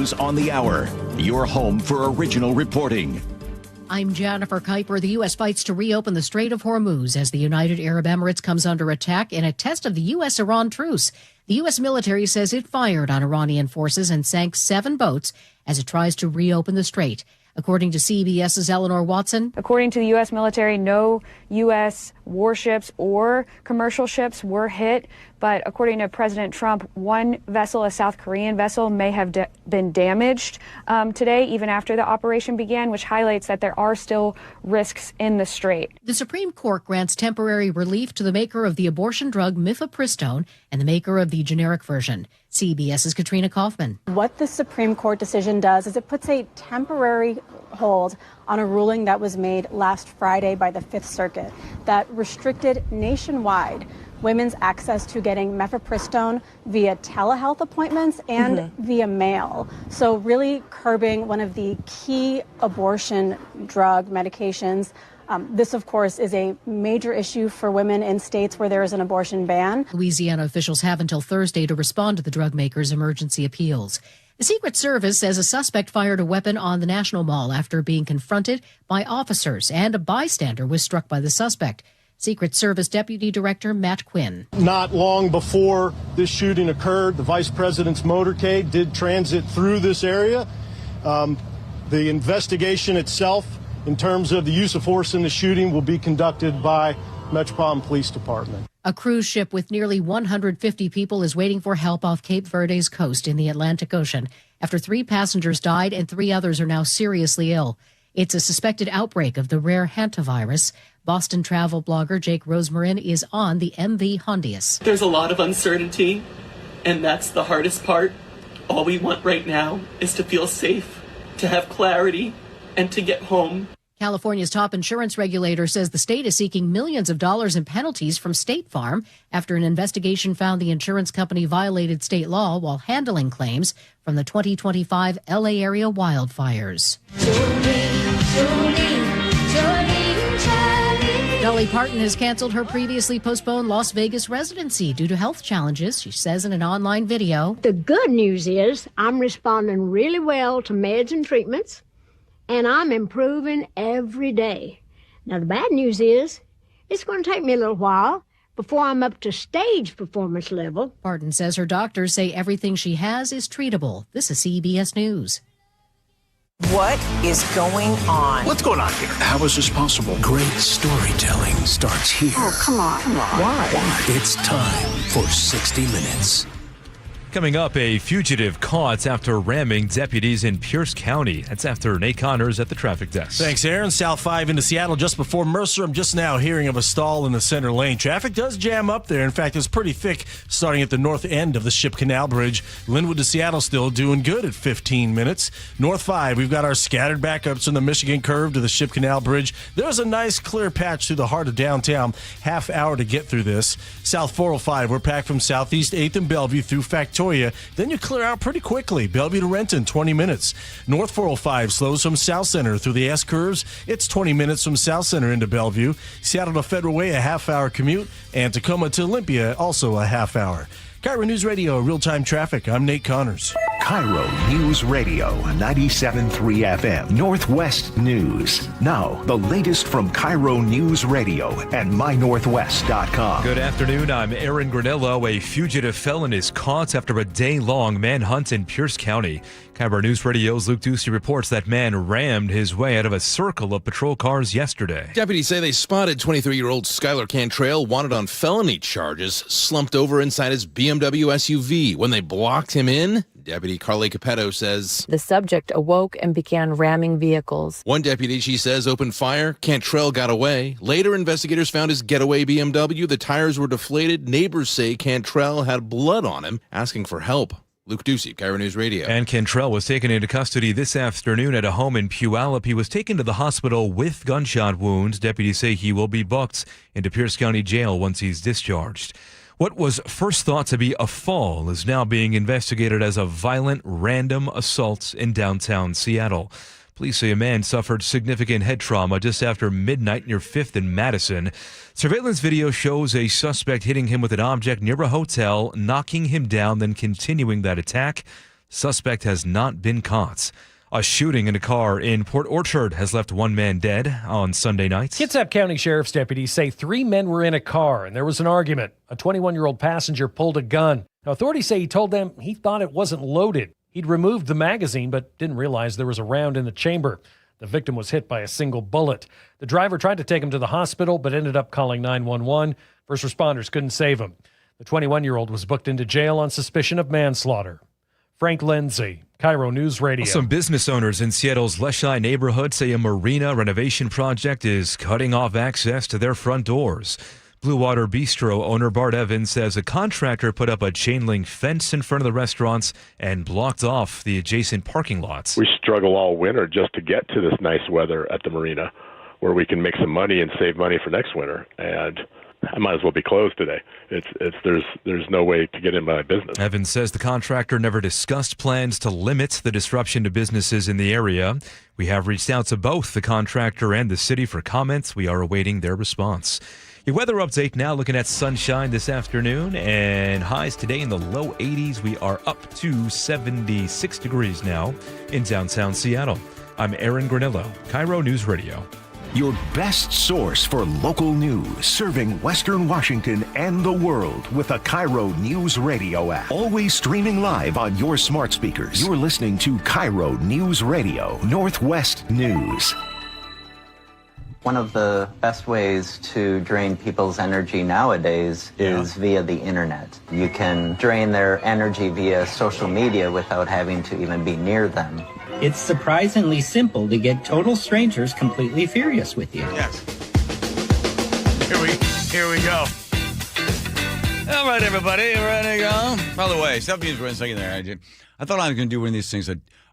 News on the Hour, your home for original reporting. I'm Jennifer Kuiper. The U.S. fights to reopen the Strait of Hormuz as the United Arab Emirates comes under attack in a test of the U.S.-Iran truce. The U.S. military says it fired on Iranian forces and sank 7 boats as it tries to reopen the strait. According to CBS's Eleanor Watson. According to the U.S. military, no U.S. warships or commercial ships were hit. But according to President Trump, one vessel, a South Korean vessel, may have been damaged today, even after the operation began, which highlights that there are still risks in the strait. The Supreme Court grants temporary relief to the maker of the abortion drug mifepristone and the maker of the generic version. CBS's Katrina Kaufman. What the Supreme Court decision does is it puts a temporary hold on a ruling that was made last Friday by the Fifth Circuit that restricted nationwide women's access to getting mifepristone via telehealth appointments and via mail. So really curbing one of the key abortion drug medications. This, of course, is a major issue for women in states where there is an abortion ban. Louisiana officials have until Thursday to respond to the drug maker's emergency appeals. The Secret Service says a suspect fired a weapon on the National Mall after being confronted by officers, and a bystander was struck by the suspect. Secret Service Deputy Director Matt Quinn. Not long before this shooting occurred, the Vice President's motorcade did transit through this area. The investigation itself, in terms of the use of force in the shooting, will be conducted by Metropolitan Police Department. A cruise ship with nearly 150 people is waiting for help off Cape Verde's coast in the Atlantic Ocean after 3 passengers died and 3 others are now seriously ill. It's a suspected outbreak of the rare hantavirus. Boston travel blogger Jake Rosemarin is on the MV Hondius. There's a lot of uncertainty, and that's the hardest part. All we want right now is to feel safe, to have clarity, and to get home. California's top insurance regulator says the state is seeking millions of dollars in penalties from State Farm after an investigation found the insurance company violated state law while handling claims from the 2025 LA area wildfires. Dolly Parton has canceled her previously postponed Las Vegas residency due to health challenges, she says in an online video. The good news is I'm responding really well to meds and treatments, and I'm improving every day. Now, the bad news is it's going to take me a little while before I'm up to stage performance level. Parton says her doctors say everything she has is treatable. This is CBS News. What is going on? What's going on here? How is this possible? Great storytelling starts here. Oh, come on. Why? It's time for 60 Minutes. Coming up, a fugitive caught after ramming deputies in Pierce County. That's after Nate Connors at the traffic desk. Thanks, Aaron. South 5 into Seattle just before Mercer. I'm just now hearing of a stall in the center lane. Traffic does jam up there. In fact, it's pretty thick starting at the north end of the Ship Canal Bridge. Linwood to Seattle still doing good at 15 minutes. North 5, we've got our scattered backups in the Michigan curve to the Ship Canal Bridge. There's a nice clear patch through the heart of downtown. Half hour to get through this. South 405, we're packed from Southeast 8th and Bellevue through Factoria. Then you clear out pretty quickly. Bellevue to Renton, 20 minutes. North 405 slows from South Center through the S-curves. It's 20 minutes from South Center into Bellevue. Seattle to Federal Way, a half-hour commute. And Tacoma to Olympia, also a half hour. KIRO News Radio, real-time traffic. I'm Nate Connors. KIRO News Radio, 97.3 FM, Northwest News. Now, the latest from KIRO News Radio and mynorthwest.com. Good afternoon. I'm Aaron Granello. A fugitive felon is caught after a day-long manhunt in Pierce County. KIRO News Radio's Luke Ducey reports that man rammed his way out of a circle of patrol cars yesterday. Deputies say they spotted 23-year-old Skylar Cantrell, wanted on felony charges, slumped over inside his BMW SUV. When they blocked him in, Deputy Carly Capetto says the subject awoke and began ramming vehicles. One deputy, she says, opened fire. Cantrell got away. Later, investigators found his getaway BMW. The tires were deflated. Neighbors say Cantrell had blood on him, asking for help. Luke Ducey, KIRO News Radio. And Cantrell was taken into custody this afternoon at a home in Puyallup. He was taken to the hospital with gunshot wounds. Deputies say he will be booked into Pierce County Jail once he's discharged. What was first thought to be a fall is now being investigated as a violent random assault in downtown Seattle. Police say a man suffered significant head trauma just after midnight near 5th and Madison. Surveillance video shows a suspect hitting him with an object near a hotel, knocking him down, then continuing that attack. Suspect has not been caught. A shooting in a car in Port Orchard has left one man dead on Sunday night. Kitsap County Sheriff's deputies say 3 men were in a car and there was an argument. A 21-year-old passenger pulled a gun. Now, authorities say he told them he thought it wasn't loaded. He'd removed the magazine but didn't realize there was a round in the chamber. The victim was hit by a single bullet. The driver tried to take him to the hospital but ended up calling 911. First responders couldn't save him. The 21-year-old was booked into jail on suspicion of manslaughter. Frank Lindsay, KIRO News Radio. Some business owners in Seattle's Leshigh neighborhood say a marina renovation project is cutting off access to their front doors. Blue Water Bistro owner Bart Evans says a contractor put up a chain link fence in front of the restaurants and blocked off the adjacent parking lots. We struggle all winter just to get to this nice weather at the marina where we can make some money and save money for next winter. And I might as well be closed today. There's no way to get in my business. Evans says the contractor never discussed plans to limit the disruption to businesses in the area. We have reached out to both the contractor and the city for comments. We are awaiting their response. Your weather update now, looking at sunshine this afternoon and highs today in the low 80s. We are up to 76 degrees now in downtown Seattle. I'm Aaron Granillo, KIRO News Radio. Your best source for local news, serving Western Washington and the world with the KIRO News Radio app. Always streaming live on your smart speakers. You're listening to KIRO News Radio, Northwest News. One of the best ways to drain people's energy nowadays is via the internet. You can drain their energy via social media without having to even be near them. It's surprisingly simple to get total strangers completely furious with you. Yes. Here we go. All right, everybody, ready to go? By the way, something for a second there. I thought I was going to do one of these things.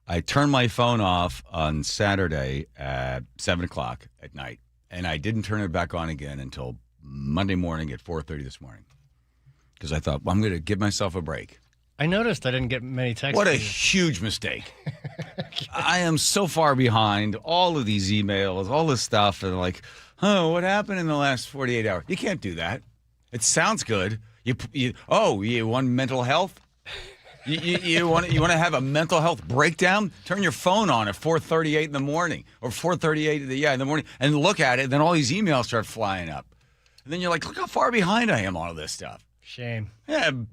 I turned my phone off on Saturday at 7 o'clock at night, and I didn't turn it back on again until Monday morning at 4:30 this morning because I thought, well, I'm going to give myself a break. I noticed I didn't get many texts. What a huge mistake. I am so far behind all of these emails, all this stuff, and like, oh, what happened in the last 48 hours? You can't do that. It sounds good. You want mental health? You want to have a mental health breakdown? Turn your phone on at 4:38 in the morning or 4:38 in the morning and look at it. And then all these emails start flying up. And then you're like, look how far behind I am on all this stuff. Shame. Yeah, I'm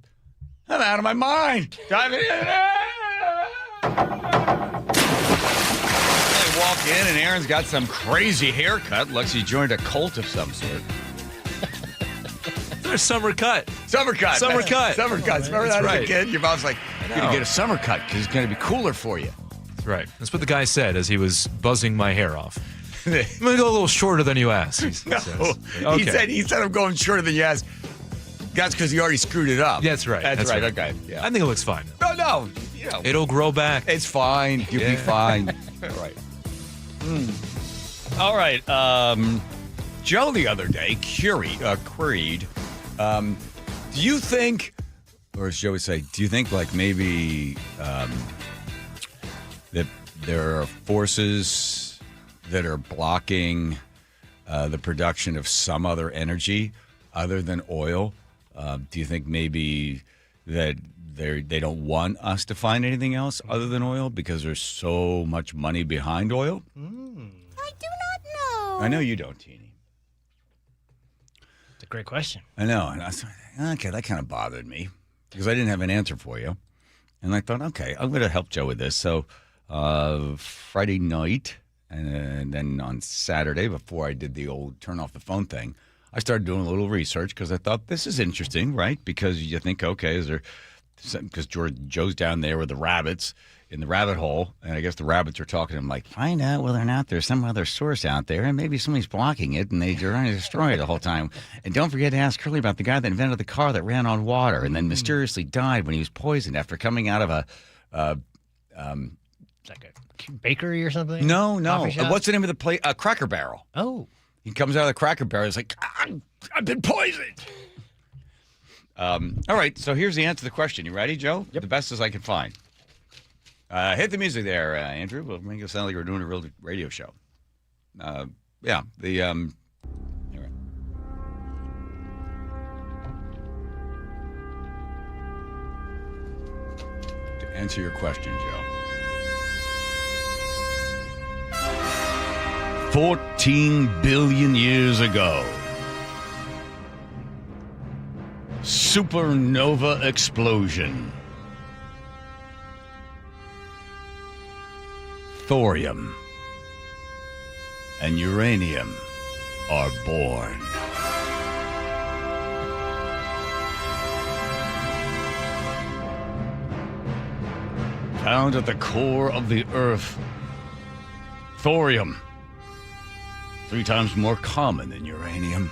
out of my mind. Diving in. I walk in and Aaron's got some crazy haircut. Looks he joined a cult of some sort. There's summer cut. Summer cut. Summer cut. Summer cuts. Remember that as a kid? Your mom's like, you're going to get a summer cut because it's going to be cooler for you. That's right. That's what the guy said as he was buzzing my hair off. I'm going to go a little shorter than you asked. He said I'm going shorter than you asked. That's because he already screwed it up. That's right. That's right. Okay. Yeah. I think it looks fine. No. It'll grow back. It's fine. You'll be fine. All right. All right. Joe the other day queried, do you think, or as Joe would say, do you think like maybe that there are forces that are blocking the production of some other energy other than oil? Do you think maybe that they don't want us to find anything else other than oil because there's so much money behind oil? I do not know. I know you don't, Teeny. It's a great question. I know. And I was like, okay, that kind of bothered me because I didn't have an answer for you. And I thought, okay, I'm going to help Joe with this. So Friday night and then on Saturday, before I did the old turn off the phone thing, I started doing a little research because I thought this is interesting, right? Because you think, okay, is there – because Joe's down there with the rabbits in the rabbit hole, and I guess the rabbits are talking to him like, find out whether or not there's some other source out there, and maybe somebody's blocking it, and they're trying to destroy it the whole time. And don't forget to ask Curly about the guy that invented the car that ran on water and then mysteriously died when he was poisoned after coming out of a like a bakery or something? No. What's the name of the place? Cracker Barrel. Oh. He comes out of the Cracker Barrel. He's like, I've been poisoned. All right, so here's the answer to the question. You ready, Joe? Yep. The best as I can find. Hit the music there, Andrew. We'll make it sound like we're doing a real radio show. All right. Answer your question, Joe. 14 billion years ago. Supernova explosion. Thorium and uranium are born. Found at the core of the Earth, thorium, 3 times more common than uranium.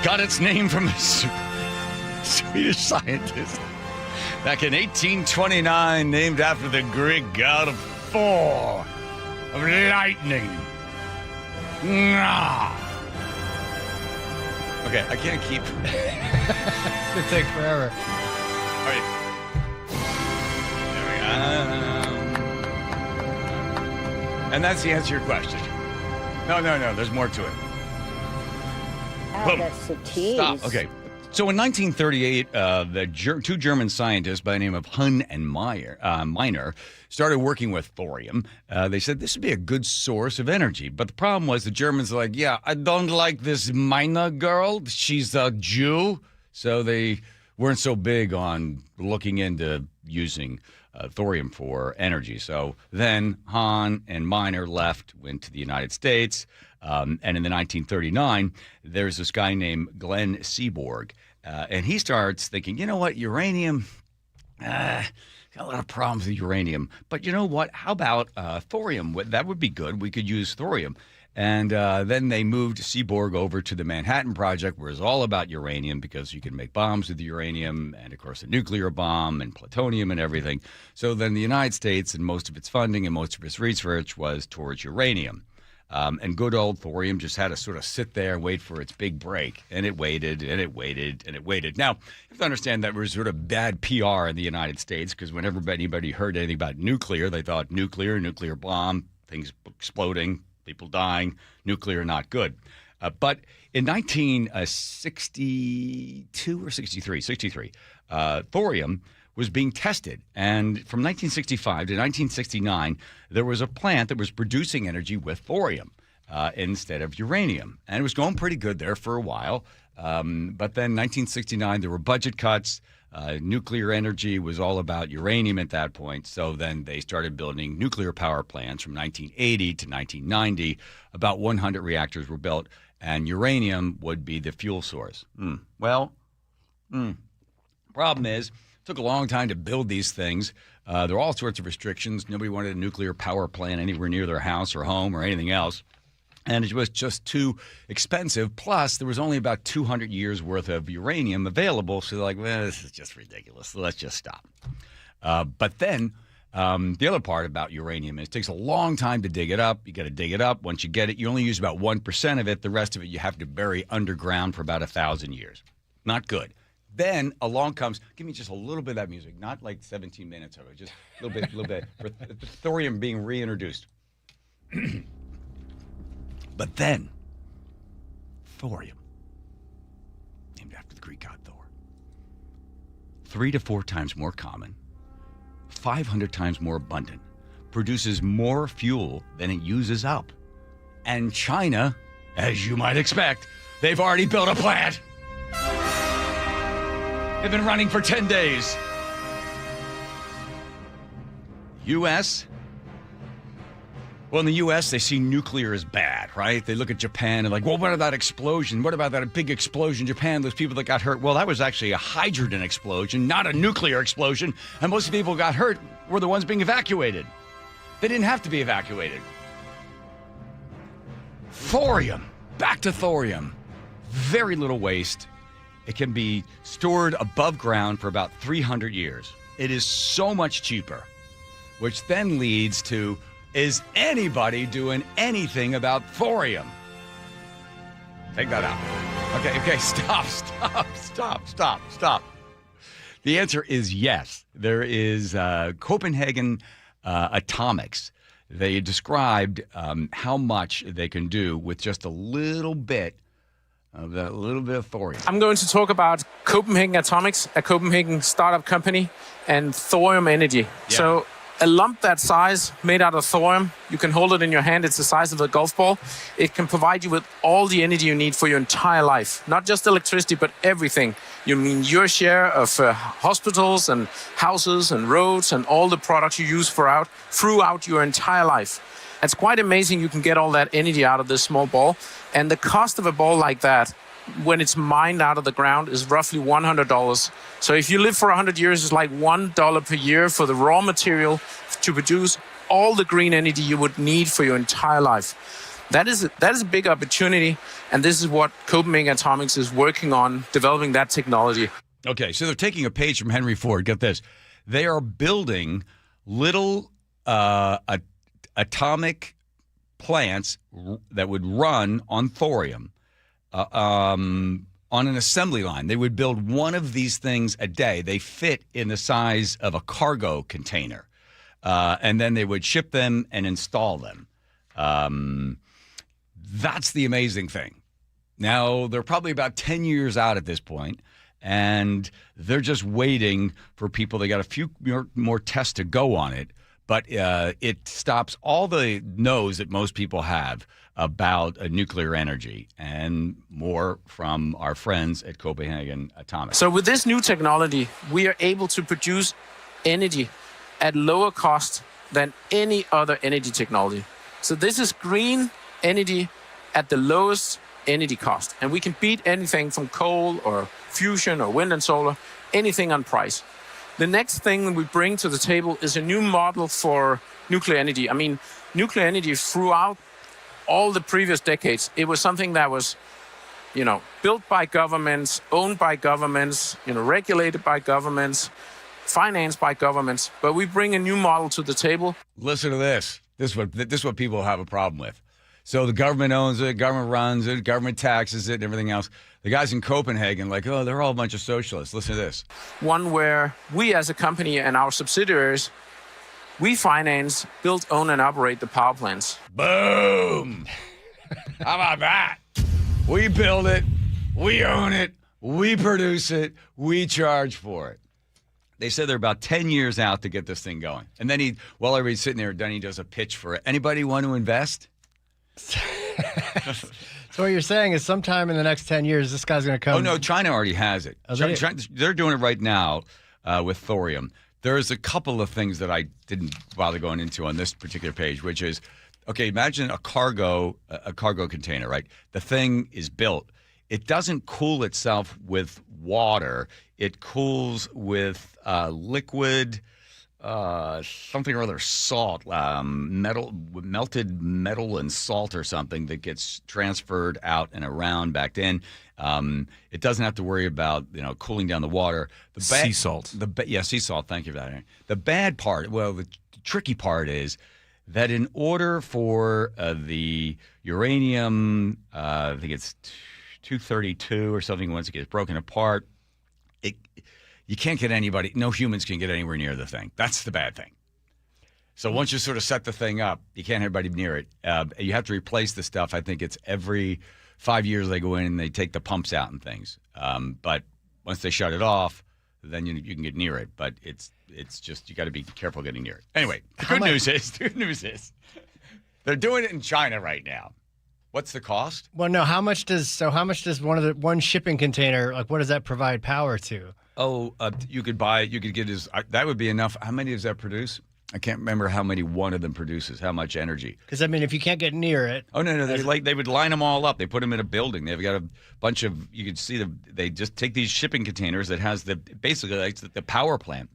Got its name from a Swedish scientist back in 1829, named after the Greek god of Thor, of lightning. Okay, I can't keep. It'll take forever. All right. There we go. And that's the answer to your question. No, there's more to it. Oh, that's a tease. Stop. Okay. So in 1938, two German scientists by the name of Hun and Miner started working with thorium. They said this would be a good source of energy. But the problem was the Germans were like, yeah, I don't like this Miner girl. She's a Jew. So they weren't so big on looking into using thorium for energy. So then Han and Miner went to the United States. And in the 1939, there's this guy named Glenn Seaborg. And he starts thinking, you know what, uranium, got a lot of problems with uranium. But you know what, how about thorium? That would be good. We could use thorium. And then they moved Seaborg over to the Manhattan Project, where it's all about uranium because you can make bombs with the uranium and, of course, a nuclear bomb and plutonium and everything. So then the United States and most of its funding and most of its research was towards uranium. And good old thorium just had to sort of sit there and wait for its big break. And it waited, and it waited, and it waited. Now, you have to understand that was sort of bad PR in the United States because whenever anybody heard anything about nuclear, they thought nuclear bomb, things exploding, people dying, nuclear not good. But in 1962 or 63, thorium was being tested. And from 1965 to 1969, there was a plant that was producing energy with thorium instead of uranium. And it was going pretty good there for a while. But then 1969, there were budget cuts. Nuclear energy was all about uranium at that point. So then they started building nuclear power plants from 1980 to 1990. About 100 reactors were built, and uranium would be the fuel source. Problem is, it took a long time to build these things. There are all sorts of restrictions. Nobody wanted a nuclear power plant anywhere near their house or home or anything else. And it was just too expensive. Plus, there was only about 200 years worth of uranium available. So they're like, well, this is just ridiculous. So let's just stop. But then the other part about uranium is it takes a long time to dig it up. You got to dig it up. Once you get it, you only use about 1% of it. The rest of it you have to bury underground for about 1,000 years. Not good. Then along comes, give me just a little bit of that music, not like 17 minutes of it, just a little bit, for thorium being reintroduced. But then, thorium, named after the Greek god Thor, 3 to 4 times more common, 500 times more abundant, produces more fuel than it uses up. And China, as you might expect, they've already built a plant. They've been running for 10 days. U.S.? Well, in the U.S., they see nuclear as bad, right? They look at Japan and like, well, what about that explosion? What about that big explosion in Japan? Those people that got hurt. Well, that was actually a hydrogen explosion, not a nuclear explosion. And most of the people who got hurt were the ones being evacuated. They didn't have to be evacuated. Thorium. Back to thorium. Very little waste. It can be stored above ground for about 300 years. It is so much cheaper, which then leads to, is anybody doing anything about thorium? Take that out. Okay, stop. The answer is yes. There is Copenhagen Atomics. They described how much they can do with just a little bit of that little bit of thorium. I'm going to talk about Copenhagen Atomics, a Copenhagen startup company, and thorium energy. Yeah. So a lump that size made out of thorium, you can hold it in your hand. It's the size of a golf ball. It can provide you with all the energy you need for your entire life. Not just electricity, but everything. You mean your share of hospitals and houses and roads and all the products you use throughout your entire life. It's quite amazing you can get all that energy out of this small ball. And the cost of a ball like that, when it's mined out of the ground, is roughly $100. So if you live for 100 years, it's like $1 per year for the raw material to produce all the green energy you would need for your entire life. That is a big opportunity, and this is what Copenhagen Atomics is working on, developing that technology. Okay, so they're taking a page from Henry Ford. Get this. They are building little atomic plants that would run on thorium on an assembly line. They would build one of these things a day. They fit in the size of a cargo container. And then they would ship them and install them. That's the amazing thing. Now, they're probably about 10 years out at this point, and they're just waiting for people. They got a few more tests to go on it, but it stops all the no's that most people have about nuclear energy, and more from our friends at Copenhagen Atomics. So with this new technology, we are able to produce energy at lower cost than any other energy technology. So this is green energy at the lowest energy cost. And we can beat anything from coal or fusion or wind and solar, anything on price. The next thing we bring to the table is a new model for nuclear energy. I mean, nuclear energy throughout all the previous decades, it was something that was, built by governments, owned by governments, regulated by governments, financed by governments. But we bring a new model to the table. Listen to this. This is what people have a problem with. So the government owns it, government runs it, government taxes it, and everything else. The guys in Copenhagen, they're all a bunch of socialists. Listen to this. One where we as a company and our subsidiaries, we finance, build, own, and operate the power plants. Boom! How about that? We build it, we own it, we produce it, we charge for it. They said they're about 10 years out to get this thing going. And then while everybody's sitting there, then he does a pitch for it. Anybody want to invest? So what you're saying is sometime in the next 10 years, this guy's going to come. Oh, no, China already has it. Oh, They're doing it right now with thorium. There's a couple of things that I didn't bother going into on this particular page, which is, okay, imagine a cargo container, right? The thing is built. It doesn't cool itself with water. It cools with liquid, something or other, salt, melted metal and salt or something that gets transferred out and around back in. It doesn't have to worry about cooling down the water. Sea salt. Sea salt. Thank you for that, Aaron. The bad part, the tricky part is that in order for the uranium, I think it's 232 or something, once it gets broken apart, you can't get anybody, no humans can get anywhere near the thing. That's the bad thing. So once you sort of set the thing up, you can't have anybody near it. You have to replace the stuff. I think it's every 5 years they go in and they take the pumps out and things. But once they shut it off, then you can get near it. But it's just, you got to be careful getting near it. Anyway, the good news is they're doing it in China right now. What's the cost? Well, no. How much does one shipping container, what does that provide power to? Oh, you could get that would be enough. How many does that produce? I can't remember how many one of them produces, how much energy. Because, if you can't get near it. Oh, no. They would line them all up. They put them in a building. They've got a bunch of, you could see they just take these shipping containers that has basically the power plant.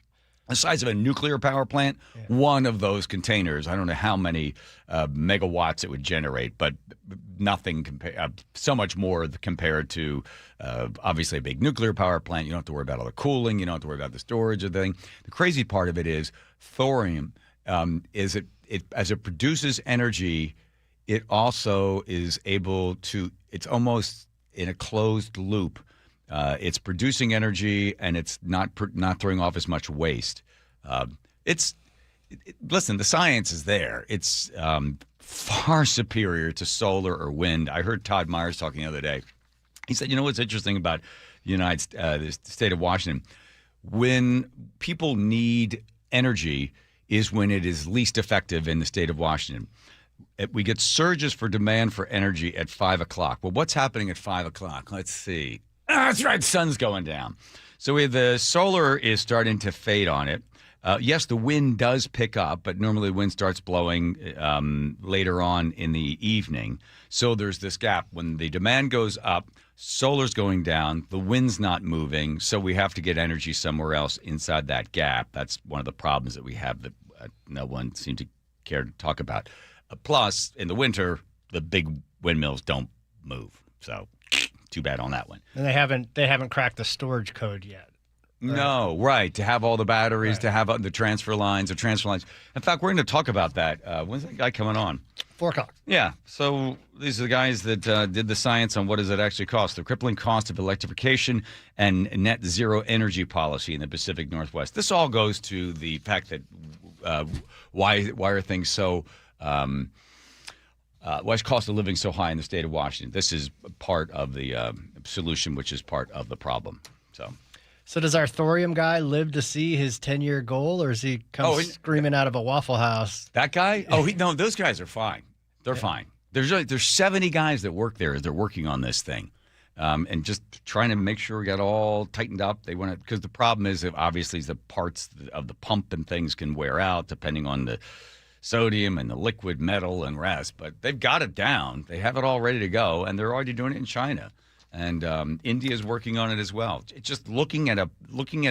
The size of a nuclear power plant, one of those containers, I don't know how many megawatts it would generate, but nothing so much more compared to obviously a big nuclear power plant. You don't have to worry about all the cooling. You don't have to worry about the storage of the thing. The crazy part of it is thorium is as it produces energy, it also is able to, it's almost in a closed loop. It's producing energy, and it's not throwing off as much waste. Listen, the science is there. It's far superior to solar or wind. I heard Todd Myers talking the other day, He said, what's interesting about the state of Washington? When people need energy is when it is least effective in the state of Washington. We get surges for demand for energy at 5 o'clock. Well, what's happening at 5 o'clock? Let's see. That's right. Sun's going down. So the solar is starting to fade on it. Yes, the wind does pick up, but normally the wind starts blowing later on in the evening. So there's this gap. When the demand goes up, solar's going down, the wind's not moving, so we have to get energy somewhere else inside that gap. That's one of the problems that we have that no one seemed to care to talk about. Plus, in the winter, the big windmills don't move. So too bad on that one. And they haven't cracked the storage code yet. Right? No, right. To have all the batteries, to have the transfer lines. In fact, we're going to talk about that. When's that guy coming on? 4 o'clock. Yeah. So these are the guys that did the science on what does it actually cost. The crippling cost of electrification and net zero energy policy in the Pacific Northwest. This all goes to the fact that why are things so why is cost of living so high in the state of Washington? This is part of the solution, which is part of the problem. So does our thorium guy live to see his 10-year goal, or is he screaming out of a Waffle House? That guy? No, those guys are fine. They're fine. There's 70 guys that work there as they're working on this thing, and just trying to make sure we got all tightened up. They want to, because the problem is that obviously the parts of the pump and things can wear out depending on the sodium and the liquid metal and rest. But they've got it down. They have it all ready to go, and they're already doing it in China. And India is working on it as well. It's just looking at a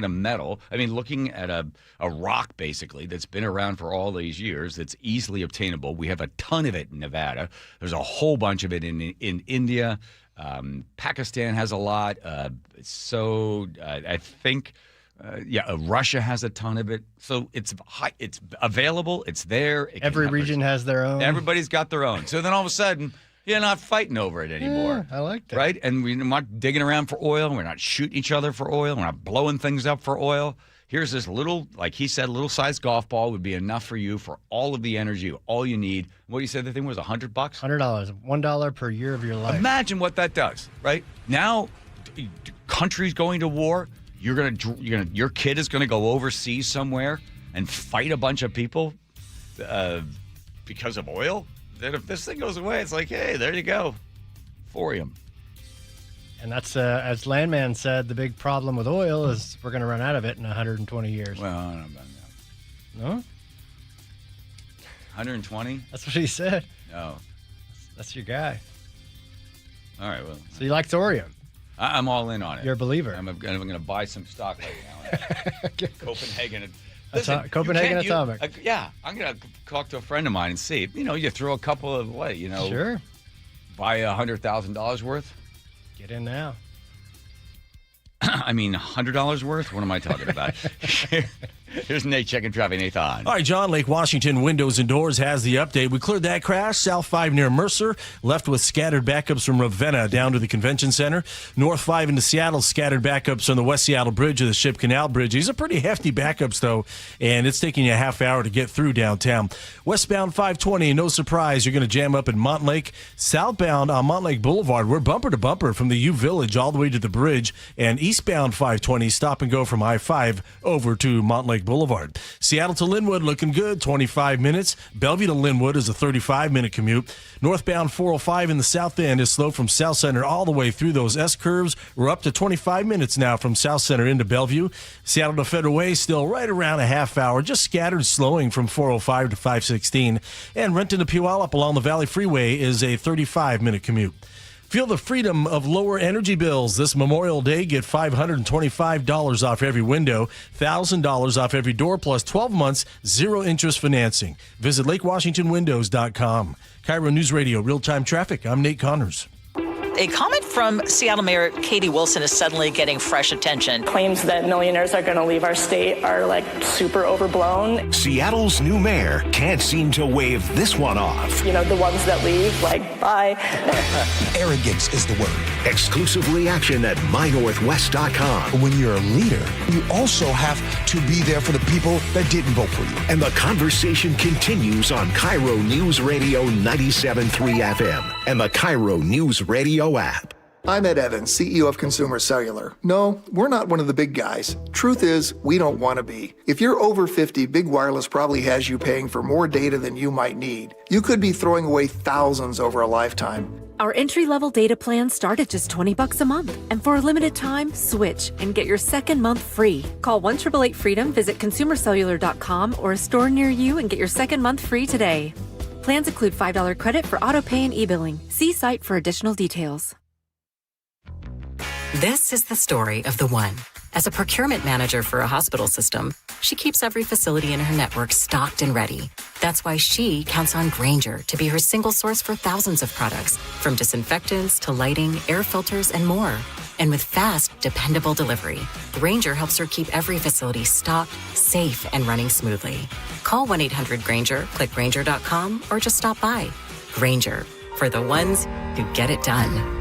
metal. I mean, looking at a rock basically that's been around for all these years. That's easily obtainable. We have a ton of it in Nevada. There's a whole bunch of it in India. Pakistan has a lot. I think, Russia has a ton of it. So it's available. It's there. Every region has their own. Everybody's got their own. So then all of a sudden, you're not fighting over it anymore. Yeah, I like that. Right? And we're not digging around for oil. We're not shooting each other for oil. We're not blowing things up for oil. Here's this little, like he said, little sized golf ball would be enough for you for all of the energy, all you need. What you said the thing was $100? $100. $1 per year of your life. Imagine what that does, right? Now, country's going to war. Your kid is going to go overseas somewhere and fight a bunch of people because of oil. Then if this thing goes away, it's like, hey, there you go. Thorium. And that's, as Landman said, the big problem with oil is we're going to run out of it in 120 years. Well, I don't know about that. No? 120? That's what he said. No. That's your guy. All right, well. So you like thorium? I'm all in on it. You're a believer. I'm going to buy some stock right now. Copenhagen. Listen, Copenhagen Atomic. I'm going to talk to a friend of mine and see. You throw a couple of Sure. Buy $100,000 worth. Get in now. I mean, $100 worth? What am I talking about? Here's Nate checking traffic. Nathan. All right, John, Lake Washington Windows and Doors has the update. We cleared that crash. South 5 near Mercer, left with scattered backups from Ravenna down to the Convention Center. North 5 into Seattle, scattered backups on the West Seattle Bridge to the Ship Canal Bridge. These are pretty hefty backups, though, and it's taking you a half hour to get through downtown. Westbound 520, no surprise, you're going to jam up in Montlake. Southbound on Montlake Boulevard, we're bumper to bumper from the U Village all the way to the bridge. And eastbound 520, stop and go from I-5 over to Montlake Boulevard. Seattle to Linwood looking good, 25 minutes. Bellevue to Linwood is a 35-minute commute. Northbound 405 in the south end is slow from South Center all the way through those S-curves. We're up to 25 minutes now from South Center into Bellevue. Seattle to Federal Way still right around a half hour, just scattered slowing from 405 to 516. And Renton to Puyallup along the Valley Freeway is a 35-minute commute. Feel the freedom of lower energy bills. This Memorial Day, get $525 off every window, $1,000 off every door, plus 12 months, zero interest financing. Visit LakeWashingtonWindows.com. KIRO News Radio, real-time traffic. I'm Nate Connors. A comment from Seattle Mayor Katie Wilson is suddenly getting fresh attention. Claims that millionaires are going to leave our state are super overblown. Seattle's new mayor can't seem to wave this one off. The ones that leave, bye. Arrogance is the word. Exclusive reaction at mynorthwest.com. When you're a leader, you also have to be there for the people that didn't vote for you. And the conversation continues on KIRO News Radio 97.3 FM and the KIRO News Radio App. I'm Ed Evans, CEO of Consumer Cellular. No, we're not one of the big guys. Truth is, we don't want to be. If you're over 50, Big Wireless probably has you paying for more data than you might need. You could be throwing away thousands over a lifetime. Our entry-level data plans start at just $20 a month. And for a limited time, switch and get your second month free. Call 1-888-FREEDOM, visit consumercellular.com or a store near you and get your second month free today. Plans include $5 credit for auto pay and e-billing. See site for additional details. This is the story of the one. As a procurement manager for a hospital system, she keeps every facility in her network stocked and ready. That's why she counts on Grainger to be her single source for thousands of products, from disinfectants to lighting, air filters, and more. And with fast, dependable delivery, Grainger helps her keep every facility stocked, safe, and running smoothly. Call 1-800-GRAINGER, click Grainger.com, or just stop by. Grainger, for the ones who get it done.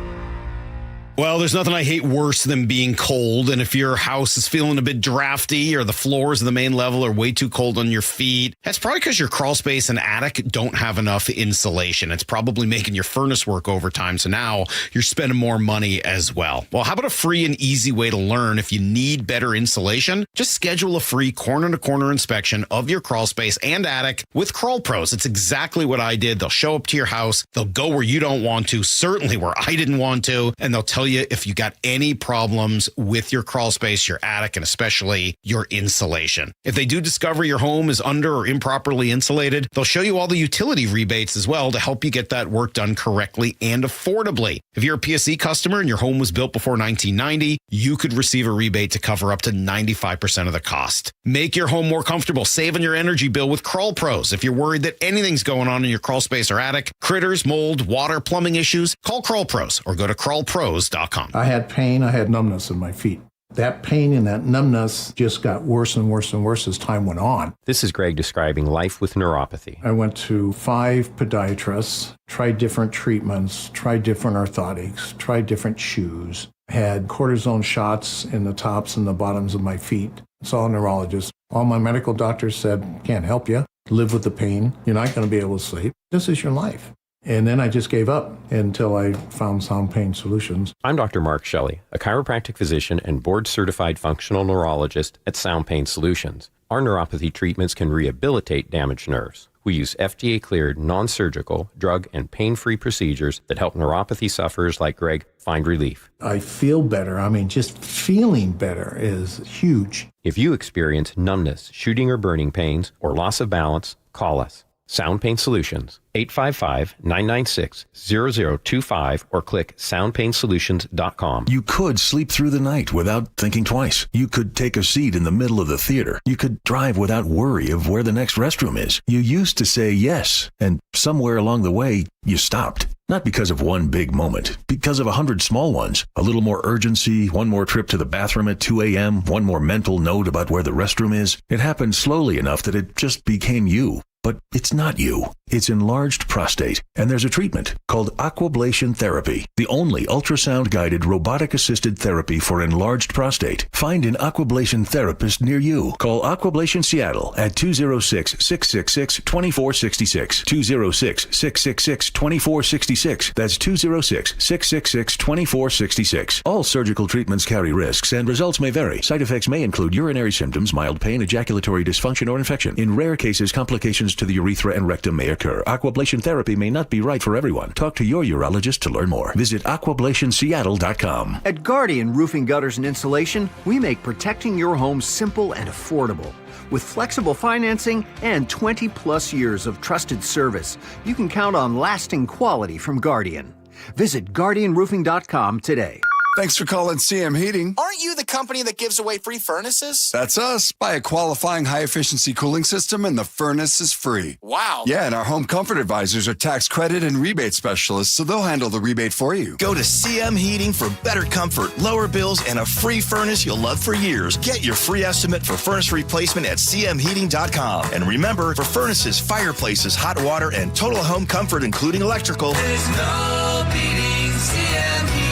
Well, there's nothing I hate worse than being cold. And if your house is feeling a bit drafty or the floors of the main level are way too cold on your feet, that's probably because your crawl space and attic don't have enough insulation. It's probably making your furnace work overtime. So now you're spending more money as well. Well, how about a free and easy way to learn if you need better insulation? Just schedule a free corner-to-corner inspection of your crawl space and attic with Crawl Pros. It's exactly what I did. They'll show up to your house. They'll go where you don't want to, certainly where I didn't want to, and they'll tell you if you got any problems with your crawl space, your attic, and especially your insulation. If they do discover your home is under or improperly insulated, they'll show you all the utility rebates as well to help you get that work done correctly and affordably. If you're a PSE customer and your home was built before 1990, you could receive a rebate to cover up to 95% of the cost. Make your home more comfortable, save on your energy bill with Crawl Pros. If you're worried that anything's going on in your crawl space or attic, critters, mold, water, plumbing issues, call Crawl Pros or go to crawlpros.com. I had pain, I had numbness in my feet. That pain and that numbness just got worse and worse and worse as time went on. This is Greg describing life with neuropathy. I went to 5 podiatrists, tried different treatments, tried different orthotics, tried different shoes, had cortisone shots in the tops and the bottoms of my feet. Saw a neurologist. All my medical doctors said, can't help you. Live with the pain. You're not going to be able to sleep. This is your life. And then I just gave up until I found Sound Pain Solutions. I'm Dr. Mark Shelley, a chiropractic physician and board-certified functional neurologist at Sound Pain Solutions. Our neuropathy treatments can rehabilitate damaged nerves. We use FDA-cleared, non-surgical, drug and pain-free procedures that help neuropathy sufferers like Greg find relief. I feel better. I mean, just feeling better is huge. If you experience numbness, shooting or burning pains, or loss of balance, call us. Sound Pain Solutions, 855-996-0025 or click soundpainsolutions.com. You could sleep through the night without thinking twice. You could take a seat in the middle of the theater. You could drive without worry of where the next restroom is. You used to say yes, and somewhere along the way, you stopped. Not because of one big moment, because of 100 small ones. A little more urgency, one more trip to the bathroom at 2 a.m., one more mental note about where the restroom is. It happened slowly enough that it just became you. But it's not you. It's enlarged prostate, and there's a treatment called aquablation therapy, the only ultrasound-guided robotic-assisted therapy for enlarged prostate. Find an aquablation therapist near you. Call Aquablation Seattle at 206-666-2466, 206-666-2466. That's 206-666-2466. All surgical treatments carry risks, and results may vary. Side effects may include urinary symptoms, mild pain, ejaculatory dysfunction, or infection. In rare cases, complications to the urethra and rectum may occur. Aquablation therapy may not be right for everyone. Talk to your urologist to learn more. Visit aquablationseattle.com. At Guardian Roofing, Gutters, and Insulation, we make protecting your home simple and affordable. With flexible financing and 20-plus years of trusted service, you can count on lasting quality from Guardian. Visit guardianroofing.com today. Thanks for calling CM Heating. Aren't you the company that gives away free furnaces? That's us. Buy a qualifying high-efficiency cooling system and the furnace is free. Wow. Yeah, and our home comfort advisors are tax credit and rebate specialists, so they'll handle the rebate for you. Go to CM Heating for better comfort, lower bills, and a free furnace you'll love for years. Get your free estimate for furnace replacement at cmheating.com. And remember, for furnaces, fireplaces, hot water, and total home comfort, including electrical, there's no beating CM Heating.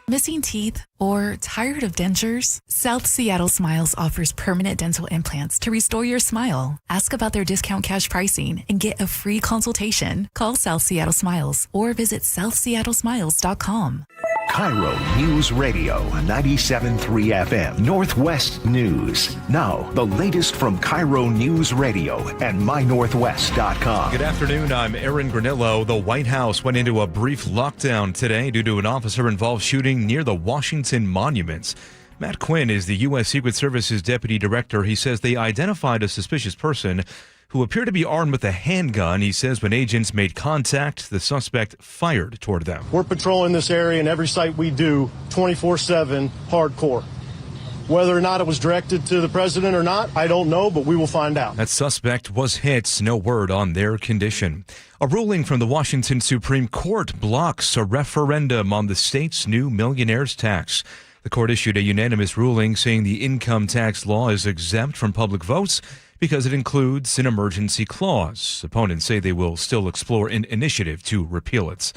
Missing teeth or tired of dentures? South Seattle Smiles offers permanent dental implants to restore your smile. Ask about their discount cash pricing and get a free consultation. Call South Seattle Smiles or visit southseattlesmiles.com. KIRO News Radio 97.3 FM Northwest News. Now, the latest from KIRO News Radio and mynorthwest.com. Good afternoon. I'm Aaron Granillo. The White House went into a brief lockdown today due to an officer-involved shooting near the Washington monuments. Matt Quinn is the U.S. Secret Service's deputy director. He says they identified a suspicious person who appeared to be armed with a handgun. He says when agents made contact, the suspect fired toward them. We're patrolling this area and every site we do 24/7 hardcore. Whether or not it was directed to the president or not, I don't know, but we will find out. That suspect was hit. No word on their condition. A ruling from the Washington Supreme Court blocks a referendum on the state's new millionaire's tax. The court issued a unanimous ruling saying the income tax law is exempt from public votes because it includes an emergency clause. Opponents say they will still explore an initiative to repeal it.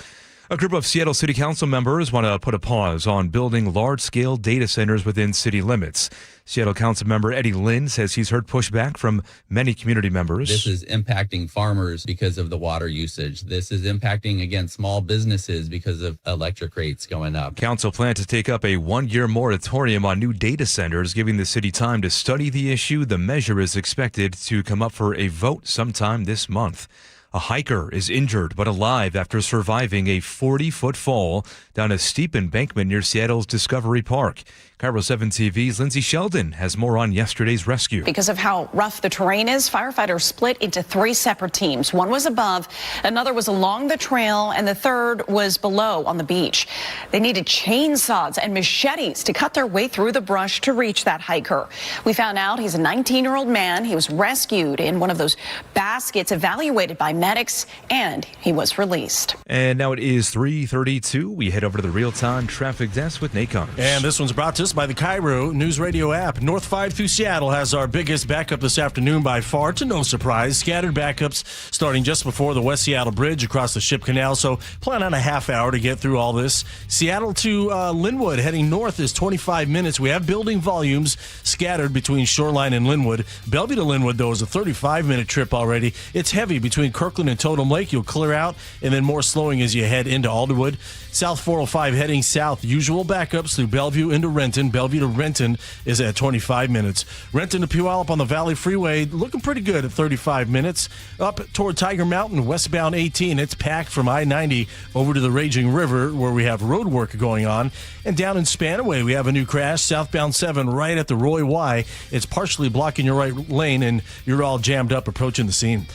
A group of Seattle City Council members want to put a pause on building large-scale data centers within city limits. Seattle Council member Eddie Lynn says he's heard pushback from many community members. This is impacting farmers because of the water usage. This is impacting, again, small businesses because of electric rates going up. Council plan to take up a one-year moratorium on new data centers, giving the city time to study the issue. The measure is expected to come up for a vote sometime this month. A hiker is injured but alive after surviving a 40-foot fall down a steep embankment near Seattle's Discovery Park. KIRO 7 TV's Lindsay Sheldon has more on yesterday's rescue. Because of how rough the terrain is, firefighters split into 3 separate teams. One was above, another was along the trail, and the third was below on the beach. They needed chainsaws and machetes to cut their way through the brush to reach that hiker. We found out he's a 19-year-old man. He was rescued in one of those baskets, evaluated by medics, and he was released. And now it is 3:32. We head over to the real-time traffic desk with Nate Connors. And this one's brought to us by the KIRO Newsradio App. North 5 through Seattle has our biggest backup this afternoon by far, to no surprise. Scattered backups starting just before the West Seattle Bridge across the Ship Canal, so plan on a half hour to get through all this. Seattle to Linwood heading north is 25 minutes. We have building volumes scattered between Shoreline and Linwood. Bellevue to Linwood, though, is a 35-minute trip already. It's heavy between Kirkland and Totem Lake. You'll clear out, and then more slowing as you head into Alderwood. South 405 heading south. Usual backups through Bellevue into Renton. Bellevue to Renton is at 25 minutes. Renton to Puyallup on the Valley Freeway looking pretty good at 35 minutes. Up toward Tiger Mountain, westbound 18. It's packed from I-90 over to the Raging River where we have road work going on. And down in Spanaway, we have a new crash. Southbound 7 right at the Roy Y. It's partially blocking your right lane, and you're all jammed up approaching the scene.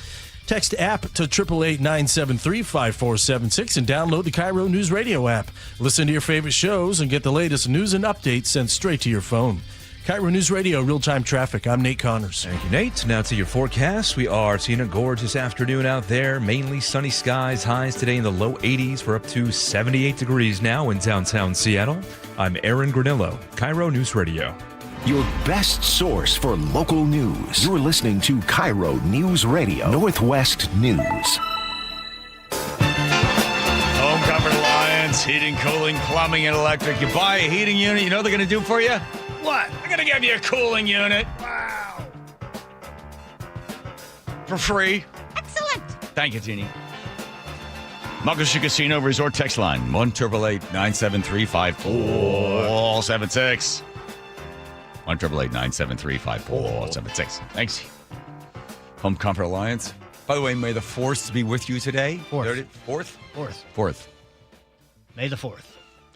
Text app to 888-973-5476 and download the KIRO News Radio app. Listen to your favorite shows and get the latest news and updates sent straight to your phone. KIRO News Radio, real-time traffic. I'm Nate Connors. Thank you, Nate. Now to your forecast. We are seeing a gorgeous afternoon out there. Mainly sunny skies. Highs today in the low 80s. We're up to 78 degrees now in downtown Seattle. I'm Aaron Granillo, KIRO News Radio. Your best source for local news. You're listening to KIRO News Radio, Northwest News. Home Comfort Alliance, heating, cooling, plumbing, and electric. You buy a heating unit, you know what they're going to do for you? What? They're going to give you a cooling unit. Wow. For free. Excellent. Thank you, Jeannie. Muckleshoot Casino Resort text line, 1-888-973-5476. 1-888-973-5476. Thanks. Home Comfort Alliance. By the way, may the 4th be with you today. Fourth. Fourth. May the 4th.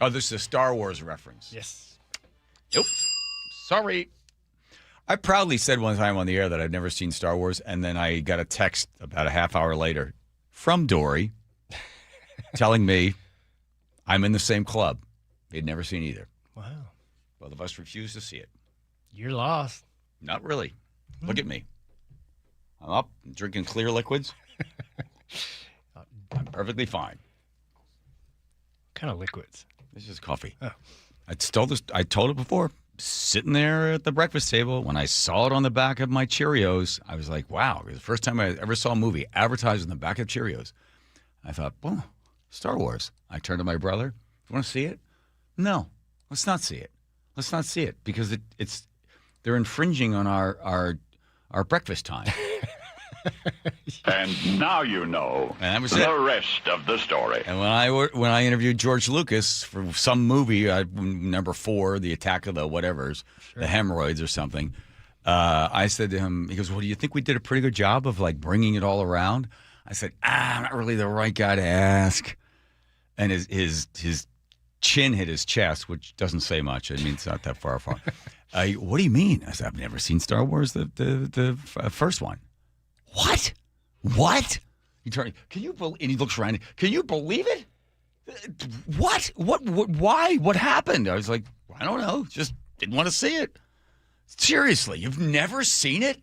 Oh, this is a Star Wars reference. Yes. Nope. Sorry. I proudly said one time on the air that I've never seen Star Wars, and then I got a text about a half hour later from Dory telling me I'm in the same club. He'd never seen either. Wow. Both of us refused to see it. You're lost. Not really. Look at me. I'm up, drinking clear liquids. I'm perfectly fine. What kind of liquids? This is coffee. Oh. I told it before. Sitting there at the breakfast table, when I saw it on the back of my Cheerios, I was like, wow. It was the first time I ever saw a movie advertised on the back of Cheerios. I thought, well, Star Wars. I turned to my brother. You want to see it? No, let's not see it. Let's not see it because they're infringing on our breakfast time. And now you know And that was the it. rest of the story. And when I interviewed George Lucas for some movie, number 4, the attack of the whatevers, the hemorrhoids or something, I said to him, he goes, well, do you think we did a pretty good job of like bringing it all around? I said, I'm not really the right guy to ask. And his chin hit his chest, which doesn't say much. I mean, it's not that far. What do you mean? I said, I've never seen Star Wars, the first one. What? He turned. Can you believe? And he looks around. Can you believe it? What? Why? What happened? I was like, I don't know. Just didn't want to see it. Seriously, you've never seen it?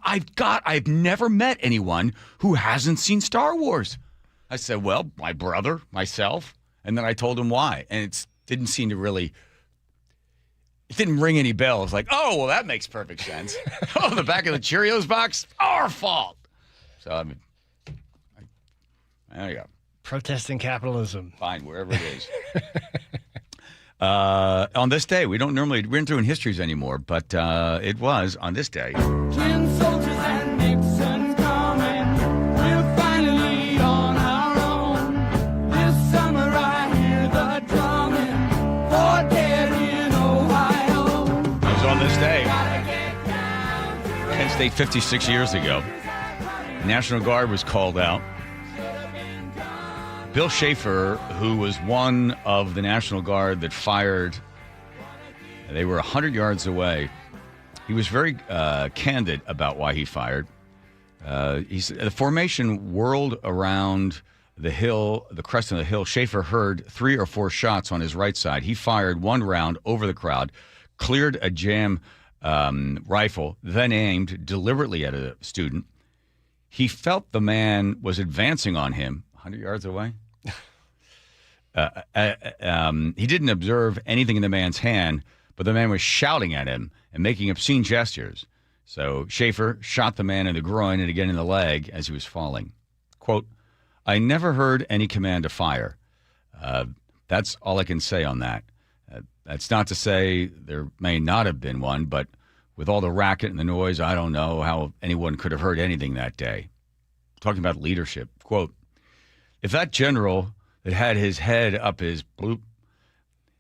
I've never met anyone who hasn't seen Star Wars. I said, well, my brother, myself, and then I told him why, and it didn't seem to really. It didn't ring any bells. Like, oh, well, that makes perfect sense. Oh, the back of the Cheerios box, our fault. So I mean, there you go. Protesting capitalism. Fine, wherever it is. On this day, we aren't doing histories anymore, but it was on this day. Kent State 56 years ago. National Guard was called out. Bill Schaefer, who was one of the National Guard that fired, they were 100 yards away. He was very candid about why he fired. He said the formation whirled around the hill, the crest of the hill. Schaefer heard 3 or 4 shots on his right side. He fired one round over the crowd, cleared a jam rifle, then aimed deliberately at a student. He felt the man was advancing on him 100 yards away. He didn't observe anything in the man's hand, but the man was shouting at him and making obscene gestures. So Schaefer shot the man in the groin and again in the leg as he was falling. Quote, I never heard any command to fire. That's all I can say on that. That's not to say there may not have been one, but with all the racket and the noise, I don't know how anyone could have heard anything that day. Talking about leadership. Quote, if that general that had his head up his bloop,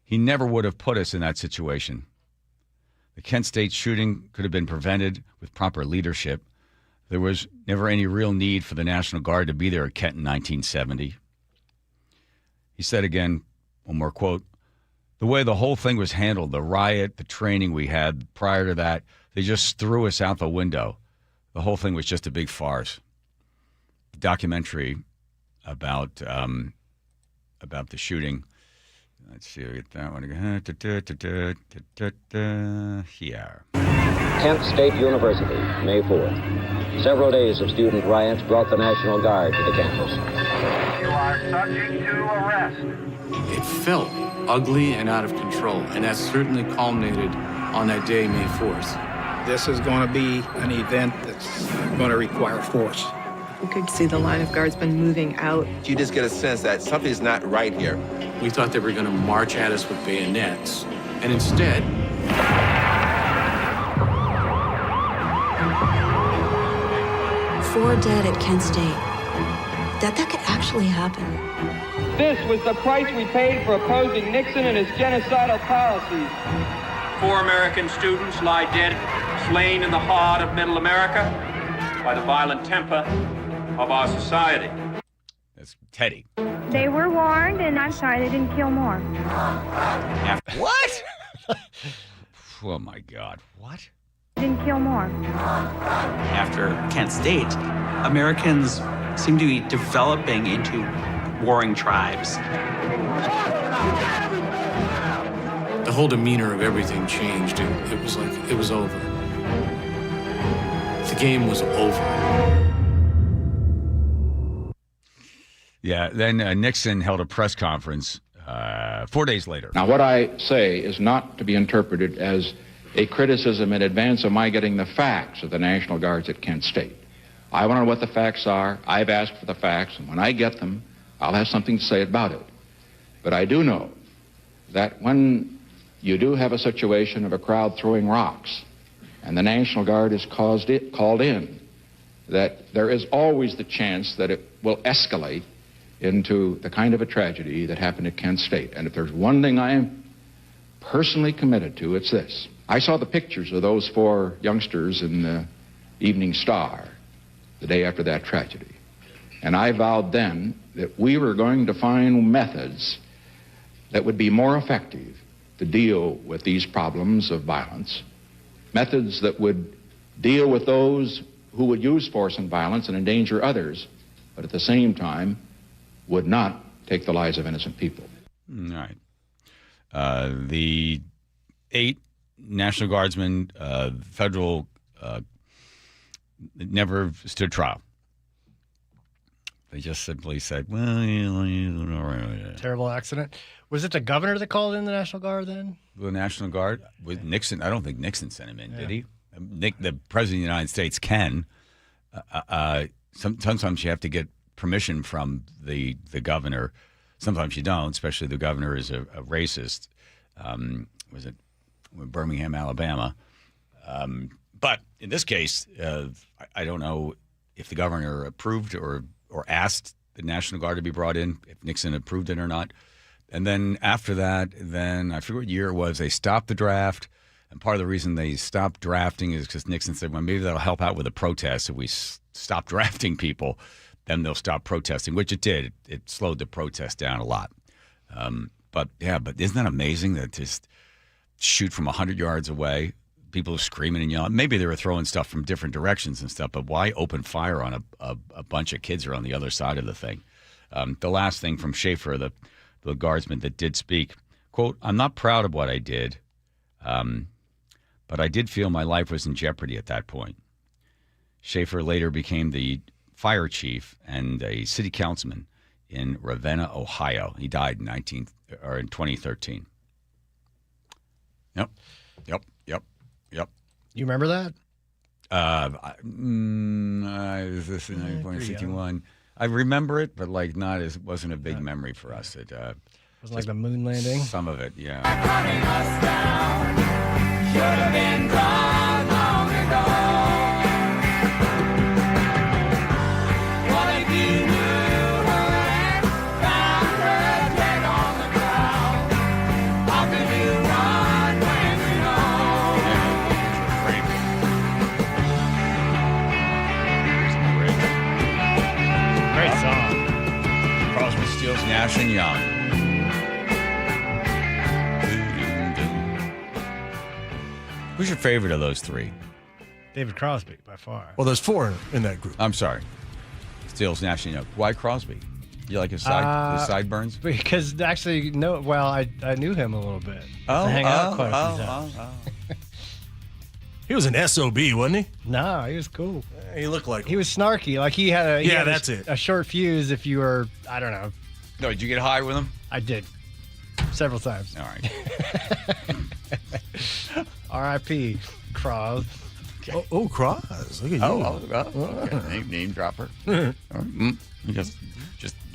he never would have put us in that situation. The Kent State shooting could have been prevented with proper leadership. There was never any real need for the National Guard to be there at Kent in 1970. He said again, one more quote, the way the whole thing was handled, the riot, the training we had prior to that, they just threw us out the window. The whole thing was just a big farce. The documentary about the shooting. Let's see, I get that one again. Here. Kent State University, May 4th. Several days of student riots brought the National Guard to the campus. You are subject to arrest. It felt ugly and out of control, and that certainly culminated on that day, May 4th. This is going to be an event that's going to require force. You could see the line of guardsmen moving out. You just get a sense that something's not right here. We thought they were going to march at us with bayonets, and instead... 4 dead at Kent State. That could actually happen. This was the price we paid for opposing Nixon and his genocidal policies. 4 American students lie dead, slain in the heart of Middle America by the violent temper of our society. That's Teddy. They were warned, and I'm sorry they didn't kill more. What? Oh, my God. What? Didn't kill more. After Kent State, Americans seem to be developing into warring tribes. The whole demeanor of everything changed. It was like it was over. The game was over. Yeah, then Nixon held a press conference 4 days later. Now, what I say is not to be interpreted as a criticism in advance of my getting the facts of the National Guards at Kent State. I want to know what the facts are. I've asked for the facts, and when I get them, I'll have something to say about it. But I do know that when you do have a situation of a crowd throwing rocks, and the National Guard is called in, that there is always the chance that it will escalate into the kind of a tragedy that happened at Kent State. And if there's one thing I am personally committed to, it's this. I saw the pictures of those 4 youngsters in the Evening Star the day after that tragedy. And I vowed then that we were going to find methods that would be more effective to deal with these problems of violence, methods that would deal with those who would use force and violence and endanger others, but at the same time would not take the lives of innocent people. All right. The 8 National Guardsmen, federal, never stood trial. They just simply said, well, terrible accident. Was it the governor that called in the National Guard then? The National Guard? With Nixon? I don't think Nixon sent him in, did he? The President of the United States can. Sometimes you have to get permission from the governor. Sometimes you don't, especially the governor is a racist. Was it Birmingham, Alabama? But in this case, I don't know if the governor approved or asked the National Guard to be brought in, if Nixon approved it or not. And then after that, I forget what year it was, they stopped the draft. And part of the reason they stopped drafting is because Nixon said, well, maybe that'll help out with the protests. If we stop drafting people, then they'll stop protesting, which it did. It slowed the protest down a lot. But isn't that amazing that just shoot from 100 yards away, people are screaming and yelling. Maybe they were throwing stuff from different directions and stuff, but why open fire on a bunch of kids who are on the other side of the thing? The last thing from Schaefer, the guardsman that did speak, quote, I'm not proud of what I did, but I did feel my life was in jeopardy at that point. Schaefer later became the fire chief and a city councilman in Ravenna, Ohio. He died in 2013. Yep. You remember that? This is 1951. I remember it, but wasn't a big memory for us. It wasn't like the moon landing. Some of it, yeah. Should have been gone long ago. What if you knew her and found her dead on the ground? How could you run when you know? Great song. Crosby, Stills, Nash and Young. Who's your favorite of those 3? David Crosby, by far. Well, there's 4 in that group. I'm sorry. Stills, Nash and Young. Why Crosby? You like his sideburns? Because actually, no. Well, I knew him a little bit. Hang out quite a few times. He was an SOB, wasn't he? No, he was cool. He looked like he was snarky. Like he had a short fuse. If you were, I don't know. No, did you get high with him? I did, several times. All right. R.I.P. Cross. Okay. Oh, Cross. Look at you. Okay. Name dropper.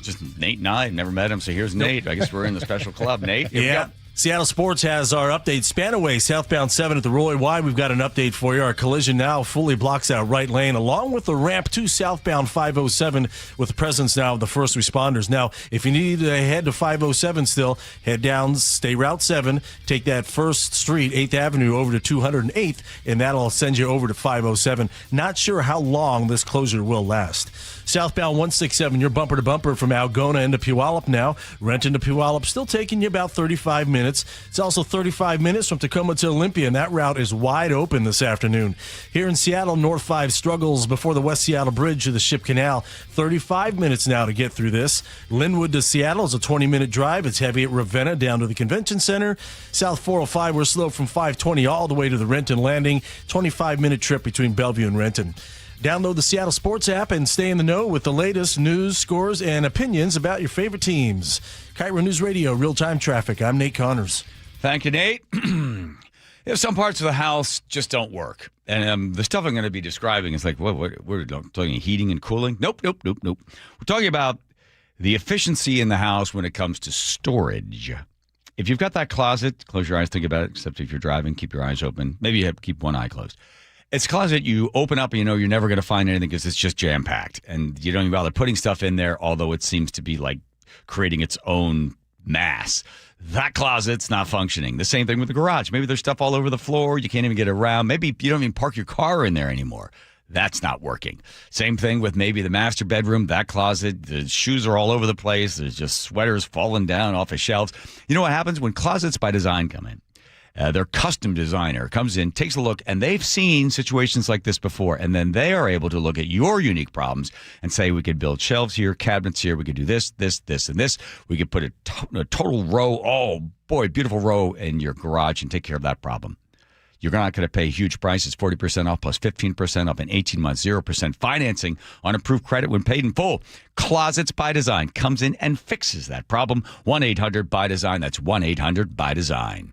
Just Nate and I never met him, so here's Nate. I guess we're in the special club. Nate, yeah. Seattle Sports has our update. Spanaway, southbound 7 at the Roy Y. We've got an update for you. Our collision now fully blocks out right lane, along with the ramp to southbound 507 with the presence now of the first responders. Now, if you need to head to 507 still, head down, stay Route 7, take that 1st Street, 8th Avenue over to 208th, and that'll send you over to 507. Not sure how long this closure will last. Southbound 167, you're bumper to bumper from Algona into Puyallup now. Renton to Puyallup still taking you about 35 minutes. It's also 35 minutes from Tacoma to Olympia, and that route is wide open this afternoon. Here in Seattle, North 5 struggles before the West Seattle Bridge to the Ship Canal. 35 minutes now to get through this. Linwood to Seattle is a 20-minute drive. It's heavy at Ravenna down to the Convention Center. South 405, we're slow from 520 all the way to the Renton Landing. 25-minute trip between Bellevue and Renton. Download the Seattle Sports app and stay in the know with the latest news, scores, and opinions about your favorite teams. KIRO News Radio, real-time traffic. I'm Nate Connors. Thank you, Nate. Some parts of the house just don't work. And the stuff I'm going to be describing is like, we're talking heating and cooling? Nope. We're talking about the efficiency in the house when it comes to storage. If you've got that closet, close your eyes, think about it, except if you're driving, keep your eyes open. Maybe you have to keep one eye closed. It's a closet you open up and you know you're never going to find anything because it's just jam-packed. And you don't even bother putting stuff in there, although it seems to be like creating its own mass. That closet's not functioning. The same thing with the garage. Maybe there's stuff all over the floor. You can't even get around. Maybe you don't even park your car in there anymore. That's not working. Same thing with maybe the master bedroom, that closet. The shoes are all over the place. There's just sweaters falling down off of shelves. You know what happens when Closets by Design come in? Their custom designer comes in, takes a look, and they've seen situations like this before. And then they are able to look at your unique problems and say, we could build shelves here, cabinets here. We could do this, this, this, and this. We could put a total row, oh boy, beautiful row in your garage and take care of that problem. You're not going to pay huge prices, 40% off plus 15% off in 18 months, 0% financing on approved credit when paid in full. Closets by Design comes in and fixes that problem. 1-800-BY-DESIGN. That's 1-800-BY-DESIGN.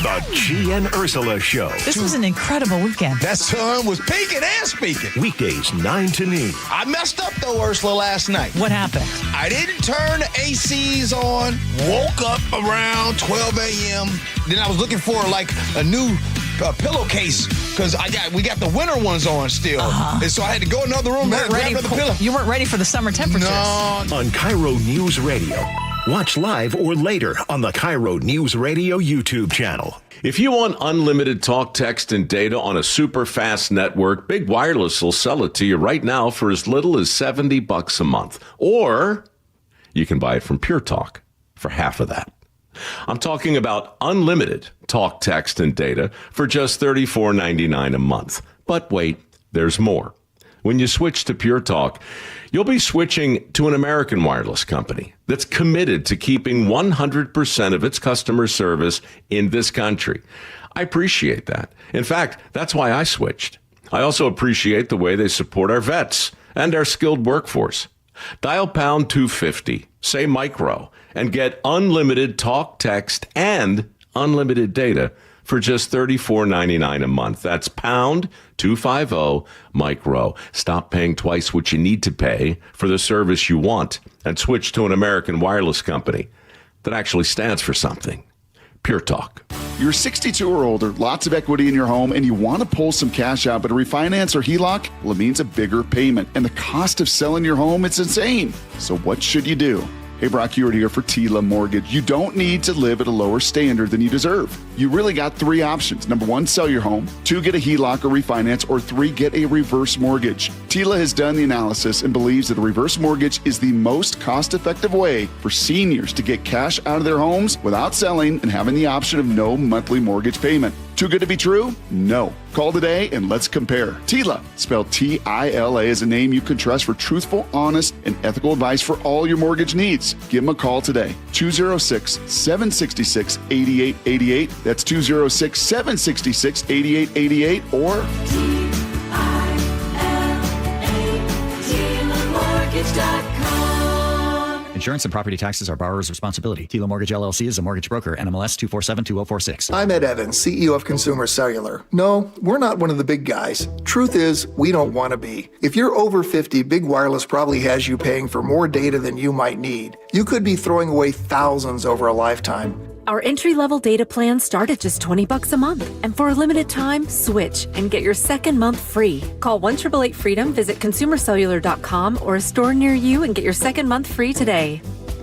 The G and Ursula Show. This was an incredible weekend. That sun was peaking and speaking. Weekdays 9 to noon. I messed up though, Ursula, last night. What happened? I didn't turn the ACs on. Woke up around 12 a.m. Then I was looking for like a new pillowcase because we got the winter ones on still. And so I had to go in another room and grab another pillow. You weren't ready for the summer temperatures. No. On KIRO News Radio. Watch live or later on the KIRO News Radio YouTube channel. If you want unlimited talk, text, and data on a super fast network, Big Wireless will sell it to you right now for as little as $70 a month. Or you can buy it from Pure Talk for half of that. I'm talking about unlimited talk, text, and data for just $34.99 a month. But wait, there's more. When you switch to Pure Talk, you'll be switching to an American wireless company that's committed to keeping 100% of its customer service in this country. I appreciate that. In fact, that's why I switched. I also appreciate the way they support our vets and our skilled workforce. Dial pound 250, say micro, and get unlimited talk, text, and unlimited data for just $34.99 a month. That's pound 250 micro. Stop paying twice what you need to pay for the service you want and switch to an American wireless company that actually stands for something. Pure Talk. You're 62 or older, lots of equity in your home, and you want to pull some cash out, but a refinance or HELOC, well, it means a bigger payment. And the cost of selling your home, it's insane. So what should you do? Hey, Brock Ewart here for Tila Mortgage. You don't need to live at a lower standard than you deserve. You really got three options. Number one, sell your home. 2, get a HELOC or refinance. Or 3, get a reverse mortgage. Tila has done the analysis and believes that a reverse mortgage is the most cost-effective way for seniors to get cash out of their homes without selling and having the option of no monthly mortgage payment. Too good to be true? No. Call today and let's compare. Tila, spelled T-I-L-A, is a name you can trust for truthful, honest, and ethical advice for all your mortgage needs. Give them a call today. 206-766-8888. That's 206-766-8888 or Insurance and property taxes are borrower's responsibility. Tila Mortgage LLC is a mortgage broker. NMLS 2472046. I'm Ed Evans, CEO of Consumer Cellular. No, we're not one of the big guys. Truth is, we don't want to be. If you're over 50, Big Wireless probably has you paying for more data than you might need. You could be throwing away thousands over a lifetime. Our entry-level data plans start at just $20 a month. And for a limited time, switch and get your second month free. Call 1-888-FREEDOM, visit consumercellular.com or a store near you and get your second month free today.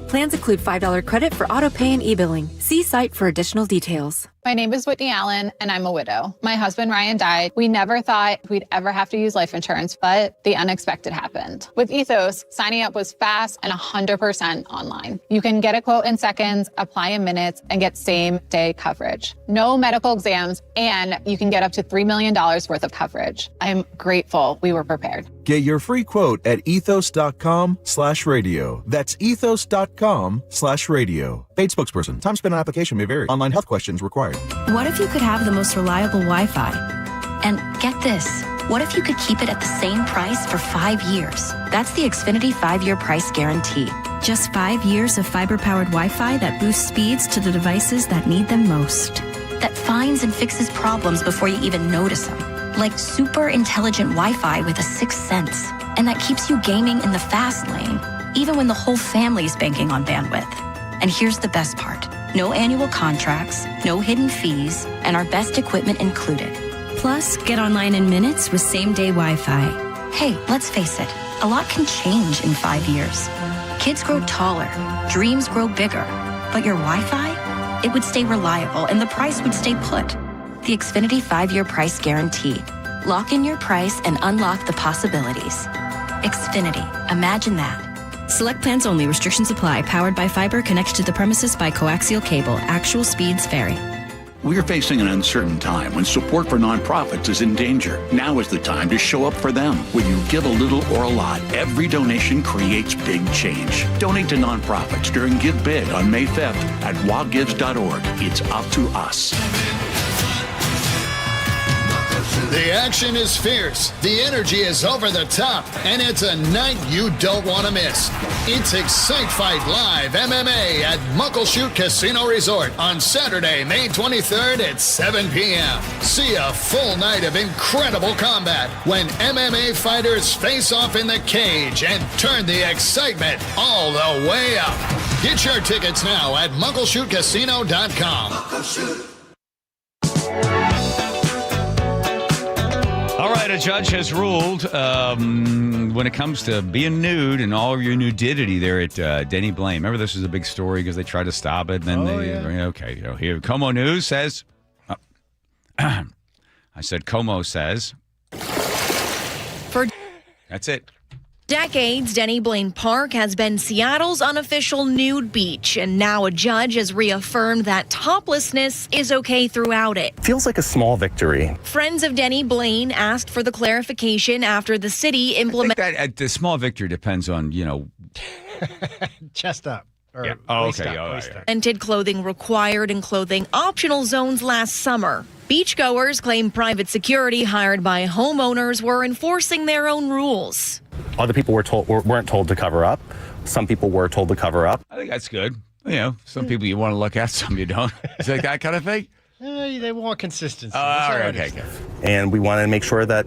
Plans include $5 credit for auto pay and e-billing. See site for additional details. My name is Whitney Allen, and I'm a widow. My husband, Ryan, died. We never thought we'd ever have to use life insurance, but the unexpected happened. With Ethos, signing up was fast and 100% online. You can get a quote in seconds, apply in minutes, and get same-day coverage. No medical exams, and you can get up to $3 million worth of coverage. I'm grateful we were prepared. Get your free quote at ethos.com/radio. That's ethos.com/radio. Paid spokesperson. Time spent on application may vary. Online health questions required. What if you could have the most reliable Wi-Fi? And get this, what if you could keep it at the same price for 5 years? That's the Xfinity 5-year price guarantee. Just 5 years of fiber-powered Wi-Fi that boosts speeds to the devices that need them most. That finds and fixes problems before you even notice them. Like super intelligent Wi-Fi with a 6th sense. And that keeps you gaming in the fast lane, even when the whole family's banking on bandwidth. And here's the best part. No annual contracts, no hidden fees, and our best equipment included. Plus, get online in minutes with same-day Wi-Fi. Hey, let's face it, a lot can change in 5 years. Kids grow taller, dreams grow bigger, but your Wi-Fi, it would stay reliable and the price would stay put. The Xfinity 5-year price guarantee. Lock in your price and unlock the possibilities. Xfinity, imagine that. Select plans only. Restrictions apply. Powered by fiber. Connected to the premises by coaxial cable. Actual speeds vary. We're facing an uncertain time when support for nonprofits is in danger. Now is the time to show up for them. When you give a little or a lot, every donation creates big change. Donate to nonprofits during Give Big on May 5th at wildgives.org. It's up to us. The action is fierce, the energy is over the top, and it's a night you don't want to miss. It's Excite Fight Live MMA at Muckleshoot Casino Resort on Saturday, May 23rd at 7 p.m. See a full night of incredible combat when MMA fighters face off in the cage and turn the excitement all the way up. Get your tickets now at muckleshootcasino.com. Muckleshoot. All right, a judge has ruled when it comes to being nude and all of your nudity there at Denny Blaine. Remember, this was a big story because they tried to stop it. And then okay, here, Como News says, I said Como says. For That's it. decades, Denny Blaine Park has been Seattle's unofficial nude beach, and now a judge has reaffirmed that toplessness is okay throughout it. Feels like a small victory. Friends of Denny Blaine asked for the clarification after the city implemented. That the small victory depends on, Chest up. Or Yeah. Oh, waist okay. up, Oh, waist yeah. up. Implemented clothing required and clothing optional zones last summer. Beachgoers claim private security hired by homeowners were enforcing their own rules. Other people weren't told to cover up. Some people were told to cover up. I think that's good. Some people you want to look at, some you don't. Is that that kind of thing? They want consistency. All That's right, all okay. And we want to make sure that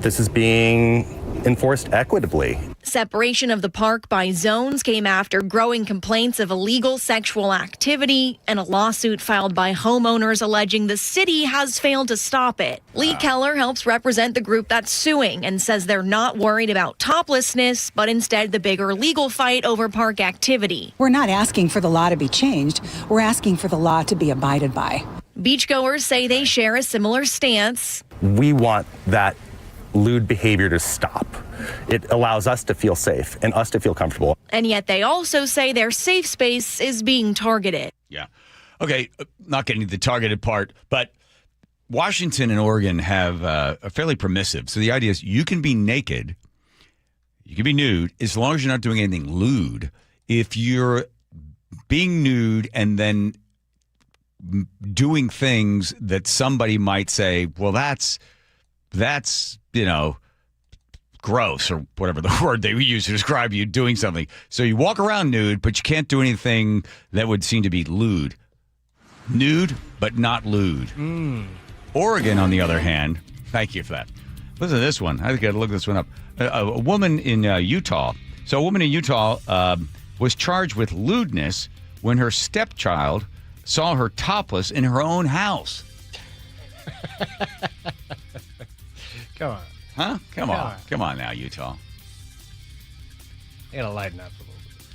this is being enforced equitably. Separation of the park by zones came after growing complaints of illegal sexual activity and a lawsuit filed by homeowners alleging the city has failed to stop it. Lee Keller helps represent the group that's suing and says they're not worried about toplessness, but instead the bigger legal fight over park activity. We're not asking for the law to be changed. We're asking for the law to be abided by. Beachgoers say they share a similar stance. We want that lewd behavior to stop. It allows us to feel safe and us to feel comfortable. And yet they also say their safe space is being targeted. Yeah. Okay, not getting to the targeted part, but Washington and Oregon have are fairly permissive. So the idea is you can be naked, you can be nude, as long as you're not doing anything lewd. If you're being nude and then doing things that somebody might say, well, that's gross, or whatever the word they use to describe you doing something. So you walk around nude, but you can't do anything that would seem to be lewd. Nude, but not lewd. Oregon, on the other hand, thank you for that. Listen to this one. I think I got to look this one up. A woman in Utah. So a woman in Utah was charged with lewdness when her stepchild saw her topless in her own house. Come on. Huh? Come on. Come on now, Utah. You gotta lighten up a little bit.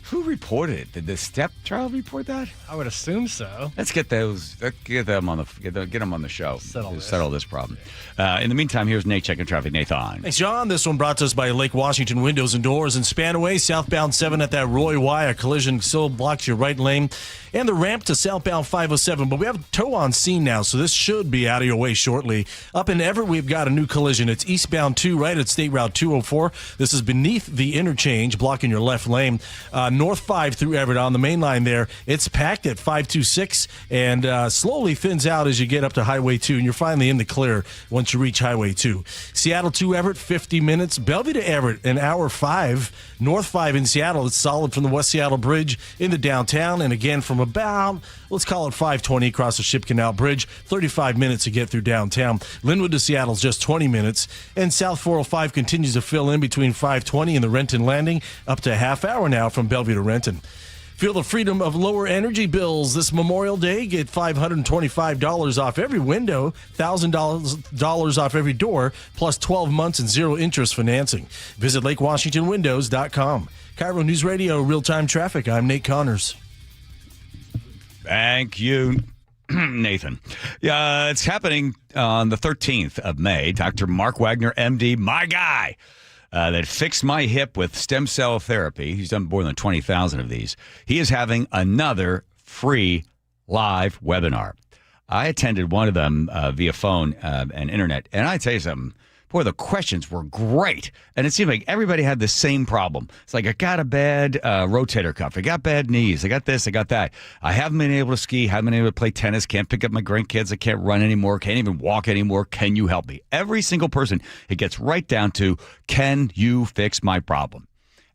Who reported it? Did the stepchild report that? I would assume so. Let's get those. Get them on the show. Settle this problem. In the meantime, here's Nate checking traffic. Nathan. Thanks, John. This one brought to us by Lake Washington Windows and Doors in Spanaway. Southbound 7 at that Roy Y. A collision still blocks your right lane. And the ramp to southbound 507. But we have tow on scene now, so this should be out of your way shortly. Up in Everett, we've got a new collision. It's eastbound 2 right at State Route 204. This is beneath the interchange, blocking your left lane. North 5 through Everett on the main line there. It's packed at 526 and slowly thins out as you get up to Highway 2, and you're finally in the clear once you reach Highway 2. Seattle to Everett, 50 minutes. Bellevue to Everett, an hour 5. North 5 in Seattle, it's solid from the West Seattle Bridge into downtown, and again from about, let's call it 520 across the Ship Canal Bridge, 35 minutes to get through downtown. Linwood to Seattle's just 20 minutes, and South 405 continues to fill in between 520 and the Renton Landing, up to a half hour now from Bellevue to Renton. Feel the freedom of lower energy bills this Memorial Day. Get $525 off every window, $1,000 off every door, plus 12 months and zero interest financing. Visit LakeWashingtonWindows.com. KIRO News Radio, real-time traffic. I'm Nate Connors. Thank you, Nathan. It's happening on the 13th of May. Dr. Mark Wagner, MD, my guy, that fixed my hip with stem cell therapy. He's done more than 20,000 of these. He is having another free live webinar. I attended one of them via phone and internet, and I tell you something. Boy, the questions were great. And it seemed like everybody had the same problem. It's like, I got a bad rotator cuff. I got bad knees. I got this. I got that. I haven't been able to ski. Haven't been able to play tennis. Can't pick up my grandkids. I can't run anymore. Can't even walk anymore. Can you help me? Every single person, it gets right down to, can you fix my problem?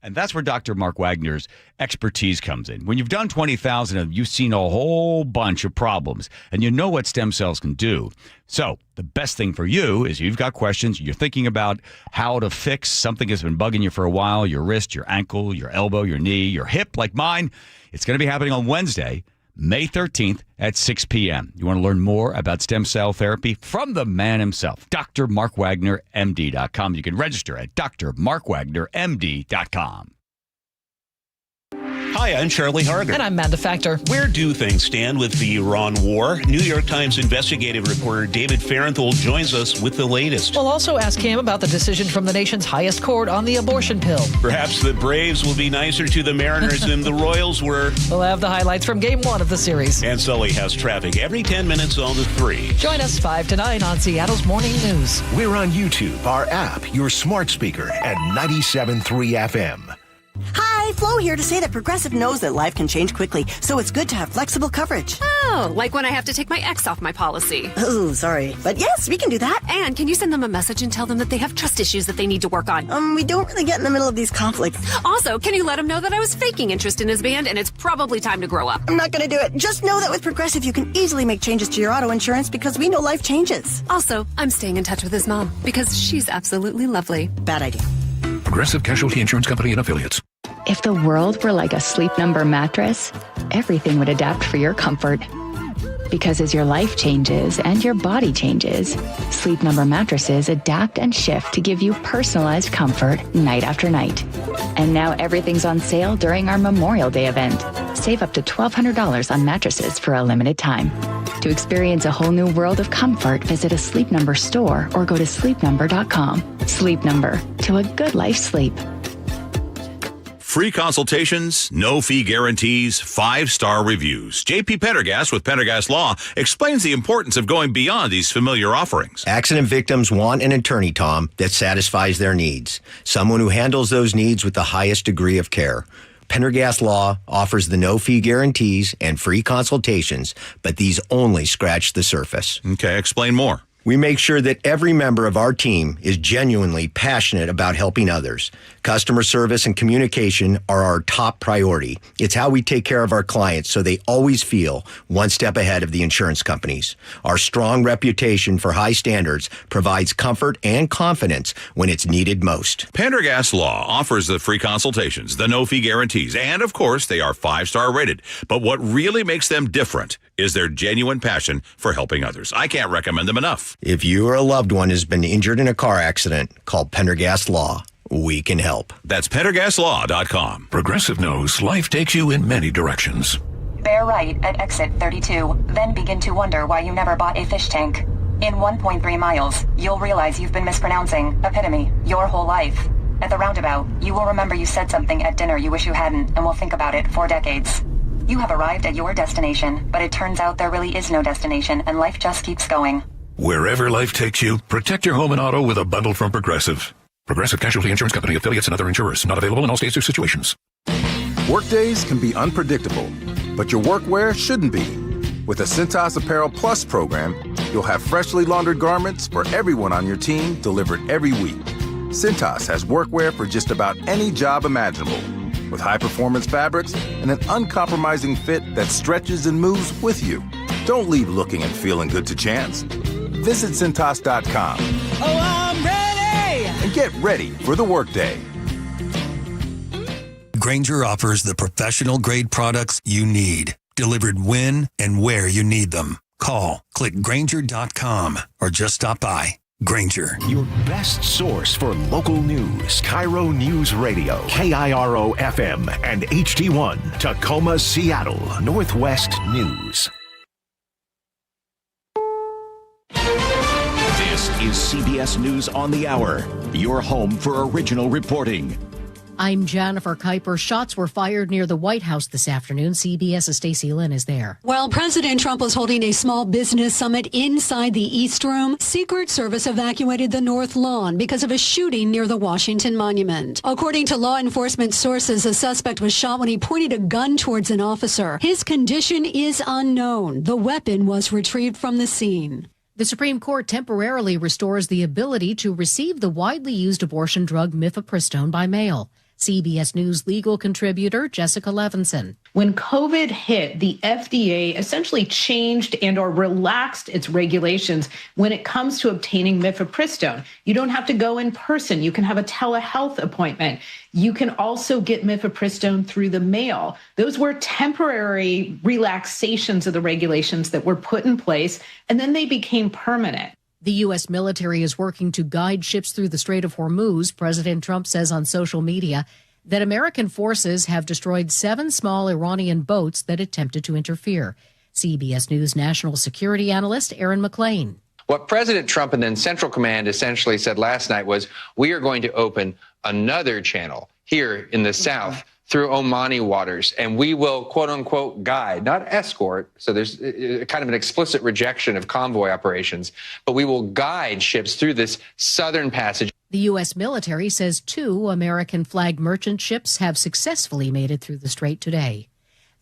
And that's where Dr. Mark Wagner's expertise comes in. When you've done 20,000 of them, you've seen a whole bunch of problems, and you know what stem cells can do. So the best thing for you is you've got questions, you're thinking about how to fix something that's been bugging you for a while, your wrist, your ankle, your elbow, your knee, your hip, like mine. It's going to be happening on Wednesday, May 13th at 6 p.m. You want to learn more about stem cell therapy from the man himself, drmarkwagnermd.com. You can register at drmarkwagnermd.com. Hi, I'm Charlie Harger. And I'm Amanda Factor. Where do things stand with the Iran war? New York Times investigative reporter David Fahrenthold joins us with the latest. We'll also ask him about the decision from the nation's highest court on the abortion pill. Perhaps the Braves will be nicer to the Mariners than the Royals were. We'll have the highlights from Game 1 of the series. And Sully has traffic every 10 minutes on the 3. Join us 5 to 9 on Seattle's Morning News. We're on YouTube, our app, your smart speaker at 97.3 FM. Hi, Flo here to say that Progressive knows that life can change quickly, so it's good to have flexible coverage. Oh, like when I have to take my ex off my policy. Oh, sorry. But yes, we can do that. And can you send them a message and tell them that they have trust issues that they need to work on? We don't really get in the middle of these conflicts. Also, can you let him know that I was faking interest in his band and it's probably time to grow up? I'm not going to do it. Just know that with Progressive, you can easily make changes to your auto insurance because we know life changes. Also, I'm staying in touch with his mom because she's absolutely lovely. Bad idea. Progressive Casualty Insurance Company and Affiliates. If the world were like a Sleep Number mattress, everything would adapt for your comfort. Because as your life changes and your body changes, Sleep Number mattresses adapt and shift to give you personalized comfort night after night. And now everything's on sale during our Memorial Day event. Save up to $1,200 on mattresses for a limited time. To experience a whole new world of comfort, visit a Sleep Number store or go to sleepnumber.com. Sleep Number, to a good life sleep. Free consultations, no fee guarantees, 5-star reviews. J.P. Pendergast with Pendergast Law explains the importance of going beyond these familiar offerings. Accident victims want an attorney, Tom, that satisfies their needs. Someone who handles those needs with the highest degree of care. Pendergast Law offers the no-fee guarantees and free consultations, but these only scratch the surface. Okay, explain more. We make sure that every member of our team is genuinely passionate about helping others. Customer service and communication are our top priority. It's how we take care of our clients so they always feel one step ahead of the insurance companies. Our strong reputation for high standards provides comfort and confidence when it's needed most. Pendergast Law offers the free consultations, the no-fee guarantees, and of course, they are 5-star rated. But what really makes them different is their genuine passion for helping others. I can't recommend them enough. If you or a loved one has been injured in a car accident, call Pendergast Law. We can help. That's PendergastLaw.com. Progressive knows life takes you in many directions. Bear right at exit 32, then begin to wonder why you never bought a fish tank. In 1.3 miles, you'll realize you've been mispronouncing epitome your whole life. At the roundabout, you will remember you said something at dinner you wish you hadn't and will think about it for decades. You have arrived at your destination, but it turns out there really is no destination and life just keeps going. Wherever life takes you, protect your home and auto with a bundle from Progressive. Progressive Casualty Insurance Company, affiliates, and other insurers. Not available in all states or situations. Workdays can be unpredictable, but your workwear shouldn't be. With the Cintas Apparel Plus program, you'll have freshly laundered garments for everyone on your team delivered every week. Cintas has workwear for just about any job imaginable, with high-performance fabrics and an uncompromising fit that stretches and moves with you. Don't leave looking and feeling good to chance. Visit Cintas.com. Oh, I'm ready! And get ready for the workday. Grainger offers the professional-grade products you need, delivered when and where you need them. Call, click Grainger.com, or just stop by. Grainger. Your best source for local news. KIRO News Radio. KIRO FM and HD1. Tacoma, Seattle. Northwest News. This is CBS News on the Hour. Your home for original reporting. I'm Jennifer Kuiper. Shots were fired near the White House this afternoon. CBS's Stacey Lynn is there. While President Trump was holding a small business summit inside the East Room, Secret Service evacuated the North Lawn because of a shooting near the Washington Monument. According to law enforcement sources, a suspect was shot when he pointed a gun towards an officer. His condition is unknown. The weapon was retrieved from the scene. The Supreme Court temporarily restores the ability to receive the widely used abortion drug mifepristone by mail. CBS News legal contributor Jessica Levinson. When COVID hit, the FDA essentially changed and or relaxed its regulations when it comes to obtaining mifepristone. You don't have to go in person. You can have a telehealth appointment. You can also get mifepristone through the mail. Those were temporary relaxations of the regulations that were put in place, and then they became permanent. The U.S. military is working to guide ships through the Strait of Hormuz. President Trump says on social media that American forces have destroyed 7 small Iranian boats that attempted to interfere. CBS News national security analyst Aaron McClain. What President Trump and then Central Command essentially said last night was, we are going to open another channel here in the south through Omani waters, and we will, quote unquote, guide, not escort. So there's kind of an explicit rejection of convoy operations, but we will guide ships through this southern passage. The U.S. military says 2 American-flagged merchant ships have successfully made it through the strait today.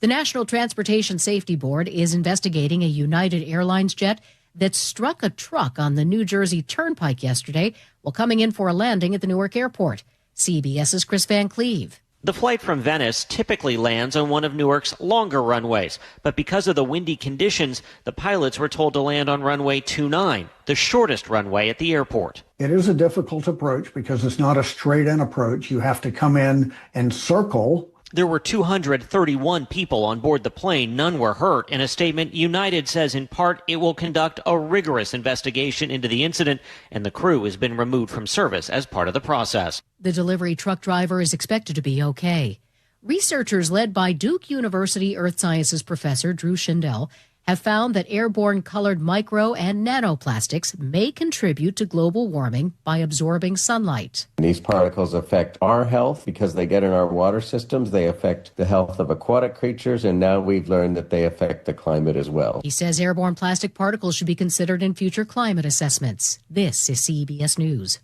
The National Transportation Safety Board is investigating a United Airlines jet that struck a truck on the New Jersey Turnpike yesterday while coming in for a landing at the Newark airport. CBS's Chris Van Cleve. The flight from Venice typically lands on one of Newark's longer runways, but because of the windy conditions, the pilots were told to land on runway 29, the shortest runway at the airport. It is a difficult approach because it's not a straight-in approach. You have to come in and circle. There were 231 people on board the plane. None were hurt. In a statement, United says in part it will conduct a rigorous investigation into the incident, and the crew has been removed from service as part of the process. The delivery truck driver is expected to be okay. Researchers led by Duke University Earth Sciences professor Drew Schindel have found that airborne colored micro and nanoplastics may contribute to global warming by absorbing sunlight. These particles affect our health because they get in our water systems. They affect the health of aquatic creatures, and now we've learned that they affect the climate as well. He says airborne plastic particles should be considered in future climate assessments. This is CBS News.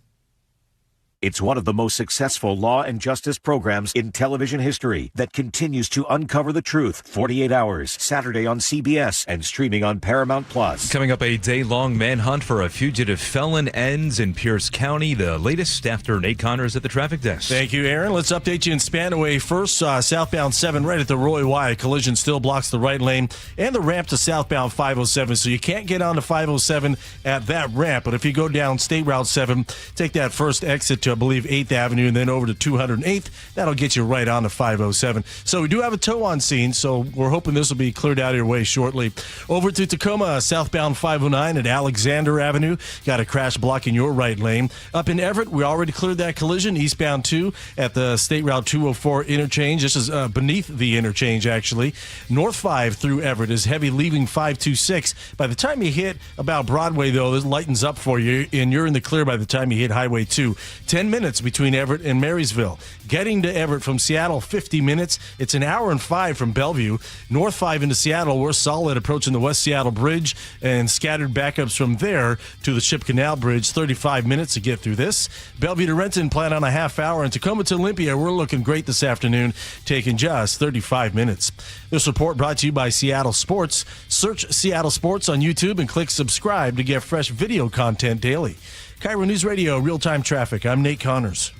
It's one of the most successful law and justice programs in television history that continues to uncover the truth. 48 Hours, Saturday on CBS and streaming on Paramount Plus. Coming up, a day-long manhunt for a fugitive felon ends in Pierce County. The latest after Nate Connors at the traffic desk. Thank you, Aaron. Let's update you in Spanaway first. Southbound 7 right at the Roy Y. Collision still blocks the right lane and the ramp to southbound 507. So you can't get onto 507 at that ramp. But if you go down State Route 7, take that first exit to, I believe, 8th Avenue and then over to 208th. That'll get you right on to 507. So we do have a tow on scene, so we're hoping this will be cleared out of your way shortly. Over to Tacoma, southbound 509 at Alexander Avenue. Got a crash blocking your right lane. Up in Everett, we already cleared that collision. Eastbound 2 at the State Route 204 interchange. This is beneath the interchange, actually. North 5 through Everett is heavy leaving 526. By the time you hit about Broadway, though, this lightens up for you, and you're in the clear by the time you hit Highway 2. 10 minutes between Everett and Marysville. Getting to Everett from Seattle, 50 minutes. It's an hour and 5 from Bellevue. North 5 into Seattle, we're solid approaching the West Seattle Bridge and scattered backups from there to the Ship Canal Bridge. 35 minutes to get through this. Bellevue to Renton, plan on a half hour. And Tacoma to Olympia, we're looking great this afternoon, taking just 35 minutes. This report brought to you by Seattle Sports. Search Seattle Sports on YouTube and click subscribe to get fresh video content daily. KIRO News Radio, real-time traffic. I'm Nate Connors.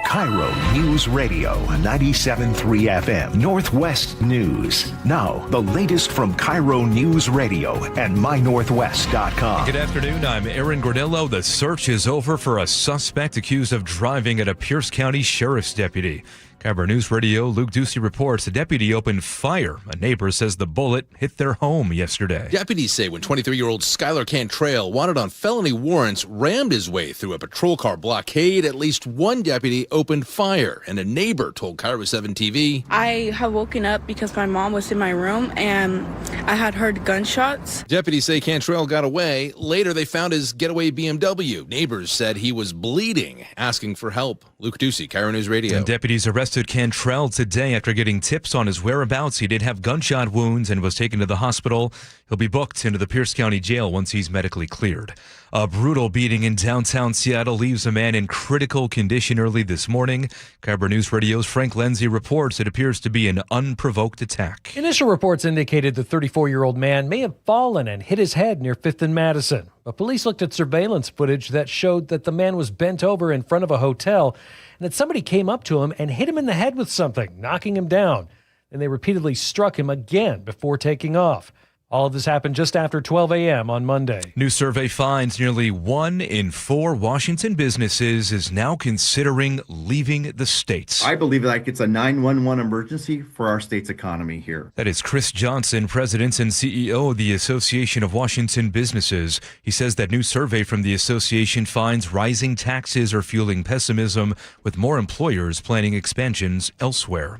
KIRO News Radio, 97.3 FM, Northwest News. Now, the latest from KIRO News Radio and mynorthwest.com. Good afternoon, I'm Aaron Gordillo. The search is over for a suspect accused of driving at a Pierce County Sheriff's deputy. KIRO News Radio, Luke Ducey reports a deputy opened fire. A neighbor says the bullet hit their home yesterday. Deputies say when 23-year-old Skylar Cantrell, wanted on felony warrants, rammed his way through a patrol car blockade, at least one deputy opened fire, and a neighbor told KIRO 7 TV. I have woken up because my mom was in my room and I had heard gunshots. Deputies say Cantrell got away. Later, they found his getaway BMW. Neighbors said he was bleeding, asking for help. Luke Ducey, KIRO News Radio. And deputies arrested Cantrell today after getting tips on his whereabouts. He did have gunshot wounds and was taken to the hospital. He'll be booked into the Pierce County Jail once he's medically cleared. A brutal beating in downtown Seattle leaves a man in critical condition early this morning. KIRO News Radio's Frank Lenzi reports it appears to be an unprovoked attack. Initial reports indicated the 34-year-old man may have fallen and hit his head near 5th and Madison. But police looked at surveillance footage that showed that the man was bent over in front of a hotel and that somebody came up to him and hit him in the head with something, knocking him down. And they repeatedly struck him again before taking off. All of this happened just after 12 a.m. on Monday. New survey finds nearly 1 in 4 Washington businesses is now considering leaving the state. I believe like it's a 911 emergency for our state's economy here. That is Chris Johnson, president and CEO of the Association of Washington Businesses. He says that new survey from the association finds rising taxes are fueling pessimism, with more employers planning expansions elsewhere.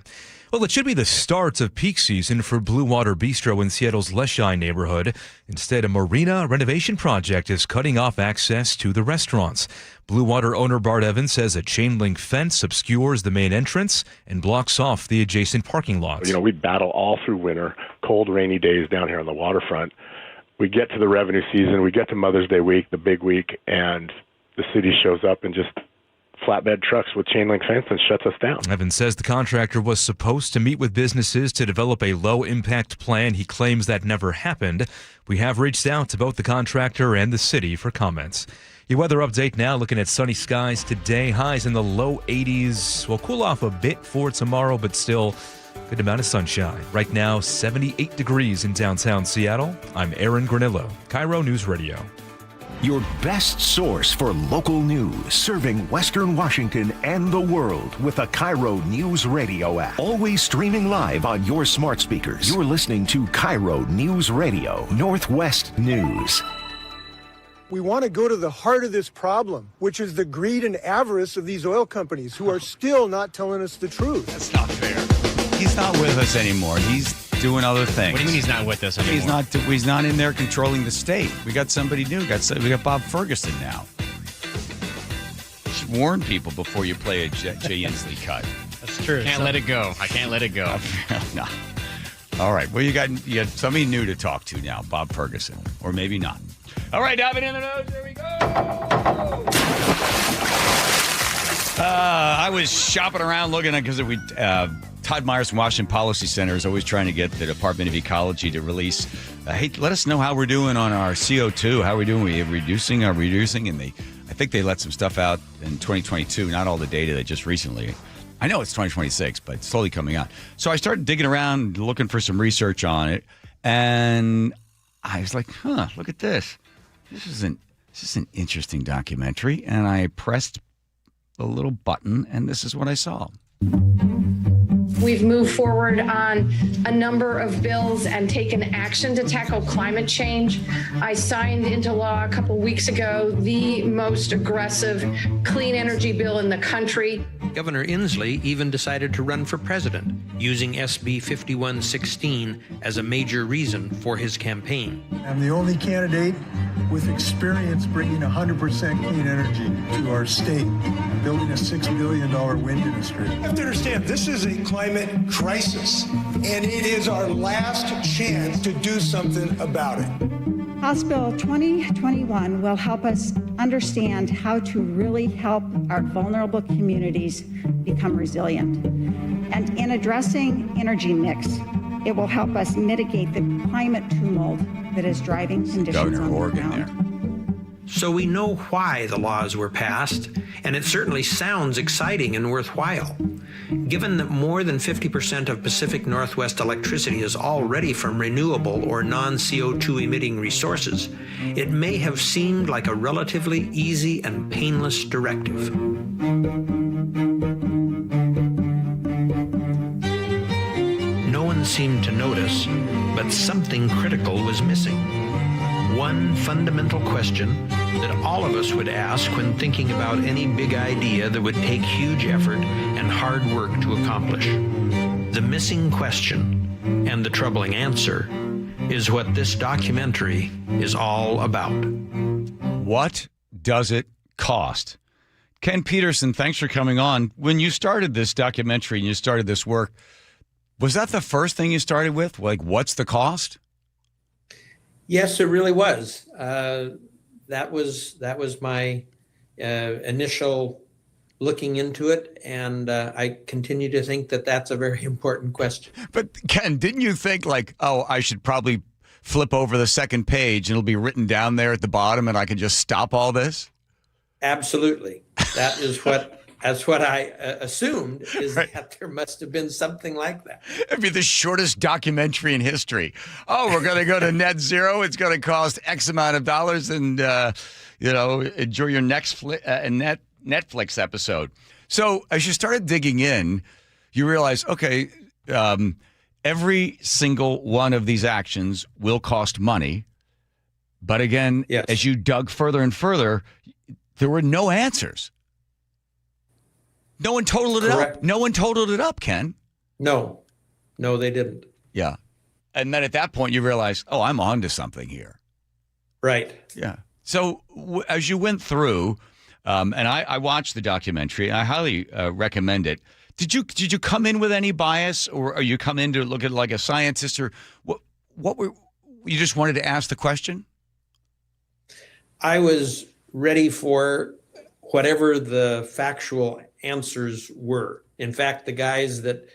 Well, it should be the start of peak season for Blue Water Bistro in Seattle's Leshigh neighborhood. Instead, a marina renovation project is cutting off access to the restaurants. Blue Water owner Bart Evans says a chain link fence obscures the main entrance and blocks off the adjacent parking lots. You know, we battle all through winter, cold, rainy days down here on the waterfront. We get to the revenue season, we get to Mother's Day week, the big week, and the city shows up and just flatbed trucks with chain link fence and shuts us down. Evans says the contractor was supposed to meet with businesses to develop a low-impact plan. He claims that never happened. We have reached out to both the contractor and the city for comments. Your weather update now, looking at sunny skies today. Highs in the low 80s. We'll cool off a bit for tomorrow, but still good amount of sunshine. Right now, 78 degrees in downtown Seattle. I'm Aaron Granillo, KIRO News Radio. Your best source for local news, serving Western Washington and the world with the KIRO News Radio app. Always streaming live on your smart speakers. You're listening to KIRO News Radio, Northwest News. We want to go to the heart of this problem, which is the greed and avarice of these oil companies who are still not telling us the truth. That's not fair. He's not with us anymore. He's doing other things. What do you mean he's not with us anymore? He's not in there controlling the state. We got somebody new. We got Bob Ferguson now. You should warn people before you play a Jay Inslee cut. That's true. Can't let it go. I can't let it go. No. All right. Well, you got somebody new to talk to now, Bob Ferguson, or maybe not. All right, diving in the nose. Here we go. I was shopping around looking at because Todd Myers from Washington Policy Center is always trying to get the Department of Ecology to release. Hey, let us know how we're doing on our CO2. How are we doing? Are we reducing? And I think they let some stuff out in 2022. Not all the data that just recently. I know it's 2026, but it's slowly coming out. So I started digging around, looking for some research on it, and I was like, look at this. This is an interesting documentary. And I pressed the little button, and this is what I saw. We've moved forward on a number of bills and taken action to tackle climate change. I signed into law a couple weeks ago the most aggressive clean energy bill in the country. Governor Inslee even decided to run for president, using SB 5116 as a major reason for his campaign. I'm the only candidate with experience bringing 100% clean energy to our state, building a $6 billion wind industry. You have to understand, this is a climate crisis, and it is our last chance to do something about it. House Bill 2021 will help us understand how to really help our vulnerable communities become resilient. And in addressing energy mix, it will help us mitigate the climate tumult that is driving conditions on the ground. So we know why the laws were passed, and it certainly sounds exciting and worthwhile. Given that more than 50% of Pacific Northwest electricity is already from renewable or non-CO2 emitting resources, it may have seemed like a relatively easy and painless directive. seem to notice, but something critical was missing. One fundamental question that all of us would ask when thinking about any big idea that would take huge effort and hard work to accomplish. The missing question and the troubling answer is what this documentary is all about. What does it cost? Ken Peterson, thanks for coming on. When you started this documentary and you started this work, was that the first thing you started with? Like, what's the cost? Yes, it really was. That was my initial looking into it, and I continue to think that that's a very important question. But Ken, didn't you think like, oh, I should probably flip over the second page and it'll be written down there at the bottom and I can just stop all this? Absolutely. That's what I assumed, is right. That there must have been something like that. It'd be the shortest documentary in history. Oh, we're going to go to net zero. It's going to cost X amount of dollars, and enjoy your next Netflix episode. So as you started digging in, you realize, okay, every single one of these actions will cost money. But again, yes, as you dug further and further, there were no answers. No one totaled it up. No one totaled it up, Ken. No, they didn't. Yeah. And then at that point, you realize, oh, I'm on to something here. Right. Yeah. So as you went through, and I watched the documentary, I highly recommend it. Did you come in with any bias, or you come in to look at like a scientist, or what were you just wanted to ask the question? I was ready for whatever the factual answers were. In fact, the guys that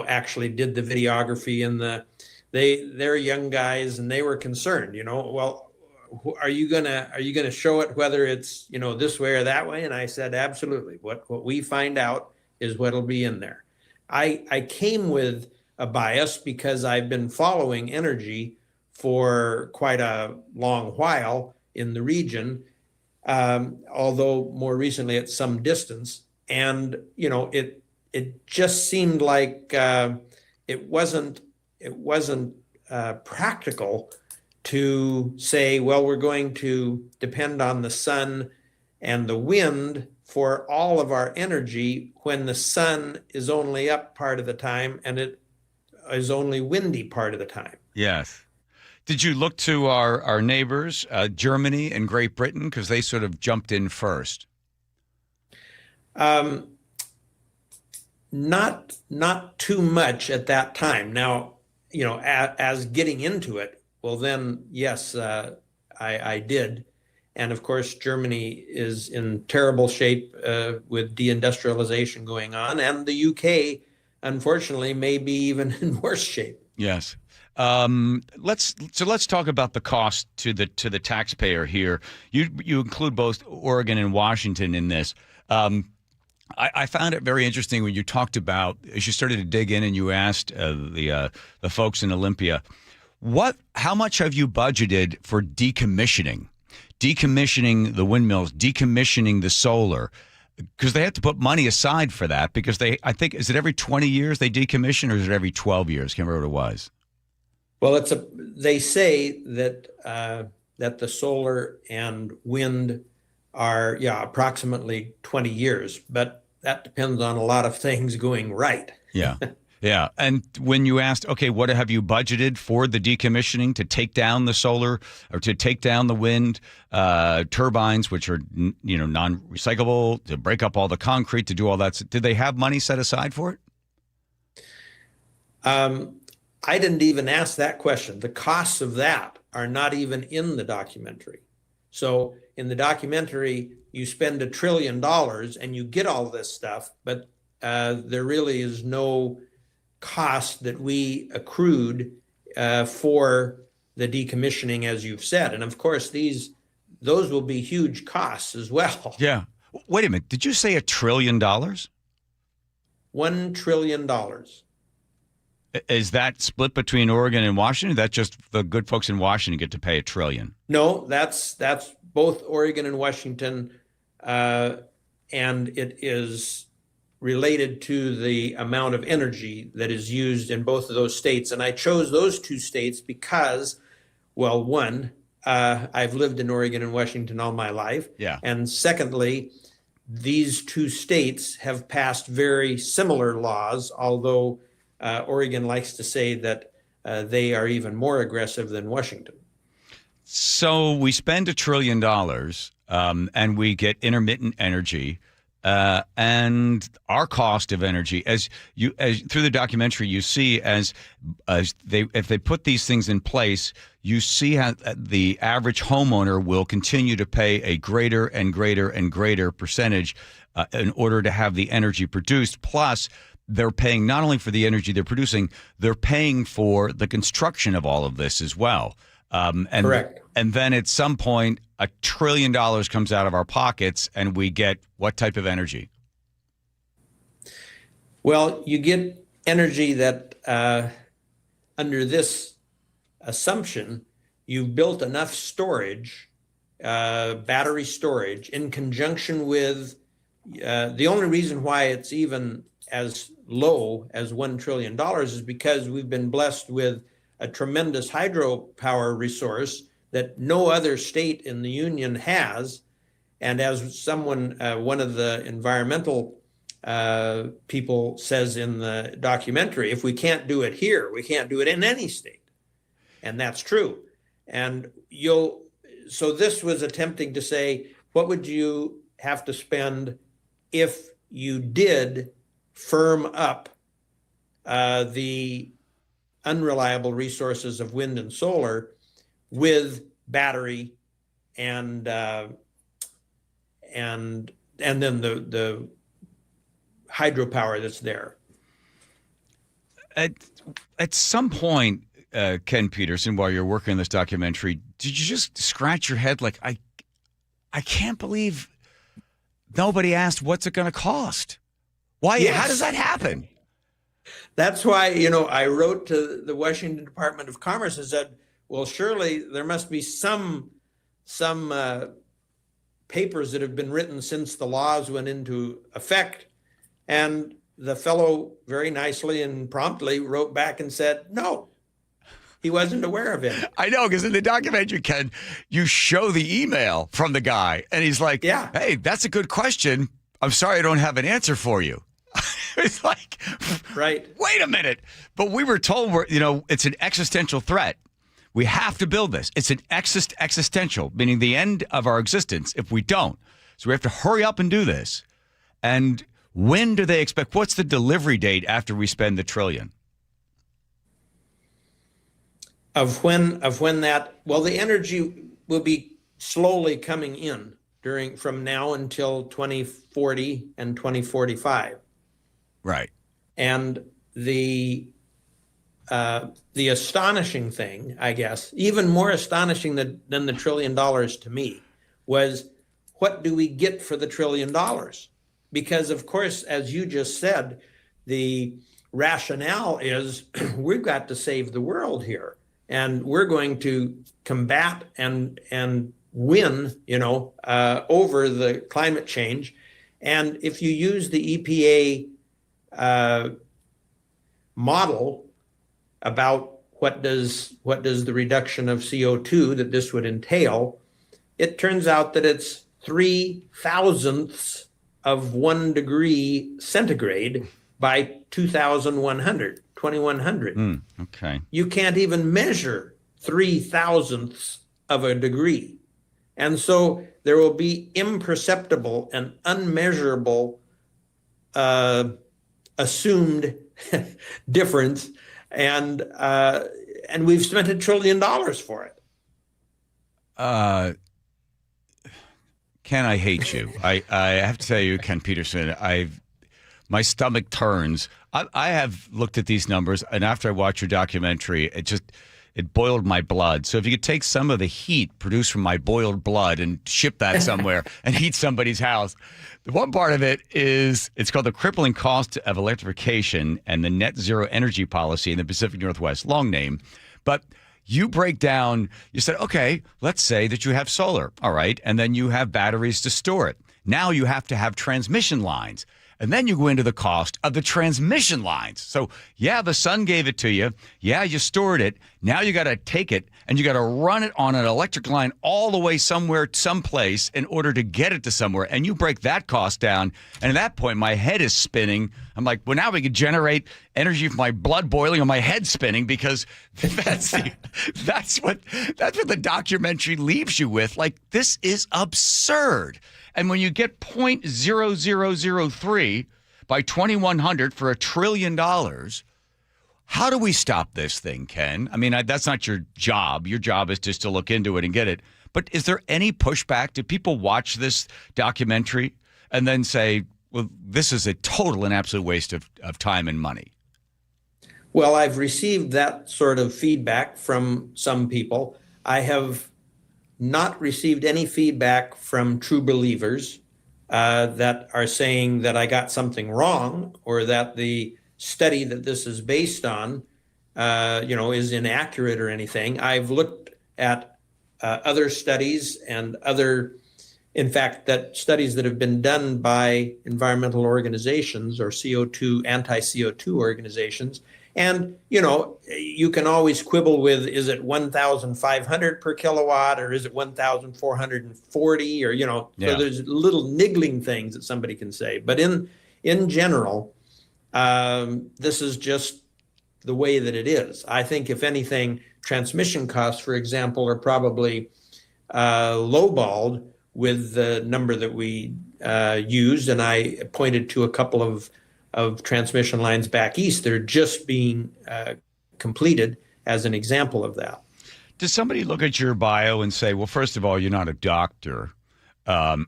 actually did the videography and they're young guys, and they were concerned. Well, are you gonna show it whether it's this way or that way? And I said, absolutely. What we find out is what'll be in there. I came with a bias because I've been following energy for quite a long while in the region. Although more recently at some distance, and it just seemed like it wasn't practical to say, well, we're going to depend on the sun and the wind for all of our energy when the sun is only up part of the time and it is only windy part of the time. Yes. Did you look to our neighbors, Germany and Great Britain, because they sort of jumped in first? Not too much at that time. Now, as getting into it, well, then, yes, I did. And of course, Germany is in terrible shape with deindustrialization going on, and the UK, unfortunately, may be even in worse shape. Yes. Let's talk about the cost to the taxpayer here. You include both Oregon and Washington in this. I found it very interesting when you talked about, as you started to dig in and you asked the folks in Olympia, how much have you budgeted for decommissioning the windmills, decommissioning the solar? Because they have to put money aside for that, because I think, is it every 20 years they decommission, or is it every 12 years? Can't remember what it was. Well, they say that the solar and wind are approximately 20 years, but that depends on a lot of things going right. Yeah. Yeah. And when you asked, okay, what have you budgeted for the decommissioning, to take down the solar or to take down the wind turbines, which are non-recyclable, to break up all the concrete, to do all that, did they have money set aside for it? I didn't even ask that question. The costs of that are not even in the documentary. So in the documentary, you spend $1 trillion and you get all this stuff, but there really is no cost that we accrued for the decommissioning, as you've said. And of course, those will be huge costs as well. Yeah. Wait a minute. Did you say $1 trillion? $1 trillion. Is that split between Oregon and Washington? That just the good folks in Washington get to pay $1 trillion? No, that's both Oregon and Washington, and it is related to the amount of energy that is used in both of those states. And I chose those two states because, well, one, I've lived in Oregon and Washington all my life. Yeah. And secondly, these two states have passed very similar laws, although Oregon likes to say that they are even more aggressive than Washington. So we spend $1 trillion and we get intermittent energy. And our cost of energy, as through the documentary, you see if they put these things in place, you see how the average homeowner will continue to pay a greater and greater and greater percentage in order to have the energy produced. Plus, they're paying not only for the energy they're producing, they're paying for the construction of all of this as well. Correct. And then at some point, $1 trillion comes out of our pockets, and we get what type of energy? Well, you get energy that, under this assumption, you've built enough storage, battery storage, in conjunction with the only reason why it's even as low as $1 trillion is because we've been blessed with a tremendous hydropower resource that no other state in the union has. And as someone, one of the environmental people says in the documentary, if we can't do it here, we can't do it in any state. And that's true. And so this was attempting to say, what would you have to spend if you did firm up the unreliable resources of wind and solar with battery and then the hydropower that's there. At some point, Ken Peterson, while you're working on this documentary, did you just scratch your head like, I can't believe nobody asked what's it going to cost? Why? Yes. How does that happen? That's why, I wrote to the Washington Department of Commerce and said, well, surely there must be some papers that have been written since the laws went into effect. And the fellow very nicely and promptly wrote back and said, no, he wasn't aware of it. I know, because in the documentary, Ken, you show the email from the guy, and he's like, yeah, hey, that's a good question. I'm sorry I don't have an answer for you. It's like, right. Wait a minute. But we were told it's an existential threat. We have to build this. It's an existential, meaning the end of our existence if we don't. So we have to hurry up and do this. And when do they expect? What's the delivery date after we spend the $1 trillion? Of when that, well, the energy will be slowly coming in from now until 2040 and 2045. Right. And the astonishing thing, I guess, even more astonishing than the $1 trillion to me, was what do we get for the $1 trillion? Because, of course, as you just said, the rationale is we've got to save the world here, and we're going to combat and win, over the climate change. And if you use the EPA model about what does the reduction of CO2 that this would entail, it turns out that it's 3,000ths of 1 degree centigrade by 2100. Okay. You can't even measure 3,000ths of a degree. And so there will be imperceptible and unmeasurable assumed difference, and we've spent $1 trillion for it. Ken, I hate you. I have to tell you, Ken Peterson, my stomach turns. I have looked at these numbers, and after I watched your documentary, it boiled my blood. So if you could take some of the heat produced from my boiled blood and ship that somewhere and heat somebody's house. The one part of it is it's called the crippling cost of electrification and the net zero energy policy in the Pacific Northwest, long name. But you break down, you said, okay, let's say that you have solar, all right, and then you have batteries to store it. Now you have to have transmission lines. And then you go into the cost of the transmission lines. So, yeah, the sun gave it to you. Yeah, you stored it. Now you got to take it and you got to run it on an electric line all the way somewhere, someplace in order to get it to somewhere. And you break that cost down. And at that point, my head is spinning. I'm like, well, now we could generate energy from my blood boiling and my head spinning because that's what the documentary leaves you with. Like, this is absurd. And when you get 0.0003 by 2100 for $1 trillion, how do we stop this thing, Ken? I mean, that's not your job. Your job is just to look into it and get it. But is there any pushback? Do people watch this documentary and then say, well, this is a total and absolute waste of time and money? Well, I've received that sort of feedback from some people. I have not received any feedback from true believers that are saying that I got something wrong or that the study that this is based on, is inaccurate or anything. I've looked at other studies and studies that have been done by environmental organizations or anti-CO2 organizations. And, you can always quibble with, is it 1,500 per kilowatt or is it 1,440 or, so there's little niggling things that somebody can say. But in general, this is just the way that it is. I think if anything, transmission costs, for example, are probably lowballed with the number that we used. And I pointed to a couple of transmission lines back east that are just being completed as an example of that. Does somebody look at your bio and say, well, first of all, you're not a doctor. So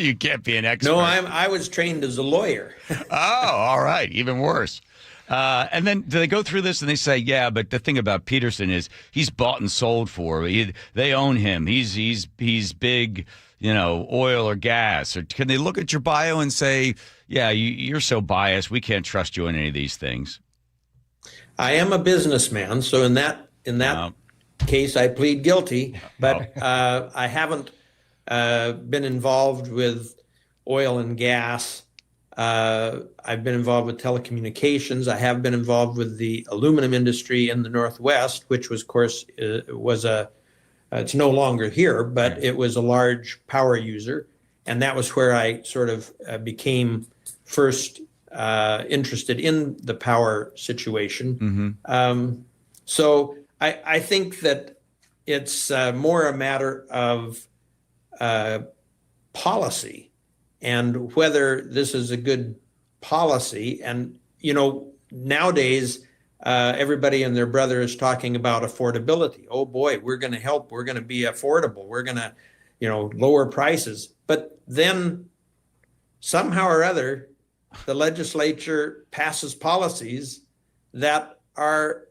you can't be an expert. No, I was trained as a lawyer. Oh, all right. Even worse. And then do they go through this and they say, yeah, but the thing about Peterson is he's bought and sold for. They own him. He's big, oil or gas. Or can they look at your bio and say, yeah, you're so biased, we can't trust you in any of these things? I am a businessman, so in that case, I plead guilty. But I haven't been involved with oil and gas. I've been involved with telecommunications. I have been involved with the aluminum industry in the Northwest, which was, of course, it's no longer here, but it was a large power user. And that was where I sort of became first interested in the power situation. Mm-hmm. So I think that it's more a matter of policy and whether this is a good policy. And, nowadays, everybody and their brother is talking about affordability. Oh boy, we're going to help. We're going to be affordable. We're going to, lower prices. But then somehow or other, the legislature passes policies that are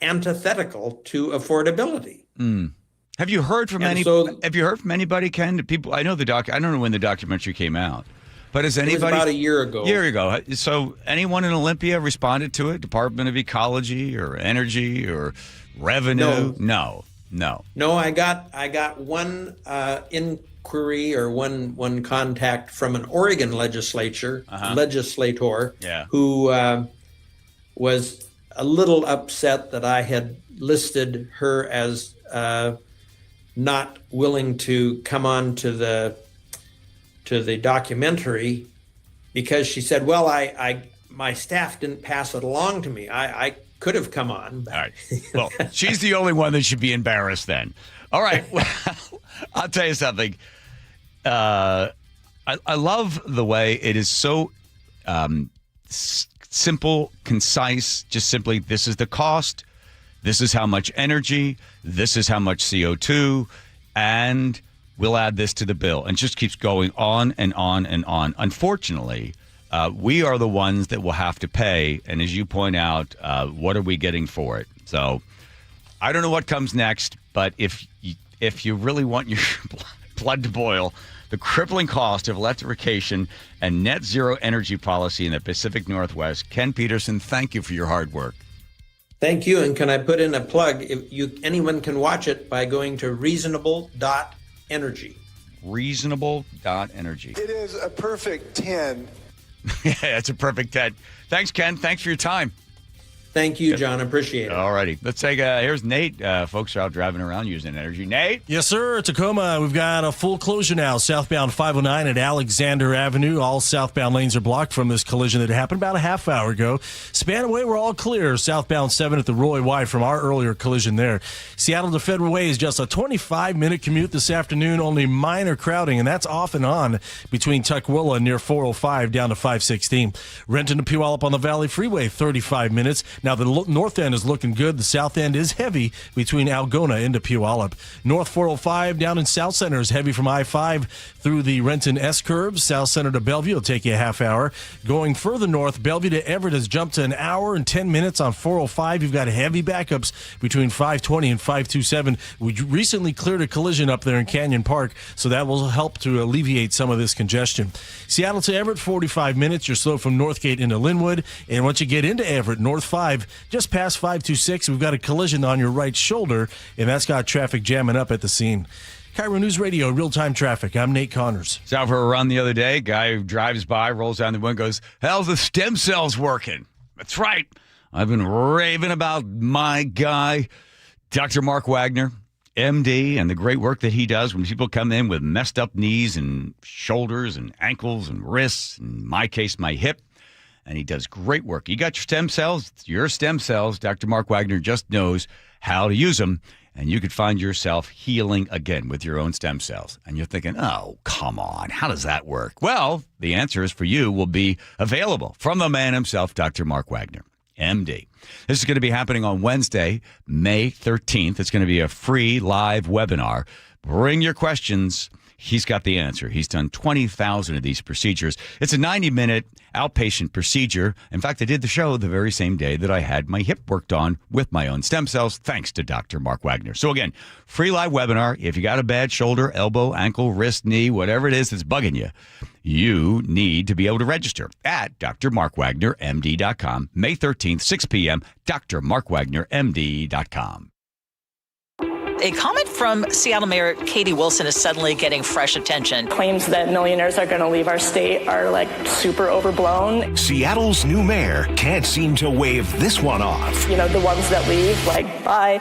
antithetical to affordability. Mm. Have you heard from anybody, Ken? People, I don't know when the documentary came out, but has anybody? It was about a year ago. So anyone in Olympia responded to it? Department of Ecology or Energy or Revenue? No. I got one inquiry or one contact from an Oregon legislator who was a little upset that I had listed her as not willing to come on to the documentary because she said, well, my staff didn't pass it along to me. I could have come on. But, all right. Well, she's the only one that should be embarrassed then. All right. Well, I'll tell you something. I love the way it is so simple, concise, just simply, this is the cost. This is how much energy, this is how much CO2, and we'll add this to the bill. And just keeps going on and on and on. Unfortunately, we are the ones that will have to pay. And as you point out, what are we getting for it? So I don't know what comes next, but if you really want your blood to boil, the crippling cost of electrification and net zero energy policy in the Pacific Northwest. Ken Peterson, thank you for your hard work. Thank you. And can I put in a plug? Anyone can watch it by going to reasonable.energy. Reasonable.energy. It is a perfect 10. Yeah, it's a perfect 10. Thanks, Ken. Thanks for your time. Thank you, John. Appreciate it. All righty. Let's take here's Nate. Folks are out driving around using energy. Nate? Yes, sir. Tacoma, we've got a full closure now. Southbound 509 at Alexander Avenue. All southbound lanes are blocked from this collision that happened about a half hour ago. Spanaway, we're all clear. Southbound 7 at the Roy Y from our earlier collision there. Seattle to Federal Way is just a 25-minute commute this afternoon. Only minor crowding, and that's off and on between Tukwila near 405 down to 516. Renton to Puyallup on the Valley Freeway, 35 minutes. Now, the north end is looking good. The south end is heavy between Algona into Puyallup. North 405 down in South Center is heavy from I-5 through the Renton S-curve. South Center to Bellevue will take you a half hour. Going further north, Bellevue to Everett has jumped to an hour and 10 minutes on 405. You've got heavy backups between 520 and 527. We recently cleared a collision up there in Canyon Park, so that will help to alleviate some of this congestion. Seattle to Everett, 45 minutes. You're slow from Northgate into Linwood. And once you get into Everett, North 5, just past 526, we've got a collision on your right shoulder, and that's got traffic jamming up at the scene. KIRO News Radio, real-time traffic. I'm Nate Connors. Was out for a run the other day. Guy who drives by, rolls down the window, goes, how's the stem cells working? That's right. I've been raving about my guy, Dr. Mark Wagner, MD, and the great work that he does when people come in with messed up knees and shoulders and ankles and wrists, in my case, my hip. And he does great work. You got your stem cells, it's your stem cells. Dr. Mark Wagner just knows how to use them, and you could find yourself healing again with your own stem cells. And you're thinking, oh, come on, how does that work? Well, the answers for you will be available from the man himself, Dr. Mark Wagner, MD. This is going to be happening on Wednesday, May 13th. It's going to be a free live webinar. Bring your questions. He's got the answer. He's done 20,000 of these procedures. It's a 90-minute outpatient procedure. In fact, I did the show the very same day that I had my hip worked on with my own stem cells, thanks to Dr. Mark Wagner. So again, free live webinar. If you got a bad shoulder, elbow, ankle, wrist, knee, whatever it is that's bugging you, you need to be able to register at drmarkwagnermd.com. May 13th, 6 p.m., drmarkwagnermd.com. A comment from Seattle Mayor Katie Wilson is suddenly getting fresh attention. Claims that millionaires are going to leave our state are like super overblown. Seattle's new mayor can't seem to wave this one off. You know, the ones that leave, like, bye.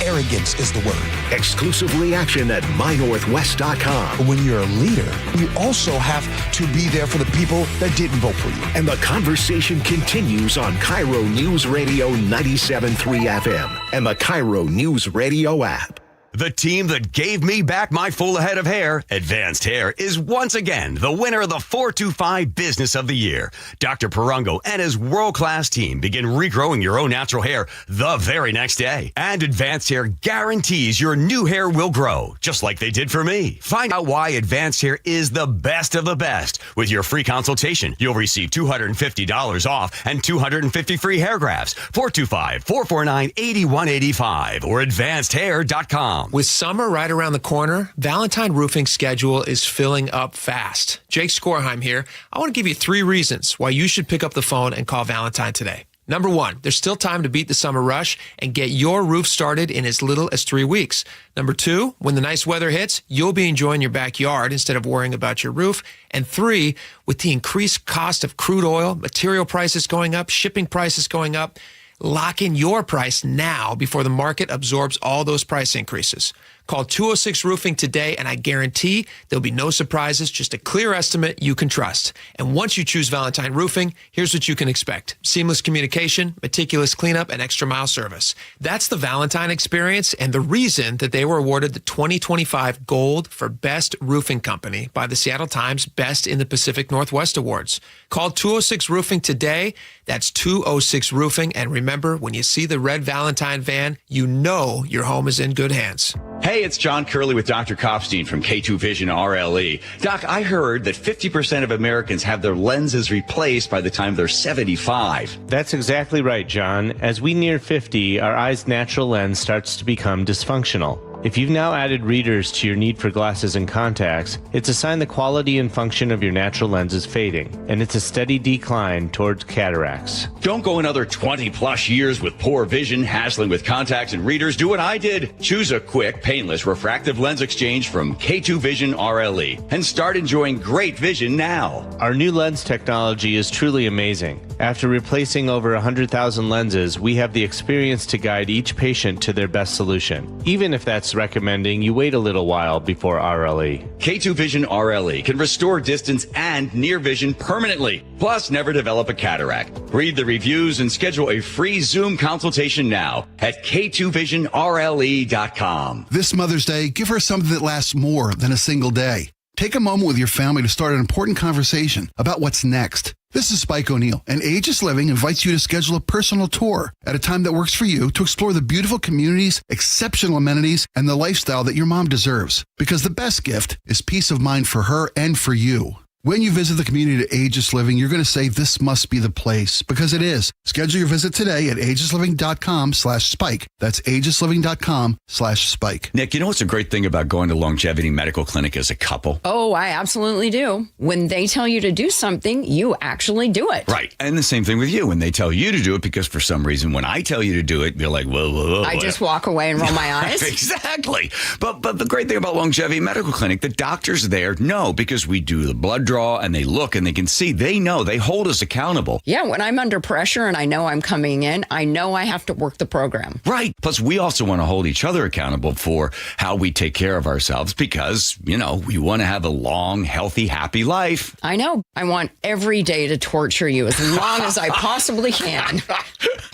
Arrogance is the word. Exclusive reaction at mynorthwest.com. When you're a leader, you also have to be there for the people that didn't vote for you. And the conversation continues on KIRO Newsradio 97.3 FM and the KIRO Newsradio App. The team that gave me back my full head of hair, Advanced Hair, is once again the winner of the 425 Business of the Year. Dr. Perongo and his world-class team begin regrowing your own natural hair the very next day. And Advanced Hair guarantees your new hair will grow, just like they did for me. Find out why Advanced Hair is the best of the best. With your free consultation, you'll receive $250 off and 250 free hair grafts. 425-449-8185 or advancedhair.com. With summer right around the corner, Valentine Roofing's schedule is filling up fast. Jake Skorheim here. I want to give you 3 reasons why you should pick up the phone and call Valentine today. Number 1, there's still time to beat the summer rush and get your roof started in as little as 3 weeks. Number 2, when the nice weather hits, you'll be enjoying your backyard instead of worrying about your roof. And 3, with the increased cost of crude oil, material prices going up, shipping prices going up, lock in your price now before the market absorbs all those price increases. Call 206 Roofing today, and I guarantee there'll be no surprises, just a clear estimate you can trust. And once you choose Valentine Roofing, here's what you can expect. Seamless communication, meticulous cleanup, and extra mile service. That's the Valentine experience and the reason that they were awarded the 2025 Gold for Best Roofing Company by the Seattle Times Best in the Pacific Northwest Awards. Call 206 Roofing today. That's 206 Roofing. And remember, when you see the red Valentine van, you know your home is in good hands. Hey, it's John Curley with Dr. Kopstein from K2 Vision RLE. Doc, I heard that 50% of Americans have their lenses replaced by the time they're 75. That's exactly right, John. As we near 50, our eye's natural lens starts to become dysfunctional. If you've now added readers to your need for glasses and contacts, it's a sign the quality and function of your natural lens is fading, and it's a steady decline towards cataracts. Don't go another 20 plus years with poor vision, hassling with contacts and readers. Do what I did. Choose a quick, painless refractive lens exchange from K2 Vision RLE and start enjoying great vision now. Our new lens technology is truly amazing. After replacing over 100,000 lenses, we have the experience to guide each patient to their best solution, even if that's recommending you wait a little while before RLE. K2 Vision RLE can restore distance and near vision permanently, plus never develop a cataract. Read the reviews and schedule a free Zoom consultation now at k2visionrle.com. This Mother's Day, give her something that lasts more than a single day. Take a moment with your family to start an important conversation about what's next. This is Spike O'Neill, and Aegis Living invites you to schedule a personal tour at a time that works for you to explore the beautiful communities, exceptional amenities, and the lifestyle that your mom deserves. Because the best gift is peace of mind for her and for you. When you visit the community at Aegis Living, you're going to say this must be the place, because it is. Schedule your visit today at aegisliving.com/spike. That's aegisliving.com/spike. Nick, you know what's a great thing about going to Longevity Medical Clinic as a couple? Oh, I absolutely do. When they tell you to do something, you actually do it. Right. And the same thing with you. When they tell you to do it, because for some reason, when I tell you to do it, you're like, whoa, whoa, whoa. I just walk away and roll my eyes. Exactly. But the great thing about Longevity Medical Clinic, the doctors there know, because we do the blood draw and they look and they can see, they know, they hold us accountable. Yeah, when I'm under pressure and I know I'm coming in, I know I have to work the program. Right. Plus, we also want to hold each other accountable for how we take care of ourselves because, we want to have a long, healthy, happy life. I know. I want every day to torture you as long as I possibly can.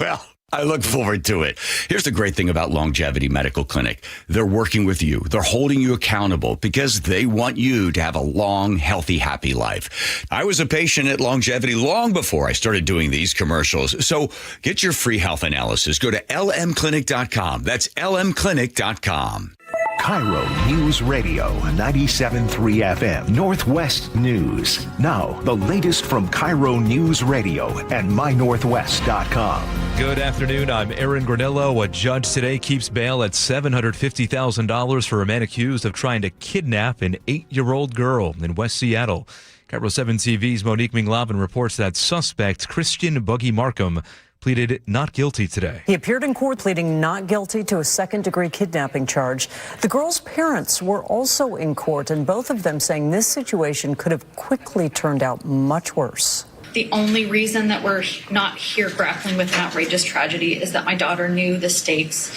Well, I look forward to it. Here's the great thing about Longevity Medical Clinic. They're working with you. They're holding you accountable because they want you to have a long, healthy, happy life. I was a patient at Longevity long before I started doing these commercials. So get your free health analysis. Go to lmclinic.com. That's lmclinic.com. KIRO News Radio 97.3 FM Northwest News. Now, the latest from KIRO News Radio and mynorthwest.com. Good afternoon. I'm Aaron Granillo. A judge today keeps bail at $750,000 for a man accused of trying to kidnap an 8-year-old girl in West Seattle. KIRO 7 TV's Monique Minglavin reports that suspect Christian Buggy Markham pleaded not guilty today. He appeared in court pleading not guilty to a second-degree kidnapping charge. The girl's parents were also in court, and both of them saying this situation could have quickly turned out much worse. The only reason that we're not here grappling with an outrageous tragedy is that my daughter knew the stakes,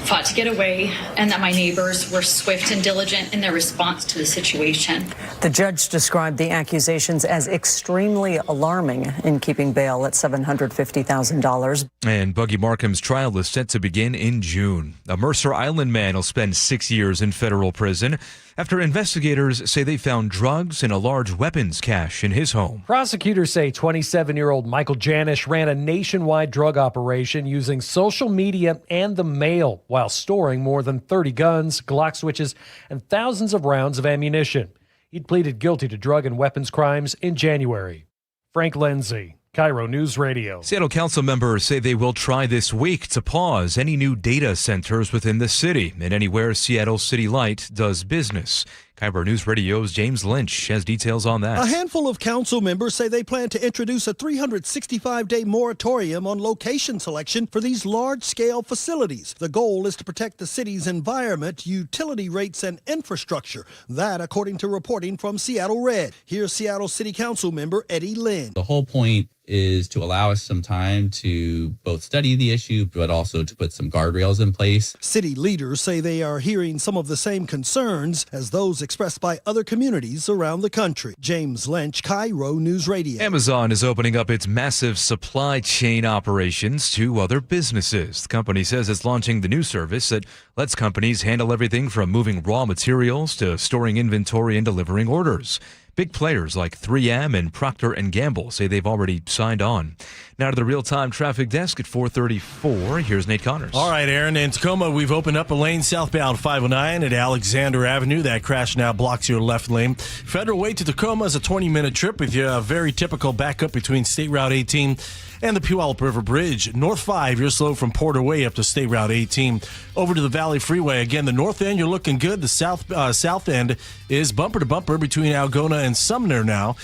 fought to get away, and that my neighbors were swift and diligent in their response to the situation. The judge described the accusations as extremely alarming in keeping bail at $750,000. And Buggy Markham's trial is set to begin in June. A Mercer Island man will spend 6 years in federal prison after investigators say they found drugs and a large weapons cache in his home. Prosecutors say 27-year-old Michael Janish ran a nationwide drug operation using social media and the mail while storing more than 30 guns, Glock switches, and thousands of rounds of ammunition. He'd pleaded guilty to drug and weapons crimes in January. Frank Lindsay, KIRO News Radio. Seattle Council members say they will try this week to pause any new data centers within the city and anywhere Seattle City Light does business. KIRO News Radio's James Lynch has details on that. A handful of council members say they plan to introduce a 365-day moratorium on location selection for these large-scale facilities. The goal is to protect the city's environment, utility rates, and infrastructure. That, according to reporting from Seattle Red. Here's Seattle City Council member Eddie Lynn. The whole point is to allow us some time to both study the issue, but also to put some guardrails in place. City leaders say they are hearing some of the same concerns as those expressed by other communities around the country. James Lynch, KIRO News Radio. Amazon is opening up its massive supply chain operations to other businesses. The company says it's launching the new service that lets companies handle everything from moving raw materials to storing inventory and delivering orders. Big players like 3M and Procter & Gamble say they've already signed on. Now to the real-time traffic desk at 4:34. Here's Nate Connors. All right, Aaron. In Tacoma, we've opened up a lane southbound 509 at Alexander Avenue. That crash now blocks your left lane. Federal Way to Tacoma is a 20-minute trip with a very typical backup between State Route 18 and the Puyallup River Bridge. North 5, you're slow from Porter Way up to State Route 18. Over to the Valley Freeway. Again, the north end, you're looking good. The south end is bumper to bumper between Algona and Sumner now.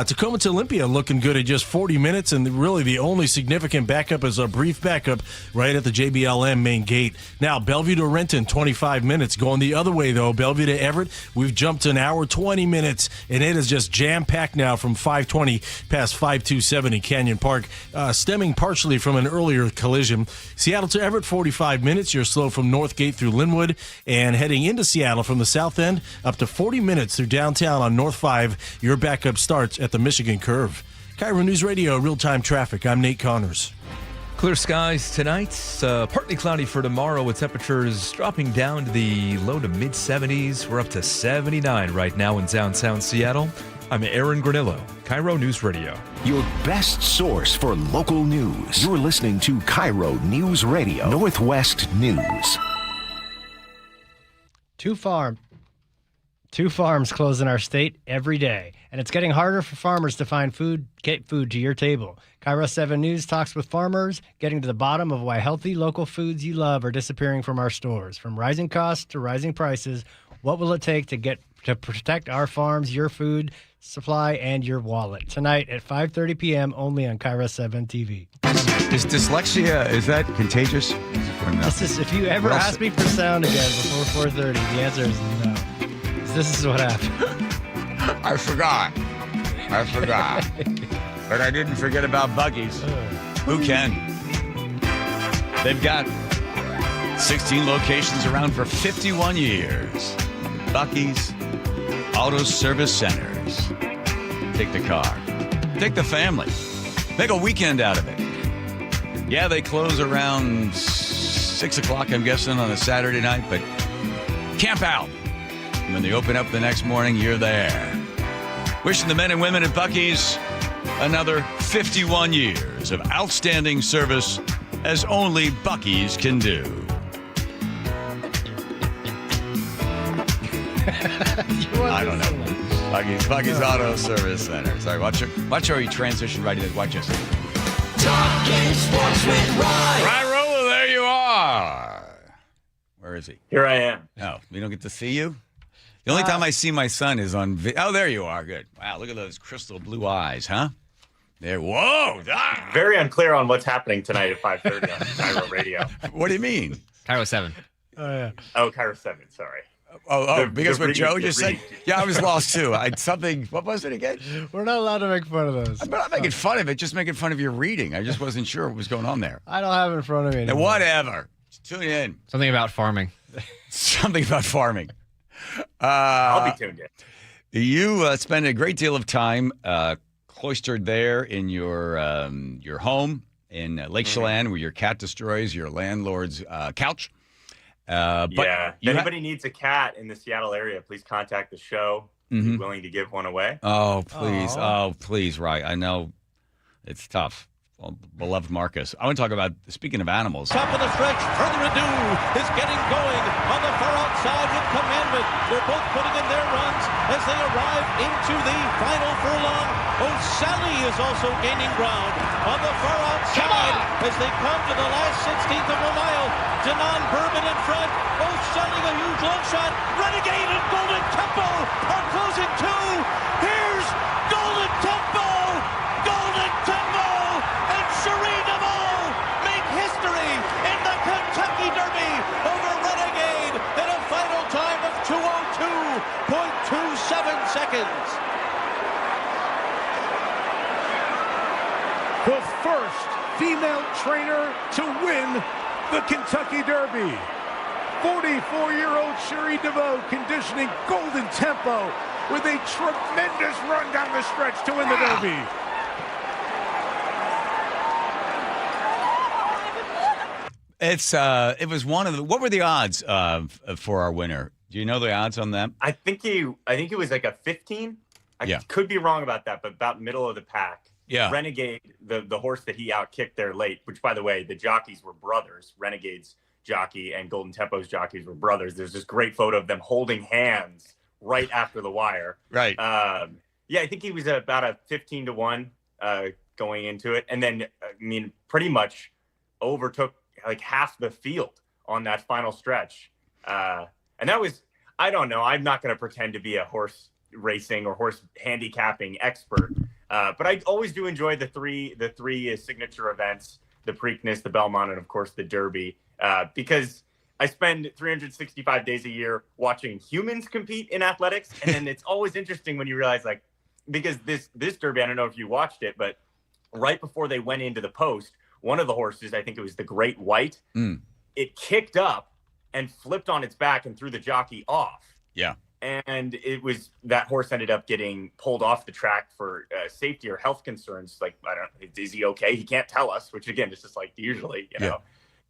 Tacoma to Olympia looking good at just 40 minutes, and really the only significant backup is a brief backup right at the JBLM main gate. Now, Bellevue to Renton, 25 minutes. Going the other way, though, Bellevue to Everett, we've jumped an hour, 20 minutes, and it is just jam-packed now from 520 past 5270 Canyon Park, stemming partially from an earlier collision. Seattle to Everett, 45 minutes. You're slow from North Gate through Linwood, and heading into Seattle from the south end, up to 40 minutes through downtown on North 5. Your backup starts at the Michigan Curve. KIRO News Radio, real-time traffic. I'm Nate Connors. Clear skies tonight. Partly cloudy for tomorrow with temperatures dropping down to the low to mid-70s. We're up to 79 right now in downtown Seattle. I'm Aaron Granillo, KIRO News Radio. Your best source for local news. You're listening to KIRO News Radio, Northwest News. Two farms close in our state every day, and it's getting harder for farmers to find food, get food to your table. KIRO 7 News talks with farmers, getting to the bottom of why healthy local foods you love are disappearing from our stores. From rising costs to rising prices, what will it take to protect our farms, your food supply, and your wallet? Tonight at 5:30 p.m. only on KIRO 7 TV. Is dyslexia, is that contagious? If you ever ask me for sound again before 4:30, the answer is no. This is what happened. I forgot. But I didn't forget about Buc-ee's. Who can? They've got 16 locations around for 51 years. Buc-ee's Auto Service Centers. Take the car. Take the family. Make a weekend out of it. Yeah, they close around 6 o'clock, I'm guessing, on a Saturday night, but camp out. When they open up the next morning, you're there. Wishing the men and women at Buc-ee's another 51 years of outstanding service as only Buc-ee's can do. I don't know. Buc-ee's Auto Service Center. Sorry, watch how he transition right in. Watch this. Talking sports with Ryan. Ryan Rolla, there you are. Where is he? Here I am. Oh, we don't get to see you? The only time I see my son is on Oh, there you are. Good. Wow, look at those crystal blue eyes, huh? There. Whoa. Ah. Very unclear on what's happening tonight at 5:30 on KIRO Radio. What do you mean? KIRO 7. Oh, yeah. Oh, KIRO 7, sorry. Because what Joe just said? Yeah, I was lost too. What was it again? We're not allowed to make fun of those. I'm not making fun of it, just making fun of your reading. I just wasn't sure what was going on there. I don't have it in front of me anymore. Whatever. Just tune in. Something about farming. Something about farming. I'll be tuned in. You spend a great deal of time cloistered there in your home in Lake Chelan, where your cat destroys your landlord's couch. But if anybody needs a cat in the Seattle area, please contact the show. Mm-hmm. Be willing to give one away. Oh, please. Oh, please, right. I know it's tough. Well, beloved Marcus. I want to talk about, speaking of animals. Top of the stretch, further ado, is getting going on the far outside with Commandment. They're both putting in their runs as they arrive into the final furlong. O'Sally is also gaining ground on the far outside as they come to the last 16th of a mile. Janon Bourbon in front. O'Sally a huge long shot. Renegade and Golden Tempo are closing too. Here's Golden Tempo. Golden Tempo and Cherie DeVaux make history in the Kentucky Derby over Renegade in a final time of 2:02.27 seconds. The first female trainer to win the Kentucky Derby. 44-year-old Cherie DeVaux conditioning Golden Tempo with a tremendous run down the stretch to win the Derby. It was one of the. What were the odds for our winner? Do you know the odds on that? I think he was like a 15. I could be wrong about that, but about middle of the pack. Yeah. Renegade, the horse that he outkicked there late, which, by the way, the jockeys were brothers. Renegade's jockey and Golden Tempo's jockeys were brothers. There's this great photo of them holding hands right after the wire. Right. Yeah, I think he was about a 15-1 going into it. And then, I mean, pretty much overtook like half the field on that final stretch. And that was, I don't know, I'm not going to pretend to be a horse racing or horse handicapping expert. But I always do enjoy the three signature events, the Preakness, the Belmont, and of course the Derby, because I spend 365 days a year watching humans compete in athletics. And then it's always interesting when you realize, like, because this Derby, I don't know if you watched it, but right before they went into the post, one of the horses, I think it was the Great White, it kicked up and flipped on its back and threw the jockey off. Yeah. And it was that horse ended up getting pulled off the track for safety or health concerns. Like, I don't, is he okay? He can't tell us, which again, is just like usually, you know.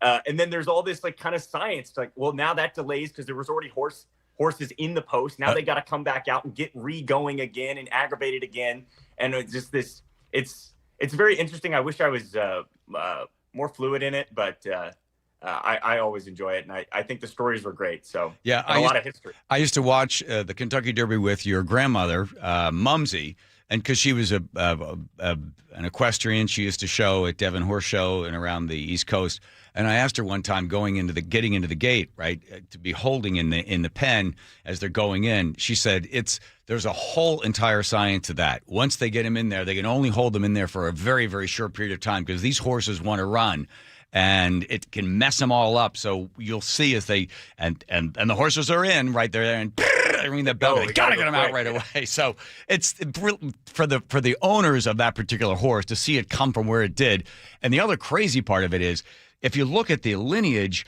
And then there's all this like kind of science, like, well, now that delays because there was already horses in the post. Now they got to come back out and get going again and aggravate it again. And it's just this, it's very interesting. I wish I was more fluid in it, but I always enjoy it, and I think the stories were great. So yeah, a lot of history. I used to watch the Kentucky Derby with your grandmother, Mumsy, and because she was an equestrian, she used to show at Devon Horse Show and around the East Coast. And I asked her one time, getting into the gate, right, to be holding in the pen as they're going in. She said there's a whole entire science to that. Once they get them in there, they can only hold them in there for a very, very short period of time because these horses want to run. And it can mess them all up. So you'll see as they and the horses are in right there and ring the bell. They gotta get them out right away. So it's for the owners of that particular horse to see it come from where it did. And the other crazy part of it is, if you look at the lineage,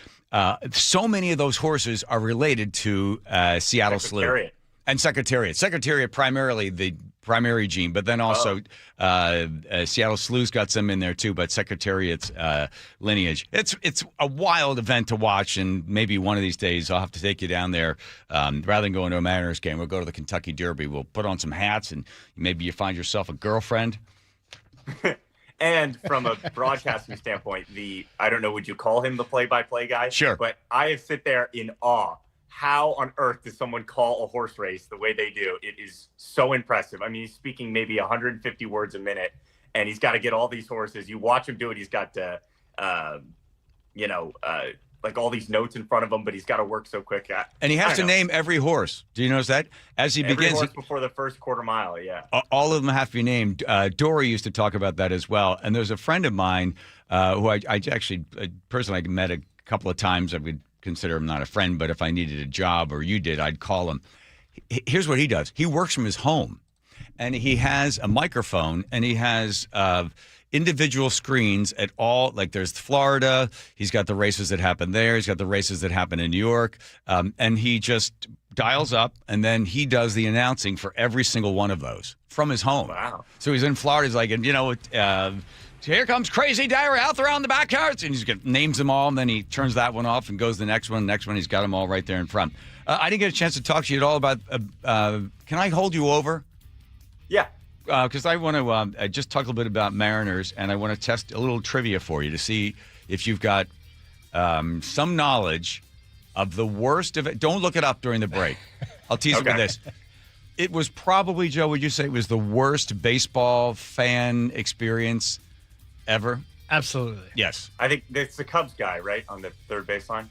so many of those horses are related to Seattle Slew and Secretariat. Secretariat primarily the primary gene, but then also Seattle Slew's got some in there too, but Secretariat's lineage. It's a wild event to watch, and maybe one of these days I'll have to take you down there. Rather than going to a Mariners game, we'll go to the Kentucky Derby. We'll put on some hats, and maybe you find yourself a girlfriend. And from a broadcasting standpoint, I don't know, would you call him the play-by-play guy? Sure. But I sit there in awe. How on earth does someone call a horse race the way they do? It is so impressive. I mean, he's speaking maybe 150 words a minute, and he's got to get all these horses. You watch him do it. He's got like all these notes in front of him, but he's got to work so quick. And he has to name every horse. Do you notice that? As he begins, horse before the first quarter mile, yeah. All of them have to be named. Dory used to talk about that as well. And there's a friend of mine who I actually, a person I met a couple of times. I would consider him not a friend, but if I needed a job or you did, I'd call him. Here's what he does. He works from his home, and he has a microphone, and he has individual screens at all, like there's Florida, he's got the races that happen there, he's got the races that happen in New York, and he just dials up, and then he does the announcing for every single one of those from his home. Wow. So he's in Florida, he's like, here comes Crazy Diary out there on the backyards, and he's got names them all, and then he turns that one off and goes to the next one, he's got them all right there in front. I didn't get a chance to talk to you at all about, can I hold you over? Yeah. Because I want to just talk a little bit about Mariners, and I want to test a little trivia for you to see if you've got some knowledge of the worst of it. Don't look it up during the break. I'll tease you with this. It was probably, Joe, would you say it was the worst baseball fan experience ever? Absolutely. Yes. I think it's the Cubs guy, right, on the third baseline?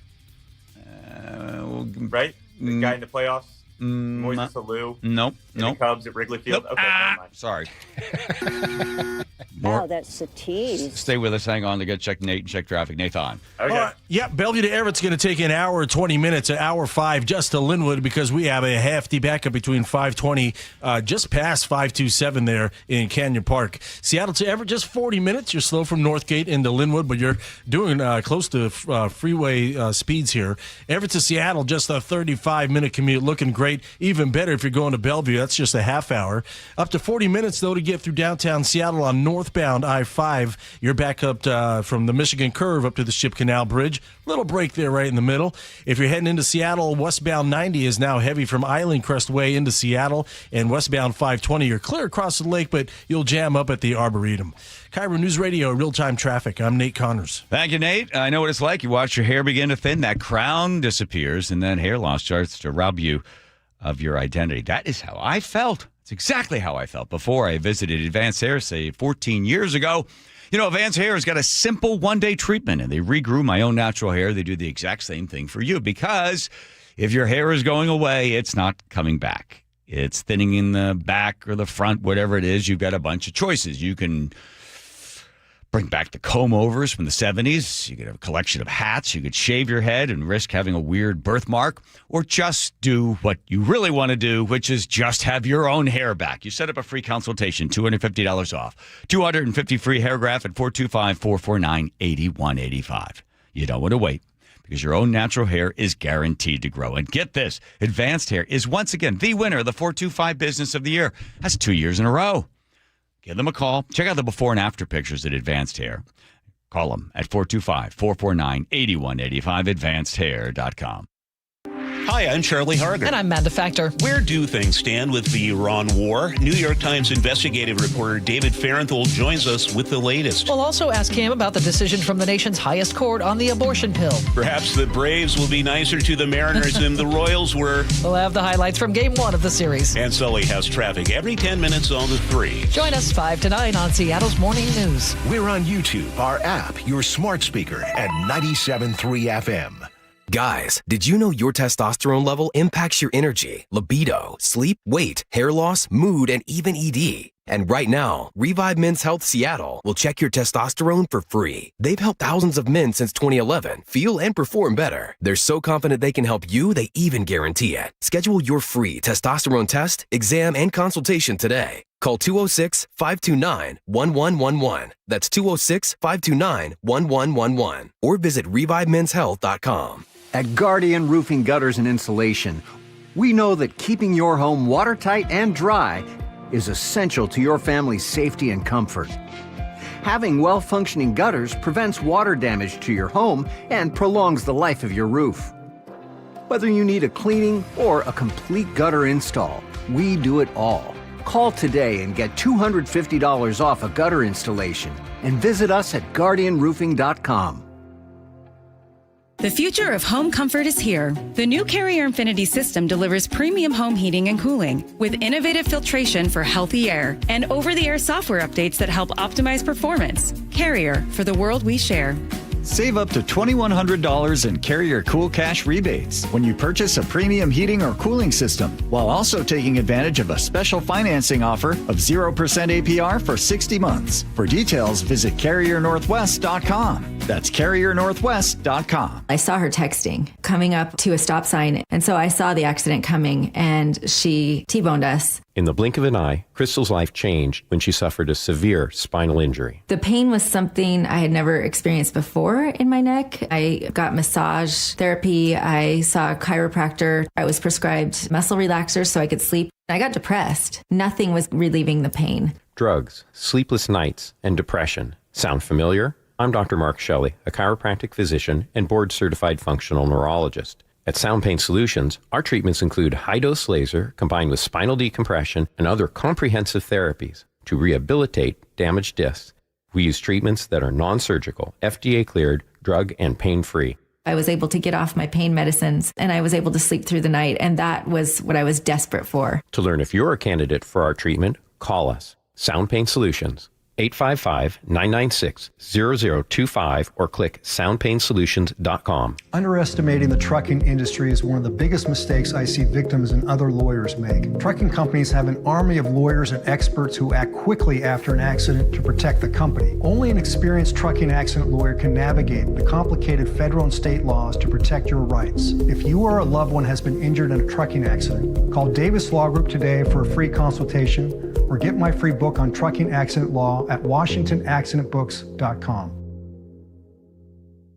Right? The guy in the playoffs? Moises Alou. Nope. The Cubs at Wrigley Field. Nope. Okay, never mind. Sorry. Wow, that's a tease. Stay with us. Hang on to check Nate and check traffic. Nathan. Okay. Yeah, Bellevue to Everett's going to take an hour and 20 minutes, an hour 5 just to Linwood because we have a hefty backup between 520, just past 527 there in Canyon Park. Seattle to Everett, just 40 minutes. You're slow from Northgate into Linwood, but you're doing close to freeway speeds here. Everett to Seattle, just a 35-minute commute, looking great. Even better if you're going to Bellevue. That's just a half hour. Up to 40 minutes, though, to get through downtown Seattle on northbound I-5. You're back up from the Michigan Curve up to the Ship Canal Bridge. Bridge. Little break there right in the middle. If you're heading into Seattle, westbound 90 is now heavy from Island Crest Way into Seattle, and westbound 520, you're clear across the lake, but you'll jam up at the Arboretum. KIRO News Radio, real-time traffic. I'm Nate Connors. Thank you, Nate. I know what it's like. You watch your hair begin to thin, that crown disappears, and then hair loss starts to rob you of your identity. That is how I felt. It's exactly how I felt before I visited Advanced Hair, say, 14 years ago. You know, Advanced Hair has got a simple one-day treatment, and they regrew my own natural hair. They do the exact same thing for you, because if your hair is going away, it's not coming back. It's thinning in the back or the front, whatever it is. You've got a bunch of choices. You can bring back the comb-overs from the 70s. You could have a collection of hats. You could shave your head and risk having a weird birthmark, or just do what you really want to do, which is just have your own hair back. You set up a free consultation, $250 off. $250 free hair graft at 425-449-8185. You don't want to wait, because your own natural hair is guaranteed to grow. And get this, Advanced Hair is once again the winner of the 425 Business of the Year. That's 2 years in a row. Give them a call. Check out the before and after pictures at Advanced Hair. Call them at 425-449-8185, advancedhair.com. Hi, I'm Charlie Harger. And I'm Amanda Factor. Where do things stand with the Iran war? New York Times investigative reporter David Fahrenthold joins us with the latest. We'll also ask him about the decision from the nation's highest court on the abortion pill. Perhaps the Braves will be nicer to the Mariners than the Royals were. We'll have the highlights from Game 1 of the series. And Sully has traffic every 10 minutes on the 3. Join us 5 to 9 on Seattle's Morning News. We're on YouTube, our app, your smart speaker, and 97.3 FM. Guys, did you know your testosterone level impacts your energy, libido, sleep, weight, hair loss, mood, and even ED? And right now, Revive Men's Health Seattle will check your testosterone for free. They've helped thousands of men since 2011 feel and perform better. They're so confident they can help you, they even guarantee it. Schedule your free testosterone test, exam, and consultation today. Call 206-529-1111. That's 206-529-1111. Or visit ReviveMen'sHealth.com. At Guardian Roofing, Gutters, and Insulation, we know that keeping your home watertight and dry is essential to your family's safety and comfort. Having well-functioning gutters prevents water damage to your home and prolongs the life of your roof. Whether you need a cleaning or a complete gutter install, we do it all. Call today and get $250 off a gutter installation and visit us at guardianroofing.com. The future of home comfort is here. The new Carrier Infinity system delivers premium home heating and cooling with innovative filtration for healthy air and over-the-air software updates that help optimize performance. Carrier, for the world we share. Save up to $2,100 in Carrier Cool Cash rebates when you purchase a premium heating or cooling system, while also taking advantage of a special financing offer of 0% APR for 60 months. For details, visit CarrierNorthwest.com. That's CarrierNorthwest.com. I saw her texting, coming up to a stop sign, and so I saw the accident coming, and she T-boned us. In the blink of an eye, Crystal's life changed when she suffered a severe spinal injury. The pain was something I had never experienced before in my neck. I got massage therapy. I saw a chiropractor. I was prescribed muscle relaxers so I could sleep. I got depressed. Nothing was relieving the pain. Drugs, sleepless nights, and depression. Sound familiar? I'm Dr. Mark Shelley, a chiropractic physician and board-certified functional neurologist. At Sound Pain Solutions, our treatments include high-dose laser combined with spinal decompression and other comprehensive therapies to rehabilitate damaged discs. We use treatments that are non-surgical, FDA-cleared, drug and pain-free. I was able to get off my pain medicines, and I was able to sleep through the night, and that was what I was desperate for. To learn if you're a candidate for our treatment, call us. Sound Pain Solutions, 855-996-0025, or click soundpainsolutions.com. Underestimating the trucking industry is one of the biggest mistakes I see victims and other lawyers make. Trucking companies have an army of lawyers and experts who act quickly after an accident to protect the company. Only an experienced trucking accident lawyer can navigate the complicated federal and state laws to protect your rights. If you or a loved one has been injured in a trucking accident, call Davis Law Group today for a free consultation, or get my free book on trucking accident law at WashingtonAccidentBooks.com.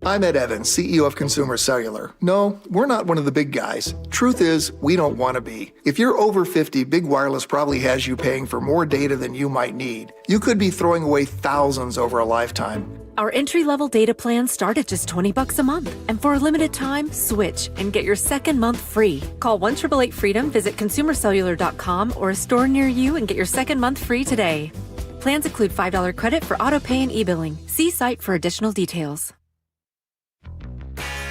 I'm Ed Evans, CEO of Consumer Cellular. No, we're not one of the big guys. Truth is, we don't want to be. If you're over 50, Big Wireless probably has you paying for more data than you might need. You could be throwing away thousands over a lifetime. Our entry-level data plans start at just $20 a month. And for a limited time, switch and get your second month free. Call 1-888-FREEDOM, visit consumercellular.com or a store near you and get your second month free today. Plans include $5 credit for auto pay and e-billing. See site for additional details.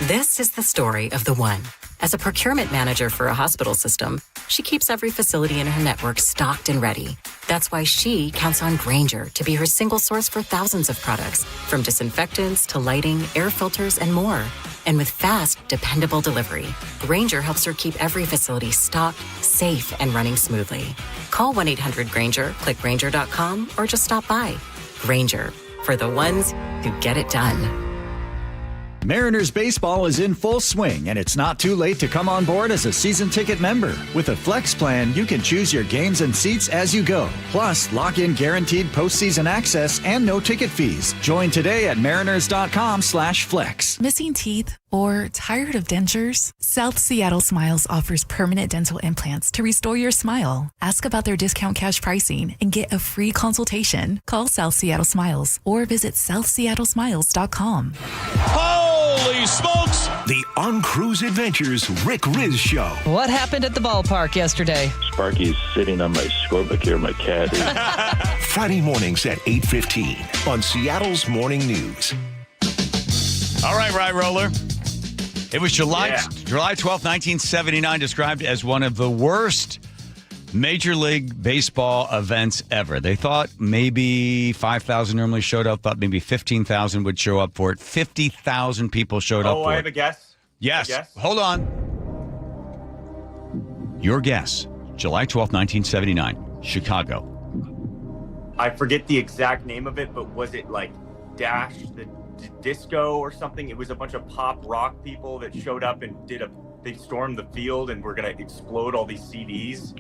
This is the story of the one. As a procurement manager for a hospital system, she keeps every facility in her network stocked and ready. That's why she counts on Grainger to be her single source for thousands of products, from disinfectants to lighting, air filters, and more. And with fast, dependable delivery, Grainger helps her keep every facility stocked, safe, and running smoothly. Call 1-800-GRAINGER, click Grainger.com, or just stop by. Grainger, for the ones who get it done. Mariners baseball is in full swing, and it's not too late to come on board as a season ticket member. With a Flex plan, you can choose your games and seats as you go. Plus, lock in guaranteed postseason access and no ticket fees. Join today at mariners.com/flex. Missing teeth or tired of dentures? South Seattle Smiles offers permanent dental implants to restore your smile. Ask about their discount cash pricing and get a free consultation. Call South Seattle Smiles or visit southseattlesmiles.com. Holy smokes! The On Cruise Adventures Rick Riz Show. What happened at the ballpark yesterday? Sparky's sitting on my scorebook here, my cat. Friday mornings at 8:15 on Seattle's Morning News. All right, Rye Roller. It was July 12th, 1979, described as one of the worst Major League Baseball events ever. They thought maybe 5,000 normally showed up, thought maybe 15,000 would show up for it. 50,000 people showed up for it. Oh, I have a guess. Yes. Hold on. Your guess. July 12th, 1979, Chicago. I forget the exact name of it, but was it like Dash the Disco or something? It was a bunch of pop rock people that showed up and they stormed the field and were going to explode all these CDs.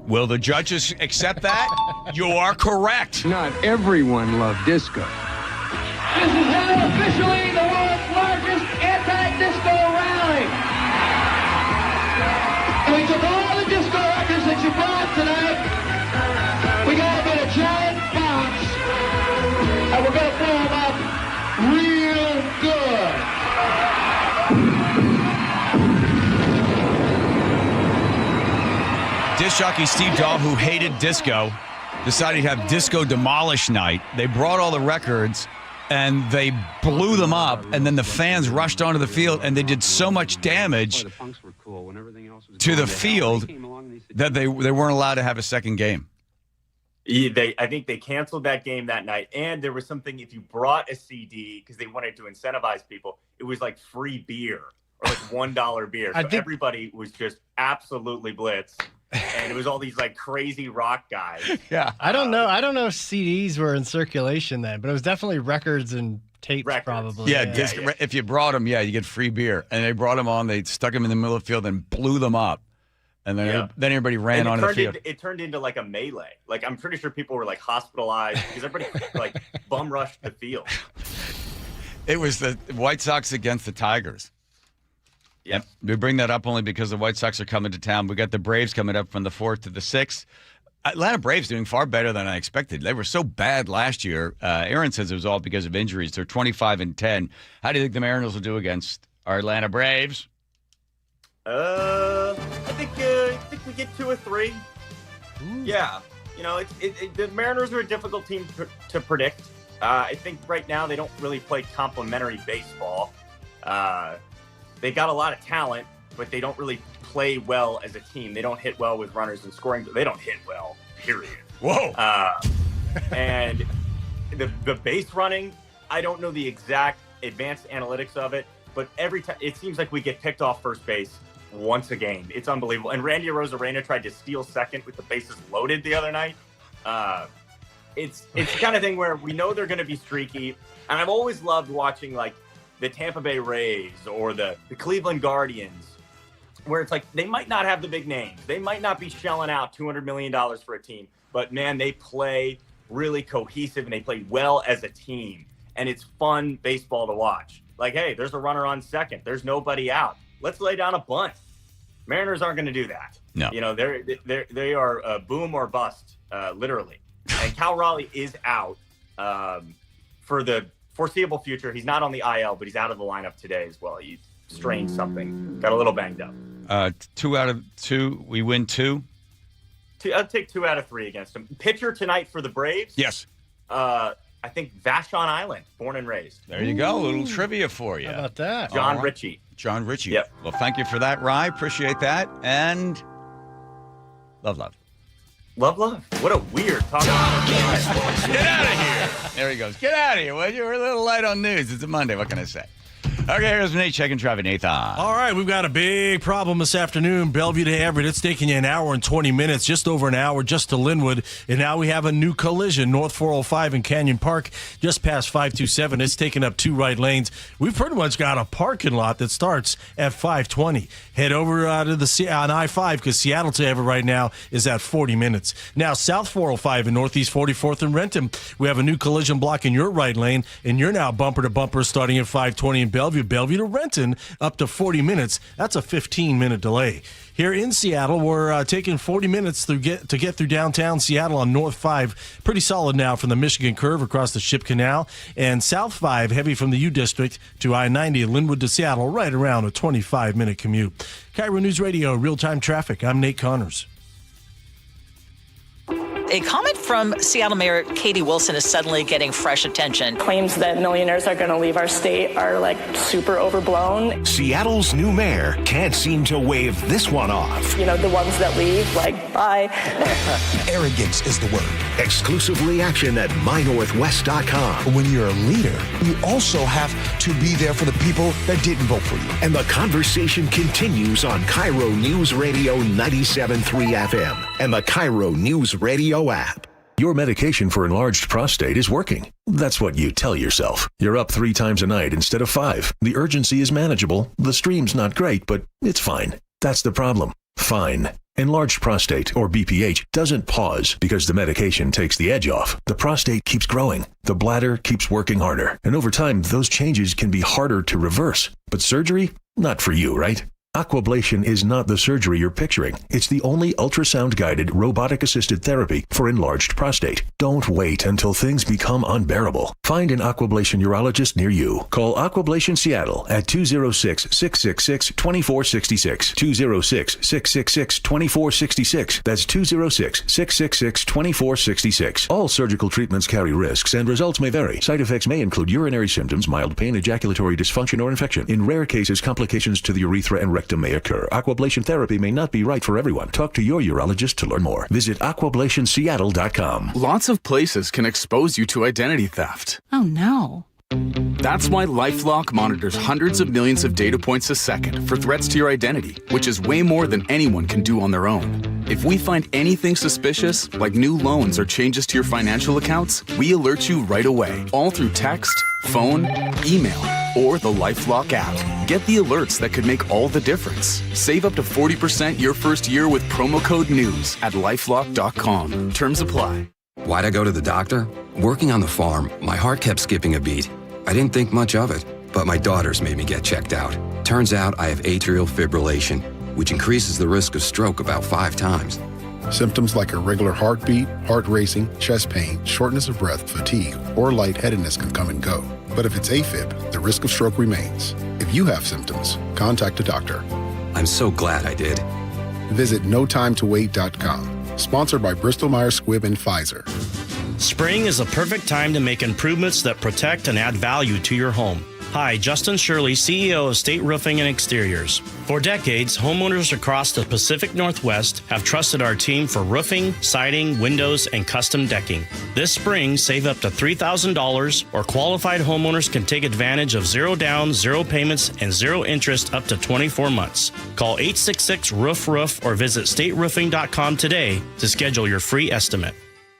Will the judges accept that? You are correct. Not everyone loved disco. This is now officially the world's largest anti-disco rally. And we took all the disco records that you brought tonight. We got them in a giant box, and we're going to blow them up real good. Disc jockey Steve Dahl, who hated disco, decided to have Disco Demolish Night. They brought all the records and they blew them up, and then the fans rushed onto the field and they did so much damage to the field that they weren't allowed to have a second game. I think they canceled that game that night, and there was something, if you brought a CD, because they wanted to incentivize people, it was like free beer or like $1 beer. So everybody was just absolutely blitzed. And it was all these like crazy rock guys. Yeah. I don't know if CDs were in circulation then, but it was definitely records and tapes probably. Yeah, if you brought them, you get free beer. And they brought them on, they stuck them in the middle of the field and blew them up. And then everybody ran onto the field. It turned into like a melee. Like I'm pretty sure people were like hospitalized because everybody like bum rushed the field. It was the White Sox against the Tigers. Yep. We bring that up only because the White Sox are coming to town. We got the Braves coming up from the 4th to the 6th. Atlanta Braves doing far better than I expected. They were so bad last year. Aaron says it was all because of injuries. They're 25-10. How do you think the Mariners will do against our Atlanta Braves? I think we get 2 or 3. Ooh. Yeah. You know, the Mariners are a difficult team to predict. I think right now they don't really play complementary baseball. They got a lot of talent, but they don't really play well as a team. They don't hit well with runners and scoring. They don't hit well, period. Whoa. And the base running, I don't know the exact advanced analytics of it, but every time it seems like we get picked off first base once a game. It's unbelievable. And Randy Arozarena tried to steal second with the bases loaded the other night. It's the kind of thing where we know they're going to be streaky. And I've always loved watching like the Tampa Bay Rays or the Cleveland Guardians, where it's like they might not have the big names. They might not be shelling out $200 million for a team, but man, they play really cohesive and they play well as a team. And it's fun baseball to watch. Like, hey, there's a runner on second. There's nobody out. Let's lay down a bunt. Mariners aren't going to do that. No. You know, they are boom or bust, literally. And Cal Raleigh is out for the foreseeable future. He's not on the IL, but he's out of the lineup today as well. He strained something. Got a little banged up. 2 out of 2. We win 2. I'll take 2 out of 3 against him. Pitcher tonight for the Braves. Yes. I think Vashon Island, born and raised. There you go. A little trivia for you. How about that? John Ritchie. John Ritchie. Yep. Well, thank you for that, Rye. Appreciate that. And love. Love. What a weird talk. Get out of here. There he goes. Get out of here, will you? We're a little light on news. It's a Monday. What can I say? Okay, here's Nate checking traffic. Nathan. All right, we've got a big problem this afternoon. Bellevue to Everett. It's taking you an hour and 20 minutes, just over an hour, just to Linwood. And now we have a new collision, North 405 in Canyon Park, just past 527. It's taking up 2 right lanes. We've pretty much got a parking lot that starts at 520. Head over to on I-5 because Seattle to Everett right now is at 40 minutes. Now, South 405 in Northeast 44th and Renton. We have a new collision block in your right lane, and you're now bumper to bumper starting at 520 in Bellevue. Bellevue to Renton, up to 40 minutes. That's a 15-minute delay. Here in Seattle, we're taking 40 minutes to get through downtown Seattle on North 5. Pretty solid now from the Michigan Curve across the Ship Canal. And South 5, heavy from the U District to I-90, Linwood to Seattle, right around a 25-minute commute. KIRO News Radio, real-time traffic. I'm Nate Connors. A comment from Seattle Mayor Katie Wilson is suddenly getting fresh attention. Claims that millionaires are going to leave our state are like super overblown. Seattle's new mayor can't seem to wave this one off. You know, the ones that leave, like, bye. Arrogance is the word. Exclusive reaction at mynorthwest.com. When you're a leader, you also have to be there for the people that didn't vote for you. And the conversation continues on KIRO News Radio 97.3 FM and the KIRO News Radio app. Your medication for enlarged prostate is working. That's what you tell yourself. You're up 3 times a night instead of 5. The urgency is manageable. The stream's not great, but it's fine. That's the problem. Fine. Enlarged prostate, or BPH, doesn't pause because the medication takes the edge off. The prostate keeps growing. The bladder keeps working harder. And over time, those changes can be harder to reverse. But surgery? Not for you, right? Aquablation is not the surgery you're picturing. It's the only ultrasound-guided, robotic-assisted therapy for enlarged prostate. Don't wait until things become unbearable. Find an Aquablation urologist near you. Call Aquablation Seattle at 206-666-2466. 206-666-2466. That's 206-666-2466. All surgical treatments carry risks and results may vary. Side effects may include urinary symptoms, mild pain, ejaculatory dysfunction, or infection. In rare cases, complications to the urethra and rectum may occur. Aquablation therapy may not be right for everyone. Talk to your urologist to learn more. Visit aquablationseattle.com. Lots of places can expose you to identity theft. Oh no. That's why LifeLock monitors hundreds of millions of data points a second for threats to your identity, which is way more than anyone can do on their own. If we find anything suspicious, like new loans or changes to your financial accounts, we alert you right away, all through text, phone, email, or the LifeLock app. Get the alerts that could make all the difference. Save up to 40% your first year with promo code NEWS at LifeLock.com. Terms apply. Why'd I go to the doctor? Working on the farm, my heart kept skipping a beat. I didn't think much of it, but my daughters made me get checked out. Turns out I have atrial fibrillation, which increases the risk of stroke about 5 times. Symptoms like irregular heartbeat, heart racing, chest pain, shortness of breath, fatigue, or lightheadedness can come and go. But if it's AFib, the risk of stroke remains. If you have symptoms, contact a doctor. I'm so glad I did. Visit notimetowait.com. Sponsored by Bristol-Myers Squibb and Pfizer. Spring is the perfect time to make improvements that protect and add value to your home. Hi, Justin Shirley, CEO of State Roofing and Exteriors. For decades, homeowners across the Pacific Northwest have trusted our team for roofing, siding, windows, and custom decking. This spring, save up to $3,000, or qualified homeowners can take advantage of 0 down, 0 payments, and 0 interest up to 24 months. Call 866-ROOF-ROOF or visit stateroofing.com today to schedule your free estimate.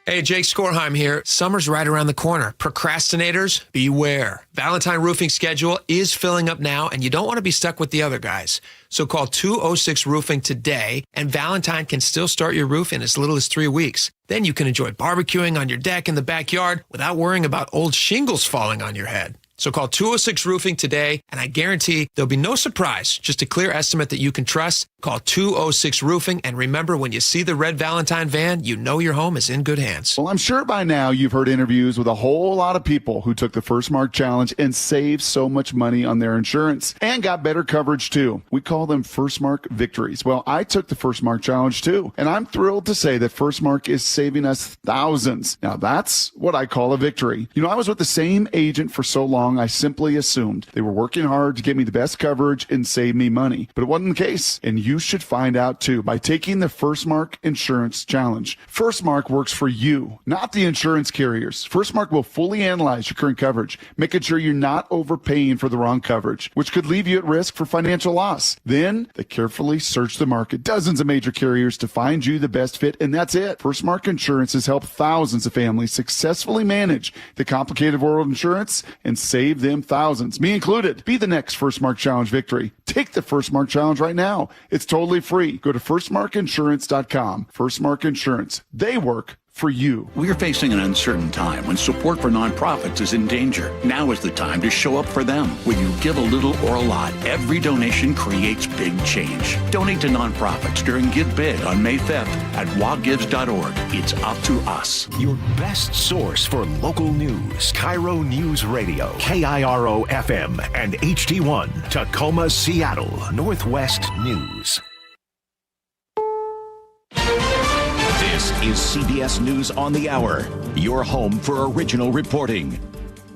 Hey, Jake Skorheim here. Summer's right around the corner. Procrastinators, beware. Valentine Roofing schedule is filling up now, and you don't want to be stuck with the other guys. So call 206 Roofing today, and Valentine can still start your roof in as little as 3 weeks. Then you can enjoy barbecuing on your deck in the backyard without worrying about old shingles falling on your head. So call 206 Roofing today, and I guarantee there'll be no surprise, just a clear estimate that you can trust. Call 206 Roofing, and remember, when you see the red Valentine van, you know your home is in good hands. Well, I'm sure by now you've heard interviews with a whole lot of people who took the First Mark Challenge and saved so much money on their insurance and got better coverage too. We call them First Mark victories. Well, I took the First Mark Challenge too, and I'm thrilled to say that First Mark is saving us thousands. Now, that's what I call a victory. You know, I was with the same agent for so long, I simply assumed they were working hard to get me the best coverage and save me money. But it wasn't the case, and you should find out too by taking the First Mark Insurance Challenge. First Mark works for you, not the insurance carriers. First Mark will fully analyze your current coverage, making sure you're not overpaying for the wrong coverage, which could leave you at risk for financial loss. Then they carefully search the market, dozens of major carriers to find you the best fit, and that's it. First Mark Insurance has helped thousands of families successfully manage the complicated world of insurance and save them thousands, me included. Be the next First Mark Challenge victory. Take the First Mark Challenge right now. It's totally free. Go to firstmarkinsurance.com. First Mark Insurance. They work for you. We are facing an uncertain time when support for nonprofits is in danger. Now is the time to show up for them. When you give a little or a lot, every donation creates big change. Donate to nonprofits during Give Big on May 5th at waggives.org. It's up to us. Your best source for local news. KIRO News Radio. KIRO FM and HD1. Tacoma, Seattle. Northwest News. This is CBS News on the Hour, your home for original reporting.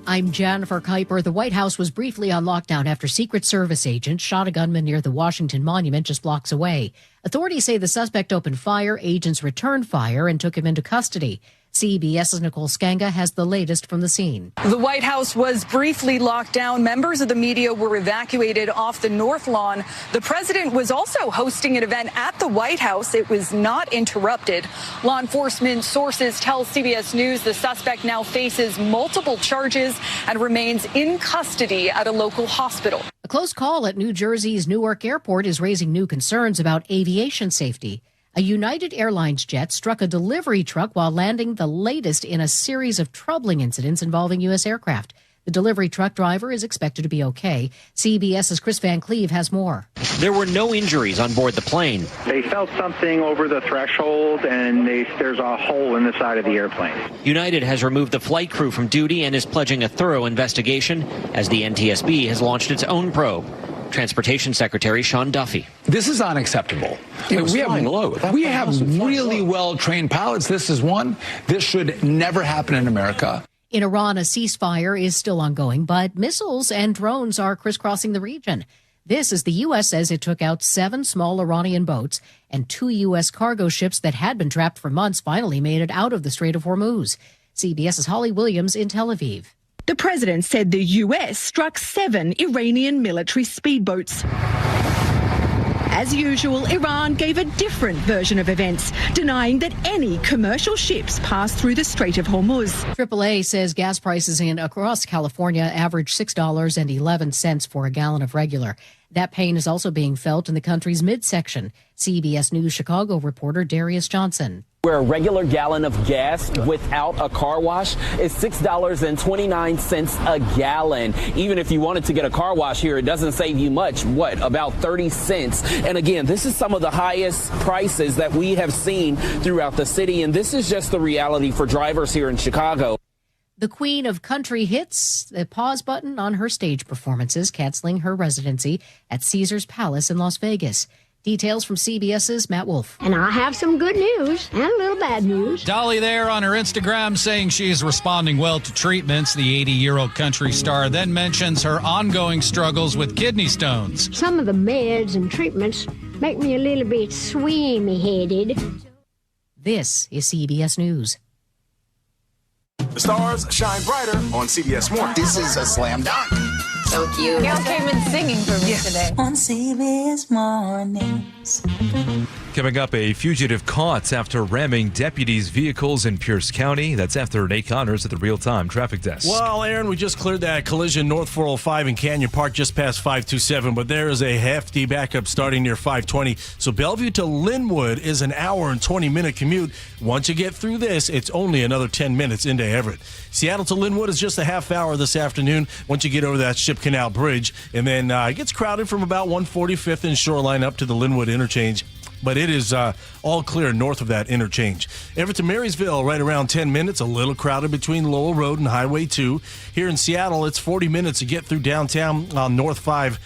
I'm Jennifer Kuiper. The White House was briefly on lockdown after Secret Service agents shot a gunman near the Washington Monument just blocks away. Authorities say the suspect opened fire, agents returned fire, and took him into custody. CBS's Nicole Skanga has the latest from the scene. The White House was briefly locked down. Members of the media were evacuated off the North Lawn. The president was also hosting an event at the White House. It was not interrupted. Law enforcement sources tell CBS News the suspect now faces multiple charges and remains in custody at a local hospital. A close call at New Jersey's Newark Airport is raising new concerns about aviation safety. A United Airlines jet struck a delivery truck while landing, the latest in a series of troubling incidents involving U.S. aircraft. The delivery truck driver is expected to be okay. CBS's Chris Van Cleve has more. There were no injuries on board the plane. They felt something over the threshold, and there's a hole in the side of the airplane. United has removed the flight crew from duty and is pledging a thorough investigation as the NTSB has launched its own probe. Transportation Secretary Sean Duffy. This is unacceptable. We have really well-trained pilots. This is one. This should never happen in America. In Iran, a ceasefire is still ongoing, but missiles and drones are crisscrossing the region. This as the U.S. says it took out 7 small Iranian boats, and 2 U.S. cargo ships that had been trapped for months finally made it out of the Strait of Hormuz. CBS's Holly Williams in Tel Aviv. The president said the U.S. struck 7 Iranian military speedboats. As usual, Iran gave a different version of events, denying that any commercial ships passed through the Strait of Hormuz. AAA says gas prices across California average $6.11 for a gallon of regular. That pain is also being felt in the country's midsection. CBS News Chicago reporter Darius Johnson. Where a regular gallon of gas without a car wash is $6.29 a gallon. Even if you wanted to get a car wash here, it doesn't save you much. What, about 30 cents? And again, this is some of the highest prices that we have seen throughout the city. And this is just the reality for drivers here in Chicago. The Queen of Country hits the pause button on her stage performances, canceling her residency at Caesars Palace in Las Vegas. Details from CBS's Matt Wolf. And I have some good news and a little bad news. Dolly there on her Instagram saying she is responding well to treatments. The 80-year-old country star then mentions her ongoing struggles with kidney stones. Some of the meds and treatments make me a little bit swimmy-headed. This is CBS News. The stars shine brighter on CBS Morning. This is a slam dunk. So cute. Gail came in singing for me today. On CBS Mornings. Coming up, a fugitive caught after ramming deputies' vehicles in Pierce County. That's after Nate Connors at the real-time traffic desk. Well, Aaron, we just cleared that collision north 405 in Canyon Park just past 527, but there is a hefty backup starting near 520. So Bellevue to Linwood is an hour and 20-minute commute. Once you get through this, it's only another 10 minutes into Everett. Seattle to Linwood is just a half hour this afternoon once you get over that Ship Canal Bridge. And then it gets crowded from about 145th and Shoreline up to the Linwood interchange. But it is all clear north of that interchange. Everett to Marysville, right around 10 minutes, a little crowded between Lowell Road and Highway 2. Here in Seattle, it's 40 minutes to get through downtown on North 5.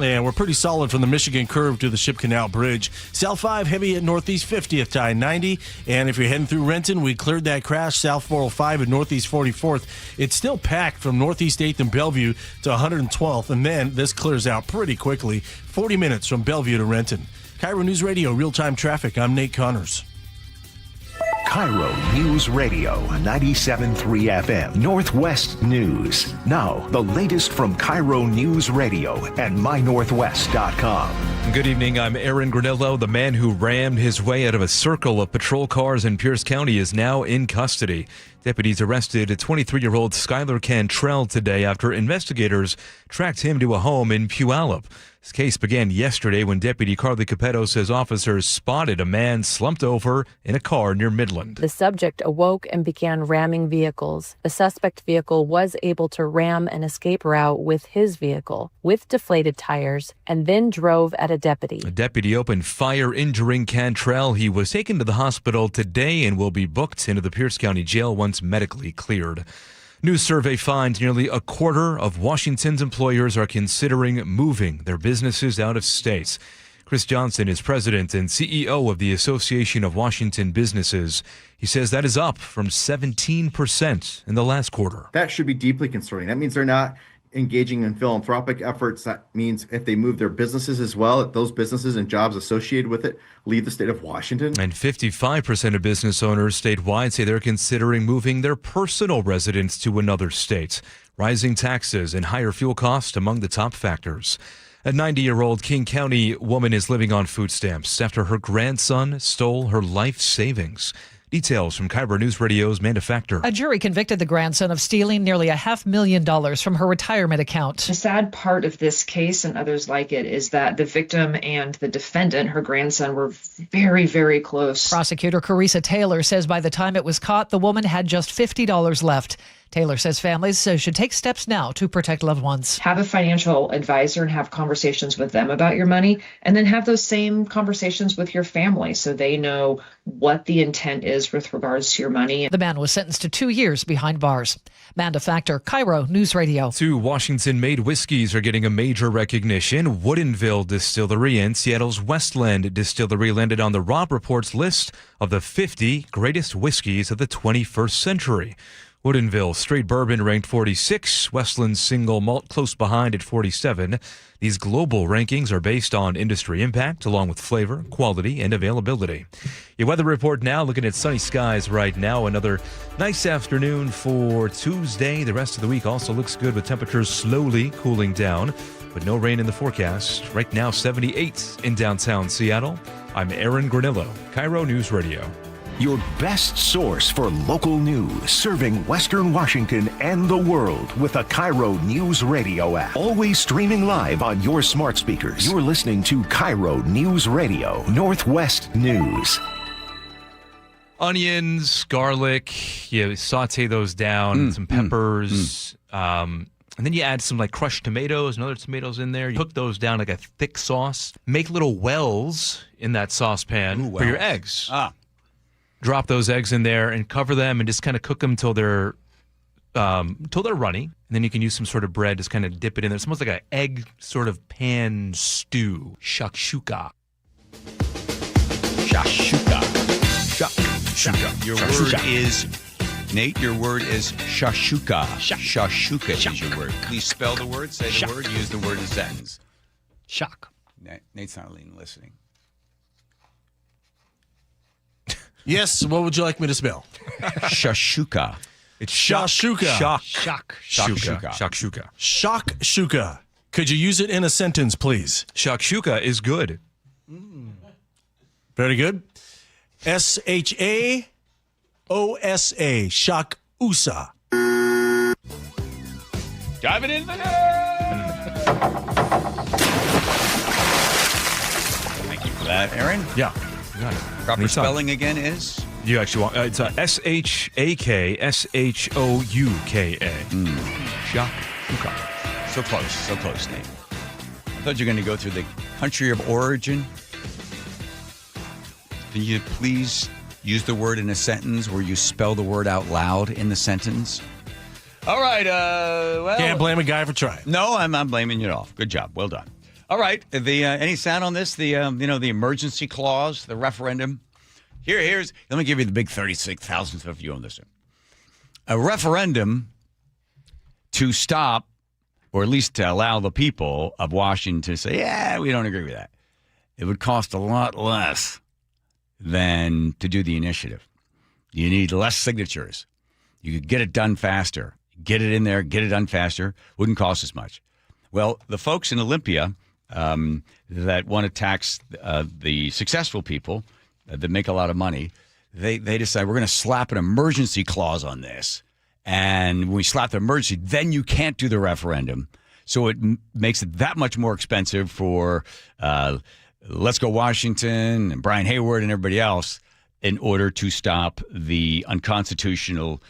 And we're pretty solid from the Michigan Curve to the Ship Canal Bridge. South 5 heavy at Northeast 50th to I-90. And if you're heading through Renton, we cleared that crash. South 405 at Northeast 44th. It's still packed from Northeast 8th and Bellevue to 112th. And then this clears out pretty quickly. 40 minutes from Bellevue to Renton. KIRO News Radio, real-time traffic. I'm Nate Connors. KIRO News Radio, 97.3 FM, Northwest News. Now, the latest from KIRO News Radio and mynorthwest.com. Good evening, I'm Aaron Granillo. The man who rammed his way out of a circle of patrol cars in Pierce County is now in custody. Deputies arrested a 23-year-old Skylar Cantrell today after investigators tracked him to a home in Puyallup. This case began yesterday when Deputy Carly Capetto says officers spotted a man slumped over in a car near Midland. The subject awoke and began ramming vehicles. The suspect vehicle was able to ram an escape route with his vehicle, with deflated tires, and then drove at a deputy. A deputy opened fire, injuring Cantrell. He was taken to the hospital today and will be booked into the Pierce County Jail once medically cleared. New survey finds nearly a quarter of Washington's employers are considering moving their businesses out of state. Chris Johnson is president and CEO of the Association of Washington Businesses. He says that is up from 17% in the last quarter. That should be deeply concerning. That means they're not engaging in philanthropic efforts. That means if they move their businesses as well, those businesses and jobs associated with it leave the state of Washington. And 55% of business owners statewide say they're considering moving their personal residence to another state. Rising taxes and higher fuel costs among the top factors. A 90-year-old King County woman is living on food stamps after her grandson stole her life savings. Details from KIRO News Radio's Amanda Factor. A jury convicted the grandson of stealing nearly $500,000 from her retirement account. The sad part of this case and others like it is that the victim and the defendant, her grandson, were very, very close. Prosecutor Carissa Taylor says by the time it was caught, the woman had just $50 left. Taylor says families should take steps now to protect loved ones. Have a financial advisor and have conversations with them about your money, and then have those same conversations with your family so they know what the intent is with regards to your money. The man was sentenced to 2 years behind bars. Amanda Factor, KIRO News Radio. Two Washington-made whiskeys are getting a major recognition. Woodinville Distillery and Seattle's Westland Distillery landed on the Robb Report's list of the 50 greatest whiskeys of the 21st century. Woodinville Straight Bourbon ranked 46, Westland Single Malt close behind at 47. These global rankings are based on industry impact, along with flavor, quality, and availability. Your weather report now, looking at sunny skies right now. Another nice afternoon for Tuesday. The rest of the week also looks good with temperatures slowly cooling down, but no rain in the forecast. Right now, 78 in downtown Seattle. I'm Aaron Granillo, KIRO News Radio. Your best source for local news, serving Western Washington and the world with a KIRO News Radio app. Always streaming live on your smart speakers. You're listening to KIRO News Radio, Northwest News. Onions, garlic, you saute those down, some peppers, and then you add some like crushed tomatoes and other tomatoes in there. You cook those down like a thick sauce. Make little wells in that saucepan for your eggs. Drop those eggs in there and cover them and just kind of cook them till they're runny. And then you can use some sort of bread, just kind of dip it in there. It's almost like an egg sort of pan stew. Shakshuka. Shakshuka. Shakshuka. Your word is, Nate, your word is shashuka. Shashuka is your word. Please spell the word, say the word, use the word in a sentence. Shock. Nate's not listening. Yes, what would you like me to spell? Shashuka. It's Shakshuka. Shakshuka. Shakshuka. Could you use it in a sentence, please? Shakshuka is good. Very good. SHAOSA. Shakusa. Diving in the net. Thank you for that, Aaron. Yeah. Proper spelling again is? You actually want it's SHAKSHOUKA. Shakshuka. So close, Nate. I thought you were going to go through the country of origin. Can you please use the word in a sentence where you spell the word out loud in the sentence? All right. Well, can't blame a guy for trying. No, I'm blaming you off. Good job. Well done. All right. The any sound on this? The the emergency clause, the referendum. Here's. Let me give you the big 36,000th of you on this one. A referendum to stop, or at least to allow the people of Washington to say, yeah, we don't agree with that. It would cost a lot less than to do the initiative. You need less signatures. You could get it done faster. Get it in there, get it done faster. Wouldn't cost as much. Well, the folks in Olympia that want to tax the successful people that make a lot of money, they decide we're going to slap an emergency clause on this. And when we slap the emergency, then you can't do the referendum. So it makes it that much more expensive for Let's Go Washington and Brian Hayward and everybody else in order to stop the unconstitutional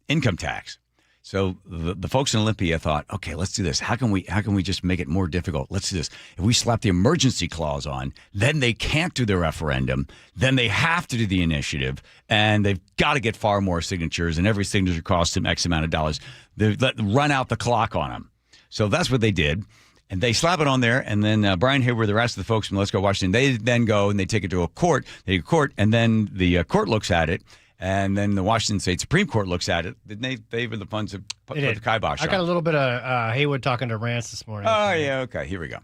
income tax. So the folks in Olympia thought, okay, let's do this. How can we just make it more difficult? Let's do this. If we slap the emergency clause on, then they can't do the referendum. Then they have to do the initiative, and they've got to get far more signatures, and every signature costs them X amount of dollars. They run out the clock on them. So that's what they did. And they slap it on there, and then Brian Hayward, the rest of the folks from Let's Go Washington, they then go and they take it to a court. They go to court, and then the court looks at it, and then the Washington State Supreme Court looks at it. They were the ones that put the kibosh on. I got a little bit of Hayward talking to Rance this morning. Oh, yeah, okay. Here we go.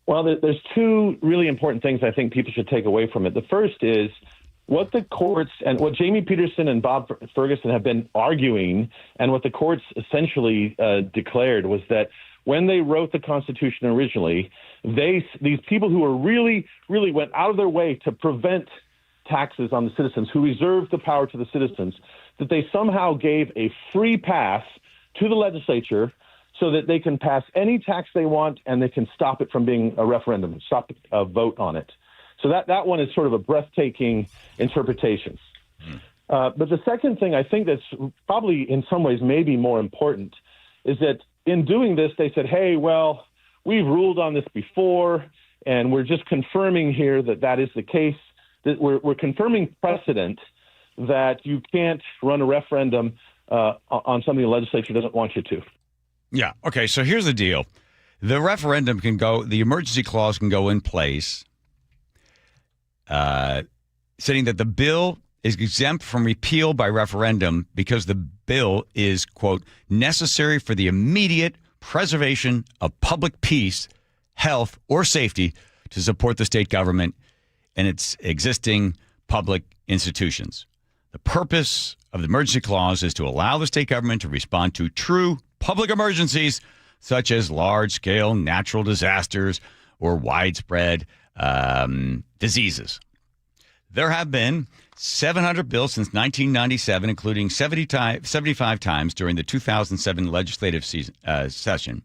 Well, there's two really important things I think people should take away from it. The first is what the courts and what Jamie Peterson and Bob Ferguson have been arguing, and what the courts essentially declared was that when they wrote the Constitution originally, these people who were really went out of their way to prevent taxes on the citizens, who reserved the power to the citizens, that they somehow gave a free pass to the legislature so that they can pass any tax they want and they can stop it from being a referendum, stop a vote on it. So that one is sort of a breathtaking interpretation. But the second thing I think that's probably in some ways maybe more important is that in doing this, they said, hey, well, we've ruled on this before, and we're just confirming here that is the case. That we're confirming precedent that you can't run a referendum on something the legislature doesn't want you to. Yeah. Okay. So here's the deal. The referendum the emergency clause can go in place, saying that the bill is exempt from repeal by referendum because the bill is, quote, necessary for the immediate preservation of public peace, health, or safety to support the state government and its existing public institutions. The purpose of the emergency clause is to allow the state government to respond to true public emergencies, such as large-scale natural disasters or widespread diseases. There have been 700 bills since 1997, including 75 times during the 2007 legislative session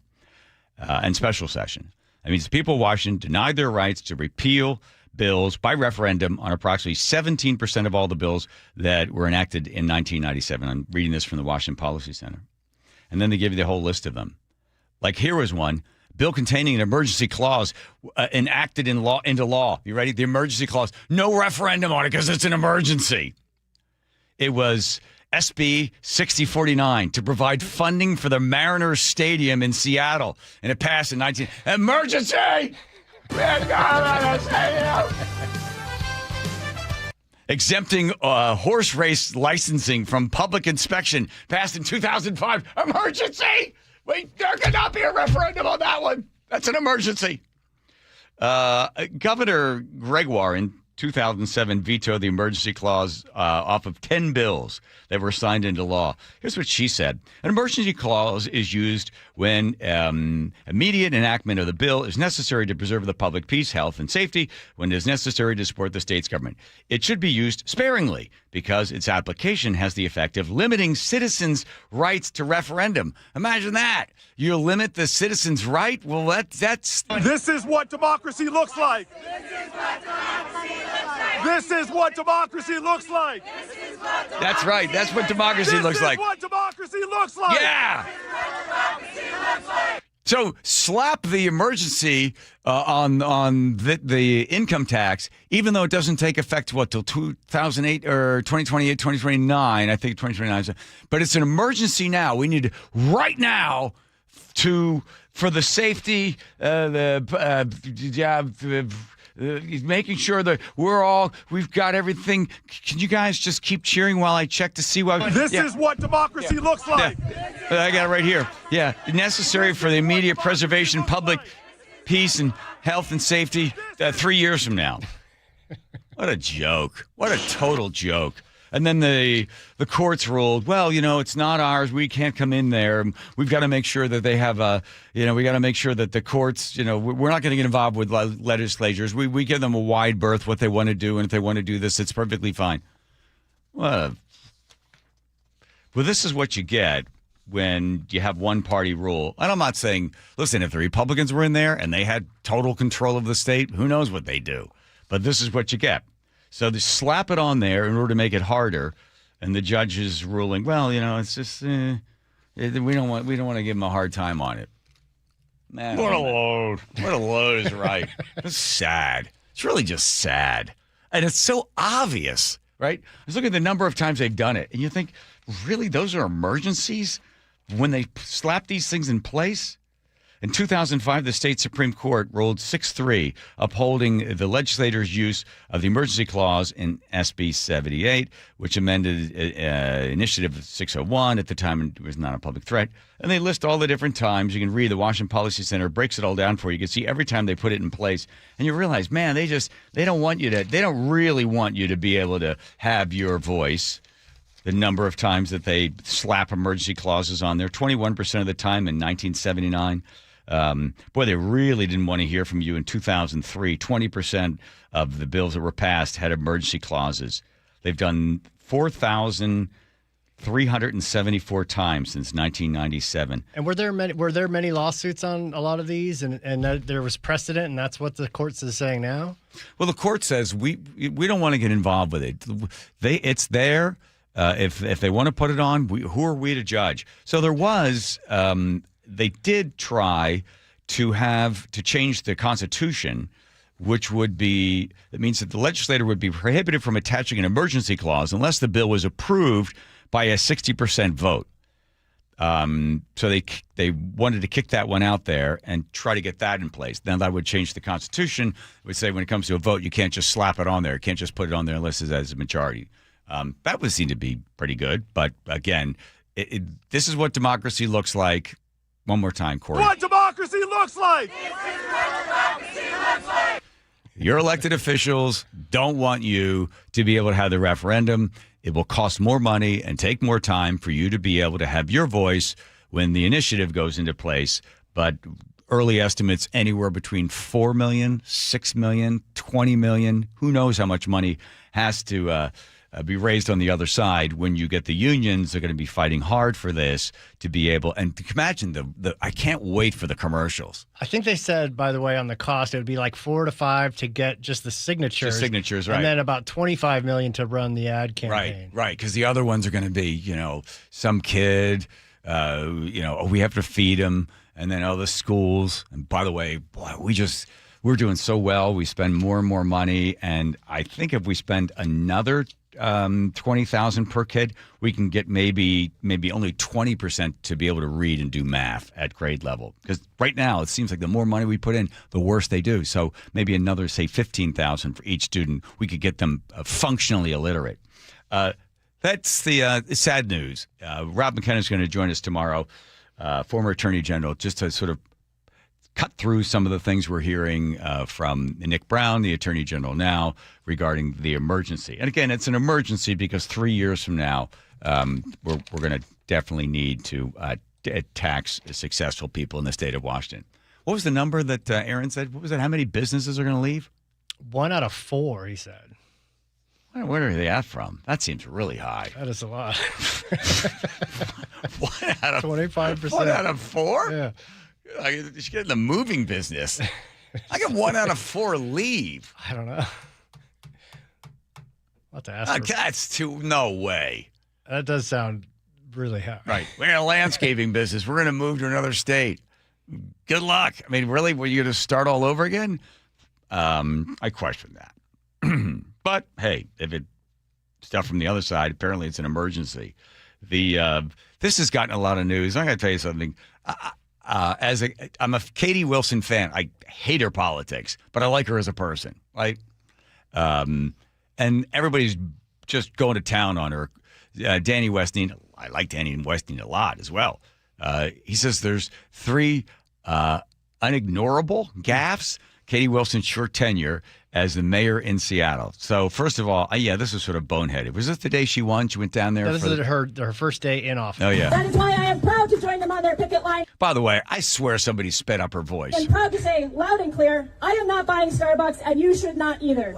and special session. That means the people of Washington denied their rights to repeal bills by referendum on approximately 17% of all the bills that were enacted in 1997. I'm reading this from the Washington Policy Center. And then they give you the whole list of them. Like here was one, bill containing an emergency clause enacted into law. You ready? The emergency clause. No referendum on it because it's an emergency. It was SB 6049 to provide funding for the Mariners Stadium in Seattle. And it passed in Emergency! Exempting horse race licensing from public inspection, passed in 2005. Emergency! There could not be a referendum on that one. That's an emergency. Governor Gregoire in 2007 vetoed the emergency clause off of 10 bills that were signed into law. Here's what she said. An emergency clause is used when immediate enactment of the bill is necessary to preserve the public peace, health, and safety, when it is necessary to support the state's government. It should be used sparingly because its application has the effect of limiting citizens' rights to referendum. Imagine that. You limit the citizens' right? Well, that's... This is what democracy looks like. This is what democracy looks like. That's right. That's what democracy looks like. This is what democracy looks like. Yeah. So slap the emergency on the income tax, even though it doesn't take effect till 2008 or 2028, 2029. I think 2029. But it's an emergency now. We need right now for the safety, making sure that we've got everything. Can you guys just keep cheering while I check to see what... This is what democracy looks like. I got it right here. Yeah, necessary for the immediate preservation of public peace and health and safety 3 years from now. What a joke. What a total joke. And then the courts ruled, well, it's not ours. We can't come in there. We've got to make sure that they have we got to make sure that the courts, we're not going to get involved with legislatures. We give them a wide berth, what they want to do. And if they want to do this, it's perfectly fine. Well, this is what you get when you have one party rule. And I'm not saying, listen, if the Republicans were in there and they had total control of the state, who knows what they do. But this is what you get. So they slap it on there in order to make it harder, and the judge is ruling, well, it's just we don't want to give them a hard time on it. Man, what a load! What a load is right. It's sad. It's really just sad, and it's so obvious, right? Let's look at the number of times they've done it, and you think, really, those are emergencies when they slap these things in place? In 2005, the state Supreme Court ruled 6-3, upholding the legislator's use of the emergency clause in SB 78, which amended Initiative 601. At the time, it was not a public threat. And they list all the different times. You can read the Washington Policy Center, breaks it all down for you. You can see every time they put it in place. And you realize, man, they don't really want you to be able to have your voice. The number of times that they slap emergency clauses on there, 21% of the time in 1979. Boy, they really didn't want to hear from you in 2003. 20% of the bills that were passed had emergency clauses. They've done 4,374 times since 1997. And were there many lawsuits on a lot of these, and there was precedent, and that's what the courts is saying now? Well, the court says we don't want to get involved with it. It's there. If they want to put it on, who are we to judge? So there was. They did try to change the Constitution, which that means that the legislator would be prohibited from attaching an emergency clause unless the bill was approved by a 60% vote. So they wanted to kick that one out there and try to get that in place. Now that would change the Constitution. It would say when it comes to a vote, you can't just slap it on there. You can't just put it on there unless it has a majority. That would seem to be pretty good. But again, this is what democracy looks like. One more time, Corey. What democracy looks like. Your elected officials don't want you to be able to have the referendum. It will cost more money and take more time for you to be able to have your voice when the initiative goes into place. But early estimates anywhere between 4 million, 6 million, 20 million. Who knows how much money has to be raised on the other side when you get the unions. They're going to be fighting hard for this to be able, and imagine I can't wait for the commercials. I think they said, by the way, on the cost, it would be like 4 to 5 to get just the signatures. Just signatures, right. And then about $25 million to run the ad campaign. Right. Because the other ones are going to be, some kid, we have to feed him. And then the schools. And by the way, boy, we're doing so well. We spend more and more money. And I think if we spend another $20,000 per kid, we can get maybe only 20% to be able to read and do math at grade level. Because right now it seems like the more money we put in, the worse they do. So maybe another, say, $15,000 for each student, we could get them functionally illiterate. That's the sad news. Rob McKenna is going to join us tomorrow, former Attorney General, just to sort of cut through some of the things we're hearing from Nick Brown, the Attorney General now, regarding the emergency. And again, it's an emergency because 3 years from now, we're going to definitely need to tax successful people in the state of Washington. What was the number that Aaron said? What was it? How many businesses are going to leave? 1 out of 4, he said. Where are they at from? That seems really high. That is a lot. 1 out of 25%. 1 out of 4? Yeah. You should get in the moving business. I got 1 out of 4 leave. I don't know. I'll have to ask her. That's too. No way. That does sound really high. Right. We're in a landscaping business. We're going to move to another state. Good luck. I mean, really, were you going to start all over again? I question that. But hey, if it stuff from the other side, apparently it's an emergency. This has gotten a lot of news. I'm going to tell you something. I'm a Katie Wilson fan. I hate her politics, but I like her as a person. Right? And everybody's just going to town on her. Danny Westine, I like Danny Westine a lot as well. He says there's 3 unignorable gaffes. Katie Wilson's short tenure as the mayor in Seattle. So first of all, this is sort of boneheaded. Was this the day she won? She went down there. This is her first day in office. Oh yeah. That is why I am proud to join them on their picket line. By the way, I swear somebody sped up her voice. And proud to say loud and clear, I am not buying Starbucks, and you should not either.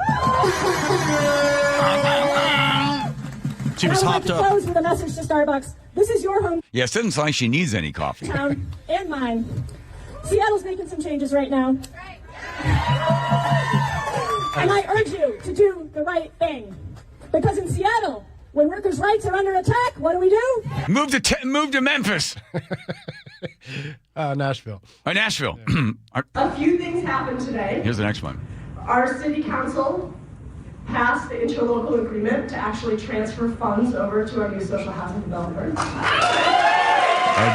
She was hopped up. Close with a message to Starbucks. This is your home. Yeah, it doesn't sound like she needs any coffee. Town and mine. Seattle's making some changes right now. And I urge you to do the right thing. Because in Seattle, when workers' rights are under attack, what do? Move to Memphis. Nashville. Nashville. A few things happened today. Here's the next one. Our city council passed the interlocal agreement to actually transfer funds over to our new social housing developer.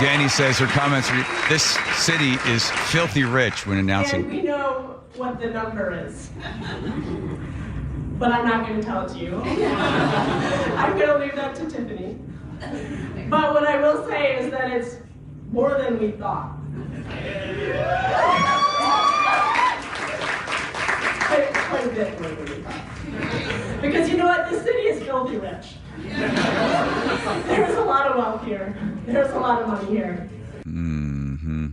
Danny says her comments, this city is filthy rich when announcing. And we know what the number is. But I'm not going to tell it to you. I'm going to leave that to Tiffany. But what I will say is that it's more than we thought. Quite a bit more than we thought. Because you know what? This city is filthy rich. There's a lot of wealth here. There's a lot of money here. Mm-hmm.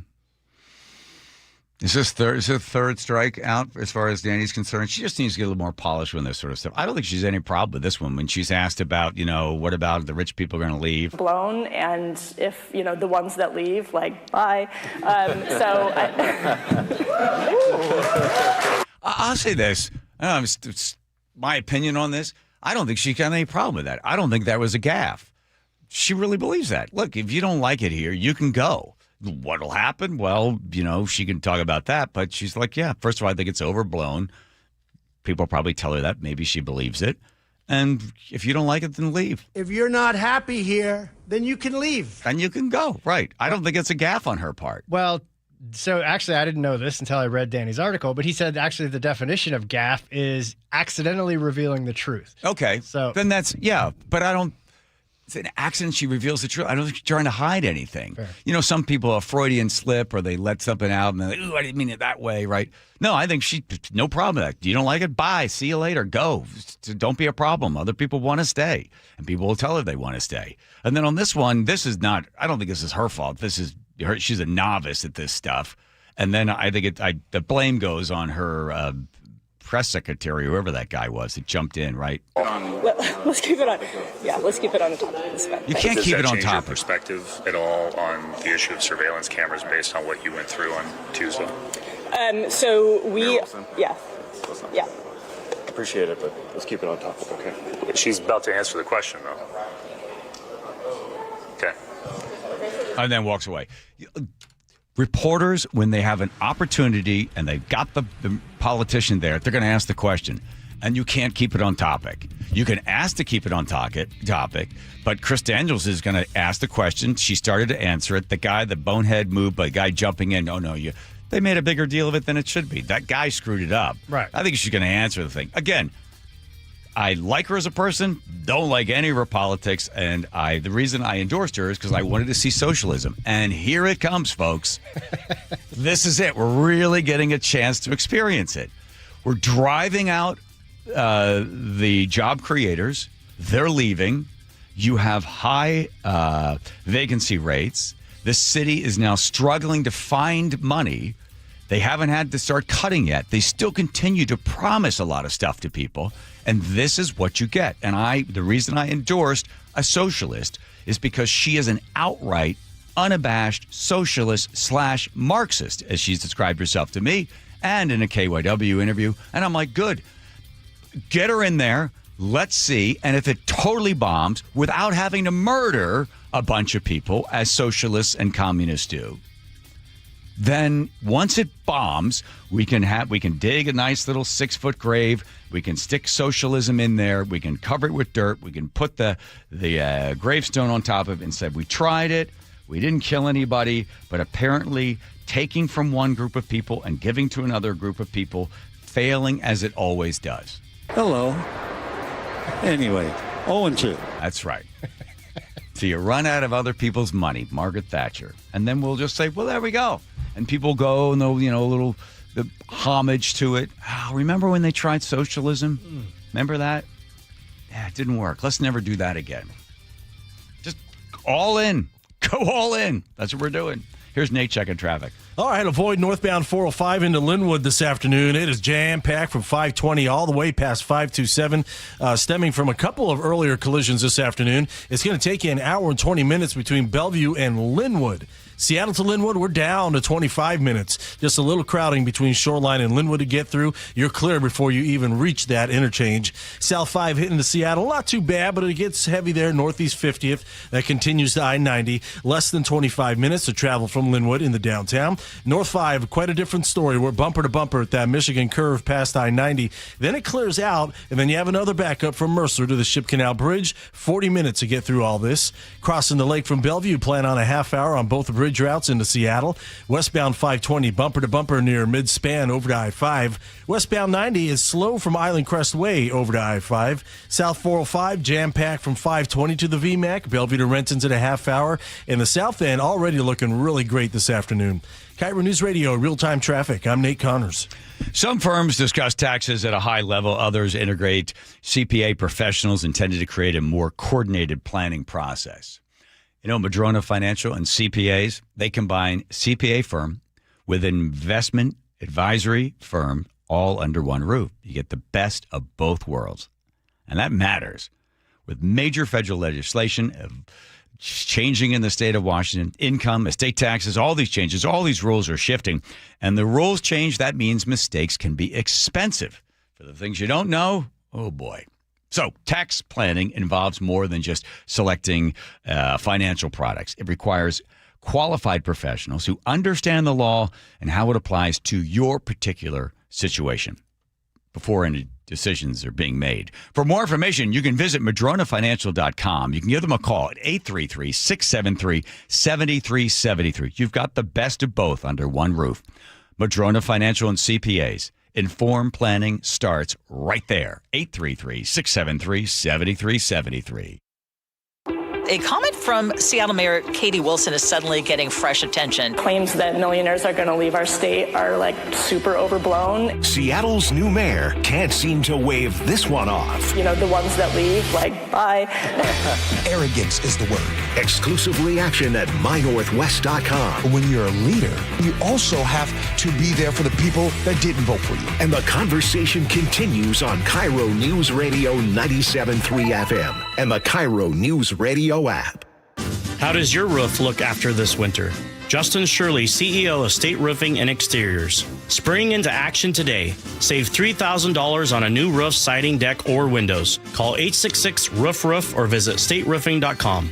Is this third strike out as far as Danny's concerned? She just needs to get a little more polish with this sort of stuff. I don't think she's any problem with this one when she's asked about, what about the rich people are going to leave? Blown, and if, the ones that leave, bye. I'll say this. It's my opinion on this. I don't think she got any problem with that. I don't think that was a gaffe. She really believes that. Look, if you don't like it here, you can go. What'll happen? Well, she can talk about that, but she's like, yeah, first of all, I think it's overblown. People probably tell her that. Maybe she believes it. And if you don't like it, then leave. If you're not happy here, then you can leave. And you can go. Right. I don't think it's a gaffe on her part. Well, so actually, I didn't know this until I read Danny's article, but he said actually the definition of gaffe is accidentally revealing the truth. Okay. So then but it's an accident. She reveals the truth. I don't think she's trying to hide anything. Fair. Some people a Freudian slip or they let something out and they're like, ooh, I didn't mean it that way, right? No, I think no problem with that. You don't like it? Bye. See you later. Go. Don't be a problem. Other people want to stay and people will tell her they want to stay. And then on this one, I don't think this is her fault. She's a novice at this stuff. And then I think the blame goes on her press secretary, whoever that guy was that jumped in, right? Let's keep it on. Yeah, let's keep it on the top of this event. You can't keep it on top. Does that change your perspective at all on the issue of surveillance cameras based on what you went through on Tuesday? Yeah. Appreciate it, but let's keep it on topic, okay? She's about to answer the question, though. Okay. And then walks away. Reporters, when they have an opportunity and they've got the politician there, they're going to ask the question. And you can't keep it on topic. You can ask to keep it on topic, but Chris Daniels is going to ask the question. She started to answer it. The bonehead move by the guy jumping in. Oh, no, they made a bigger deal of it than it should be. That guy screwed it up. Right. I think she's going to answer the thing. Again, I like her as a person, don't like any of her politics, and the reason I endorsed her is because I wanted to see socialism. And here it comes, folks. This is it. We're really getting a chance to experience it. We're driving out the job creators. They're leaving. You have high vacancy rates. The city is now struggling to find money. They haven't had to start cutting yet. They still continue to promise a lot of stuff to people. And this is what you get. And the reason I endorsed a socialist is because she is an outright, unabashed socialist / Marxist, as she's described herself to me and in a KYW interview. And I'm like, good. Get her in there. Let's see. And if it totally bombs without having to murder a bunch of people, as socialists and communists do, then once it bombs, we can dig a nice little 6-foot grave. We can stick socialism in there. We can cover it with dirt. We can put the gravestone on top of it and say, we tried it. We didn't kill anybody. But apparently taking from one group of people and giving to another group of people, failing as it always does. Hello. Anyway, 0-2. That's right. So you run out of other people's money, Margaret Thatcher. And then we'll just say, well, there we go. And people go and they'll, the homage to it. Oh, remember when they tried socialism? Remember that? Yeah, it didn't work. Let's never do that again. Just all in. Go all in. That's what we're doing. Here's Nate checking traffic. All right, avoid northbound 405 into Linwood this afternoon. It is jam-packed from 520 all the way past 527, stemming from a couple of earlier collisions this afternoon. It's going to take you an hour and 20 minutes between Bellevue and Linwood. Seattle to Linwood, we're down to 25 minutes. Just a little crowding between Shoreline and Linwood to get through. You're clear before you even reach that interchange. South 5 hitting to Seattle, not too bad, but it gets heavy there. Northeast 50th, that continues to I-90. Less than 25 minutes to travel from Linwood into downtown. North 5, quite a different story. We're bumper to bumper at that Michigan curve past I-90. Then it clears out, and then you have another backup from Mercer to the Ship Canal Bridge. 40 minutes to get through all this. Crossing the lake from Bellevue, plan on a half hour on both the bridge routes into Seattle. Westbound 520, bumper to bumper near mid-span over to I-5. Westbound 90 is slow from Island Crest Way over to I-5. South 405, jam-packed from 520 to the VMAC. Bellevue to Renton's at a half hour. And the south end already looking really great this afternoon. KIRO News Radio, real-time traffic. I'm Nate Connors. Some firms discuss taxes at a high level. Others integrate CPA professionals intended to create a more coordinated planning process. Madrona Financial and CPAs, they combine CPA firm with investment advisory firm all under one roof. You get the best of both worlds. And that matters. With major federal legislation changing in the state of Washington, income, estate taxes, all these changes, all these rules are shifting. And the rules change, that means mistakes can be expensive. For the things you don't know, oh boy. So tax planning involves more than just selecting financial products. It requires qualified professionals who understand the law and how it applies to your particular situation before any decisions are being made. For more information, you can visit madronafinancial.com. You can give them a call at 833-673-7373. You've got the best of both under one roof. Madrona Financial and CPAs. Informed planning starts right there. 833-673-7373. A comment from Seattle Mayor Katie Wilson is suddenly getting fresh attention. Claims that millionaires are going to leave our state are super overblown. Seattle's new mayor can't seem to wave this one off. The ones that leave, bye. Arrogance is the word. Exclusive reaction at mynorthwest.com. When you're a leader, you also have to be there for the people that didn't vote for you. And the conversation continues on KIRO Newsradio 97.3 FM and the KIRO Newsradio App. How does your roof look after this winter? Justin Shirley, CEO of State Roofing and Exteriors. Spring into action today. Save $3,000 on a new roof, siding, deck, or windows. Call 866-ROOF-ROOF or visit stateroofing.com.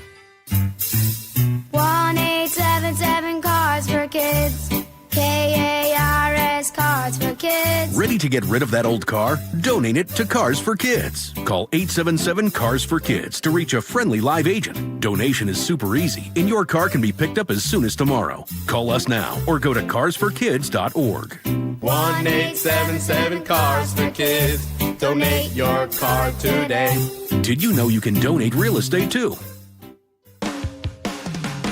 1-877 Cars for Kids. KARS Cars for Kids. Ready to get rid of that old car? Donate it to Cars for Kids. Call 877 Cars for Kids to reach a friendly live agent. Donation is super easy, and your car can be picked up as soon as tomorrow. Call us now or go to carsforkids.org. 1-877 Cars for Kids. Donate your car today. Did you know you can donate real estate too?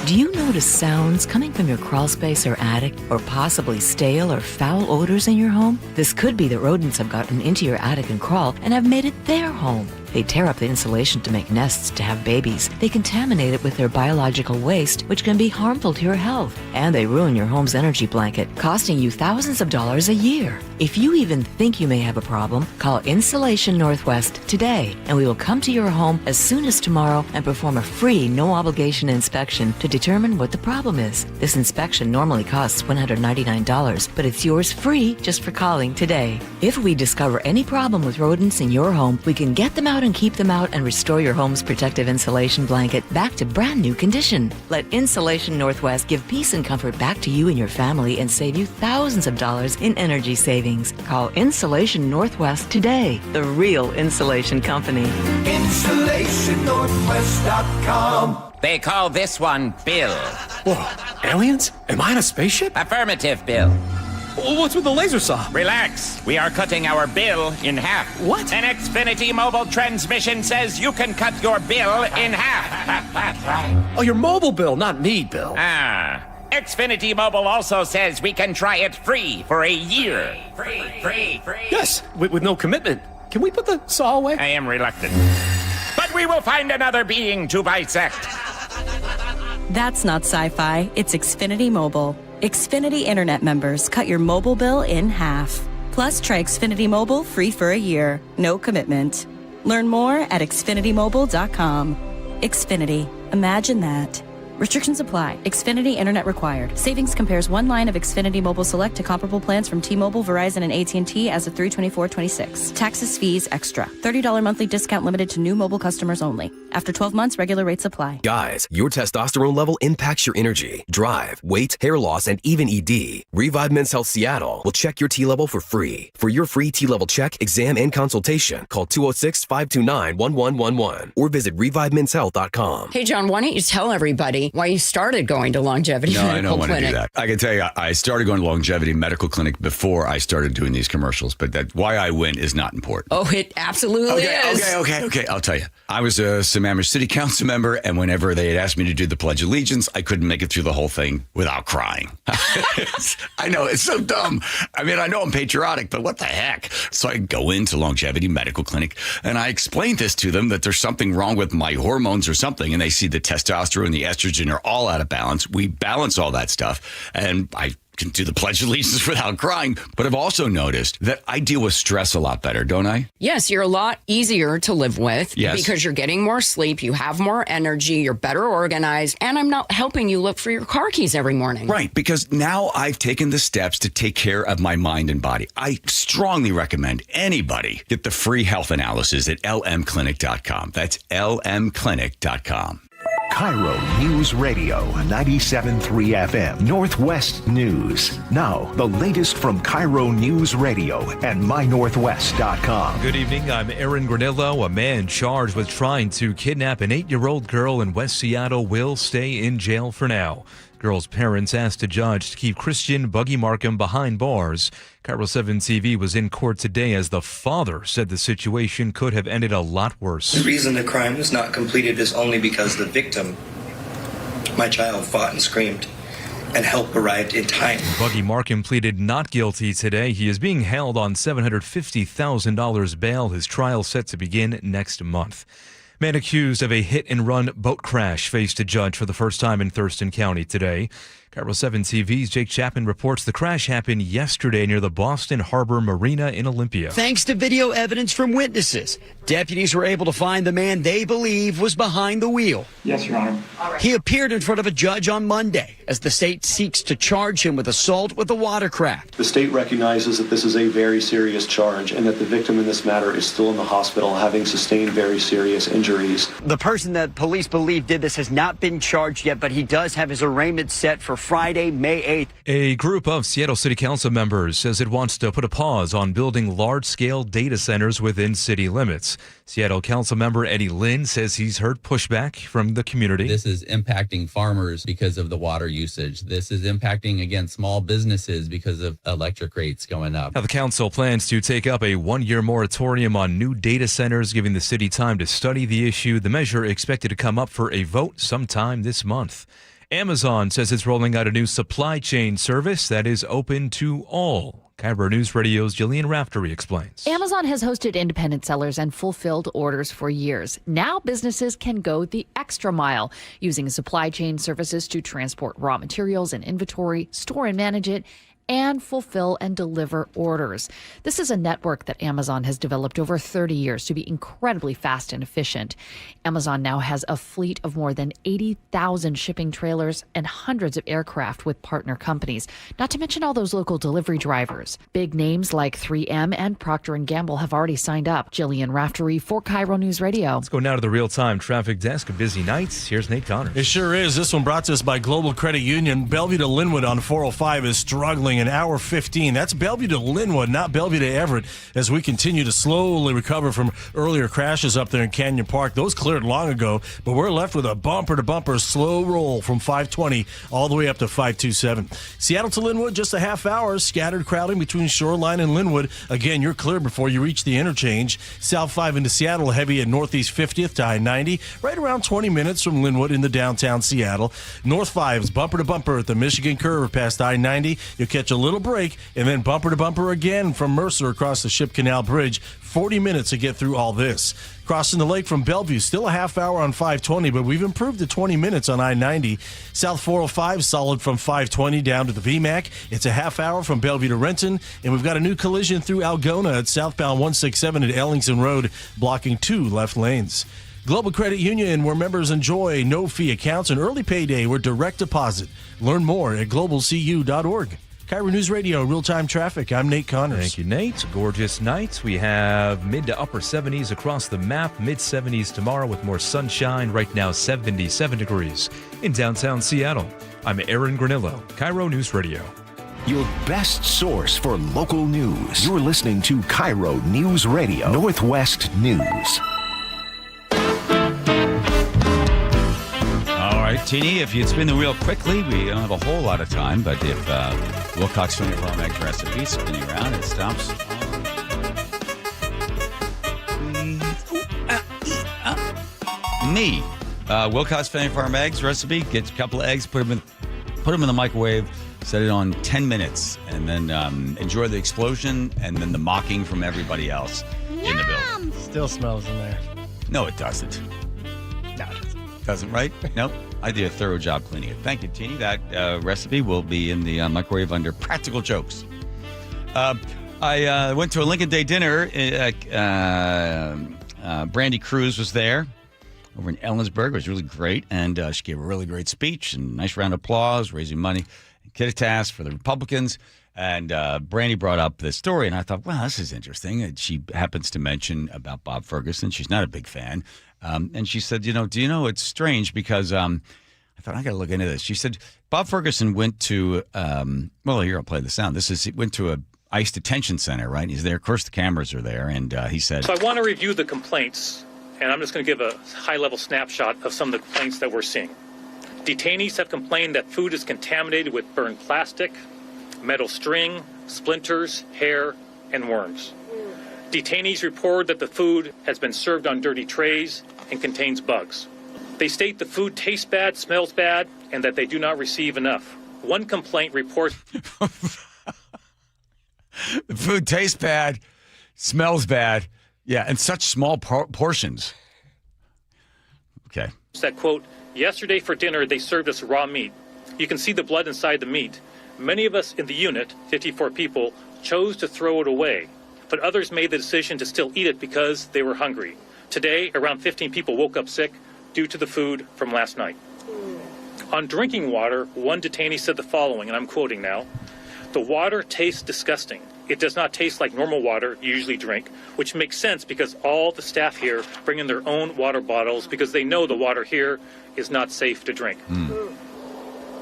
Do you notice sounds coming from your crawl space or attic, or possibly stale or foul odors in your home? This could be that rodents have gotten into your attic and crawl and have made it their home. They tear up the insulation to make nests to have babies. They contaminate it with their biological waste, which can be harmful to your health. And they ruin your home's energy blanket, costing you thousands of dollars a year. If you even think you may have a problem, call Insulation Northwest today, and we will come to your home as soon as tomorrow and perform a free, no-obligation inspection to determine what the problem is. This inspection normally costs $199, but it's yours free just for calling today. If we discover any problem with rodents in your home, we can get them out and keep them out and restore your home's protective insulation blanket back to brand new condition. Let Insulation Northwest give peace and comfort back to you and your family and save you thousands of dollars in energy savings. Call Insulation Northwest today, the real insulation company. InsulationNorthwest.com. They call this one Bill. Whoa, aliens? Am I in a spaceship? Affirmative, Bill. What's with the laser saw? Relax. We are cutting our bill in half. What? An Xfinity mobile transmission says you can cut your bill in half. Oh, your mobile bill, not me, Bill. Xfinity Mobile also says we can try it free for a year. Free. Yes, with no commitment. Can we put the saw away? I am reluctant. But we will find another being to bisect. That's not sci-fi. It's Xfinity Mobile. Xfinity Internet members cut your mobile bill in half. Plus, try Xfinity Mobile free for a year. No commitment. Learn more at xfinitymobile.com. Xfinity. Imagine that. Restrictions apply. Xfinity Internet required. Savings compares one line of Xfinity Mobile Select to comparable plans from T-Mobile, Verizon, and AT&T as of 3/24/26. Taxes, fees, extra. $30 monthly discount limited to new mobile customers only. After 12 months, regular rates apply. Guys, your testosterone level impacts your energy, drive, weight, hair loss, and even ED. Revive Men's Health Seattle will check your T level for free. For your free T level check, exam, and consultation, call 206-529-1111 or visit revivemenshealth.com. Hey, John, why don't you tell everybody why you started going to Longevity Medical Clinic? No, I don't want to do that. I can tell you, I started going to Longevity Medical Clinic before I started doing these commercials, but why I went is not important. Oh, it absolutely is. Okay. I'll tell you. I was a Sammamish City Council member, and whenever they had asked me to do the Pledge of Allegiance, I couldn't make it through the whole thing without crying. I know, it's so dumb. I mean, I know I'm patriotic, but what the heck? So I go into Longevity Medical Clinic, and I explain this to them, that there's something wrong with my hormones or something, and they see the testosterone and the estrogen are all out of balance. We balance all that stuff, and I can do the Pledge of Allegiance without crying. But I've also noticed that I deal with stress a lot better, don't I? Yes, you're a lot easier to live with because you're getting more sleep, you have more energy, you're better organized, and I'm not helping you look for your car keys every morning. Right, because now I've taken the steps to take care of my mind and body. I strongly recommend anybody get the free health analysis at lmclinic.com. That's lmclinic.com. KIRO News Radio 97.3 FM, Northwest News. Now, the latest from KIRO News Radio and mynorthwest.com. Good evening. I'm Aaron Granillo. A man charged with trying to kidnap an 8-year-old girl in West Seattle will stay in jail for now. Girl's parents asked a judge to keep Christian Buggy Markham behind bars. KIRO 7 TV was in court today as the father said the situation could have ended a lot worse. The reason the crime was not completed is only because the victim, my child, fought and screamed, and help arrived in time. Buggy Markham pleaded not guilty today. He is being held on $750,000 bail. His trial set to begin next month. Man accused of a hit-and-run boat crash faced a judge for the first time in Thurston County today. KIRO 7 TV's Jake Chapman reports the crash happened yesterday near the Boston Harbor Marina in Olympia. Thanks to video evidence from witnesses, deputies were able to find the man they believe was behind the wheel. Yes, Your Honor. He appeared in front of a judge on Monday as the state seeks to charge him with assault with a watercraft. The state recognizes that this is a very serious charge and that the victim in this matter is still in the hospital having sustained very serious injuries. The person that police believe did this has not been charged yet, but he does have his arraignment set for Friday, May 8th. A group of Seattle City Council members says it wants to put a pause on building large-scale data centers within city limits. Seattle Council member Eddie Lynn says he's heard pushback from the community. This is impacting farmers because of the water usage. This is impacting, again, small businesses because of electric rates going up. Now, the council plans to take up a one-year moratorium on new data centers, giving the city time to study the issue. The measure expected to come up for a vote sometime this month. Amazon says it's rolling out a new supply chain service that is open to all. KIRO News Radio's Jillian Raftery explains. Amazon has hosted independent sellers and fulfilled orders for years. Now businesses can go the extra mile, using supply chain services to transport raw materials and inventory, store and manage it, and fulfill and deliver orders. This is a network that Amazon has developed over 30 years to be incredibly fast and efficient. Amazon now has a fleet of more than 80,000 shipping trailers and hundreds of aircraft with partner companies, not to mention all those local delivery drivers. Big names like 3M and Procter & Gamble have already signed up. Jillian Raftery for KIRO News Radio. Let's go now to the real-time traffic desk of busy nights. Here's Nate Connors. It sure is. This one brought to us by Global Credit Union. Bellevue to Linwood on 405 is struggling an hour 15. That's Bellevue to Linwood, not Bellevue to Everett, as we continue to slowly recover from earlier crashes up there in Canyon Park. Those cleared long ago, but we're left with a bumper-to-bumper slow roll from 520 all the way up to 527. Seattle to Linwood, just a half hour. Scattered crowding between Shoreline and Linwood. Again, you're clear before you reach the interchange. South 5 into Seattle, heavy at Northeast 50th to I-90, right around 20 minutes from Linwood into downtown Seattle. North 5 is bumper-to-bumper at the Michigan curve past I-90. You'll catch a little break, and then bumper-to-bumper again from Mercer across the Ship Canal Bridge. 40 minutes to get through all this. Crossing the lake from Bellevue, still a half hour on 520, but we've improved to 20 minutes on I-90. South 405, solid from 520 down to the VMAC. It's a half hour from Bellevue to Renton, and we've got a new collision through Algona at southbound 167 at Ellingson Road, blocking 2 left lanes. Global Credit Union, where members enjoy no-fee accounts and early payday with direct deposit. Learn more at globalcu.org. KIRO News Radio, real-time traffic. I'm Nate Connors. Thank you, Nate. Gorgeous nights. We have mid to upper 70s across the map. Mid-70s tomorrow with more sunshine. Right now, 77 degrees in downtown Seattle. I'm Aaron Granillo, KIRO News Radio. Your best source for local news. You're listening to KIRO News Radio, Northwest News. All right, Teeny, if you'd spin the wheel quickly, we don't have a whole lot of time, but if Wilcox 24 Egg recipe spinning around, it stops. Me. Wilcox 24 Eggs recipe, get a couple of eggs, put them in the microwave, set it on 10 minutes, and then enjoy the explosion and then the mocking from everybody else in the building. Still smells in there. No, it doesn't. No, it doesn't. Doesn't, right? Nope. I did a thorough job cleaning it. Thank you, Teeny. That recipe will be in the microwave under practical jokes. I went to a Lincoln Day dinner. Brandy Cruz was there over in Ellensburg. It was really great. And she gave a really great speech and nice round of applause, raising money, Kittitas for the Republicans. And Brandy brought up this story, and I thought, well, this is interesting. And she happens to mention about Bob Ferguson. She's not a big fan. And she said, do you know, it's strange because I thought, I got to look into this. She said, Bob Ferguson went to, well, here, I'll play the sound. He went to a ICE detention center, right? He's there. Of course, the cameras are there. And he said, So I want to review the complaints, and I'm just going to give a high-level snapshot of some of the complaints that we're seeing. Detainees have complained that food is contaminated with burned plastic, metal string, splinters, hair, and worms. Detainees report that the food has been served on dirty trays and contains bugs. They state the food tastes bad, smells bad, and that they do not receive enough. One complaint reports the food tastes bad, smells bad, yeah, and such small portions. Okay. That, quote, yesterday for dinner they served us raw meat. You can see the blood inside the meat. Many of us in the unit, 54 people, chose to throw it away, but others made the decision to still eat it because they were hungry. Today, around 15 people woke up sick due to the food from last night. On drinking water, one detainee said the following, and I'm quoting now, "The water tastes disgusting. It does not taste like normal water you usually drink," which makes sense because all the staff here bring in their own water bottles because they know the water here is not safe to drink.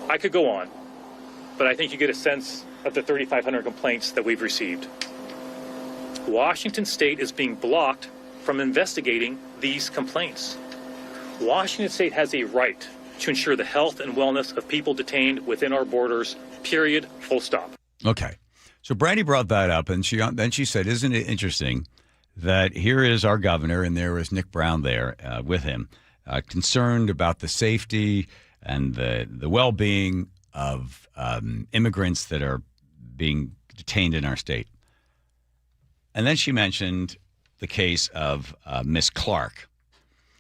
I could go on, but I think you get a sense of the 3,500 complaints that we've received. Washington State is being blocked from investigating these complaints. Washington State has a right to ensure the health and wellness of people detained within our borders, period, full stop. Okay. So Brandy brought that up, and then she said, isn't it interesting that here is our governor, and there was Nick Brown there with him, concerned about the safety and the well-being of immigrants that are being detained in our state. And then she mentioned the case of Miss Clark.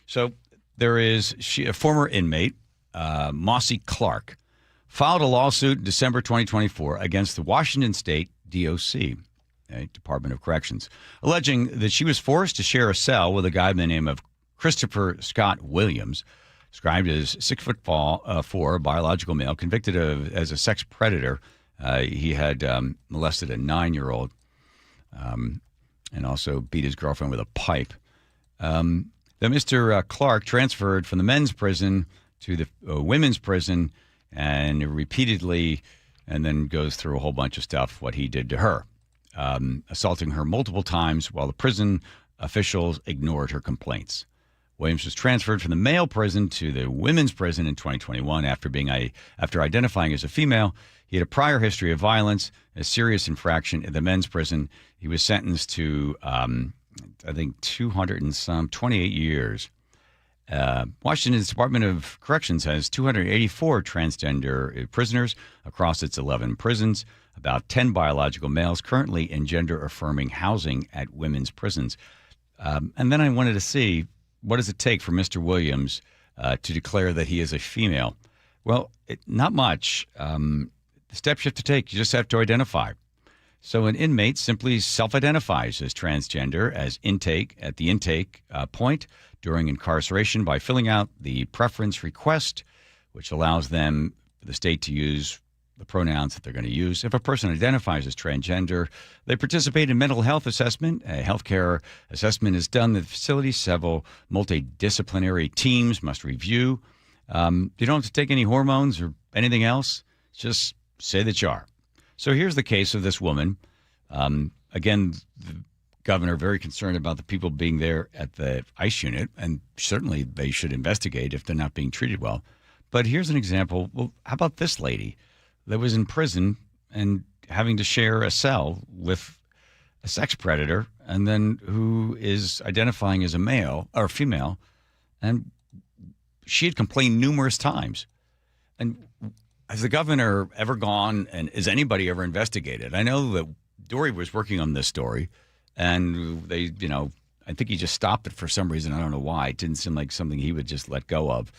So there is a former inmate, Mossy Clark, filed a lawsuit in December 2024 against the Washington State DOC, Department of Corrections, alleging that she was forced to share a cell with a guy by the name of Christopher Scott Williams, described as 6'4", a biological male, convicted as a sex predator. He had molested a 9-year-old and also beat his girlfriend with a pipe. Then Mr. Clark transferred from the men's prison to the women's prison and repeatedly, and then goes through a whole bunch of stuff, what he did to her, assaulting her multiple times while the prison officials ignored her complaints. Williams was transferred from the male prison to the women's prison in 2021 after identifying as a female. He had a prior history of violence, a serious infraction in the men's prison. He was sentenced to, I think, 28 years. Washington's Department of Corrections has 284 transgender prisoners across its 11 prisons, about 10 biological males currently in gender-affirming housing at women's prisons. And then I wanted to see, what does it take for Mr. Williams to declare that he is a female? Well, not much. The steps you have to take, you just have to identify. So an inmate simply self-identifies as transgender at the intake point during incarceration by filling out the preference request, which allows the state to use the pronouns that they're going to use. If a person identifies as transgender, they participate in mental health assessment. A healthcare assessment is done at the facility. Several multidisciplinary teams must review. You don't have to take any hormones or anything else. Just say that you are. So here's the case of this woman. Again, the governor very concerned about the people being there at the ICE unit, and certainly they should investigate if they're not being treated well. But here's an example. Well, how about this lady that was in prison and having to share a cell with a sex predator, and then who is identifying as a male or female, and she had complained numerous times. And has the governor ever gone, and is anybody ever investigated? I know that Dory was working on this story, and they, I think he just stopped it for some reason. I don't know why. It didn't seem like something he would just let go of.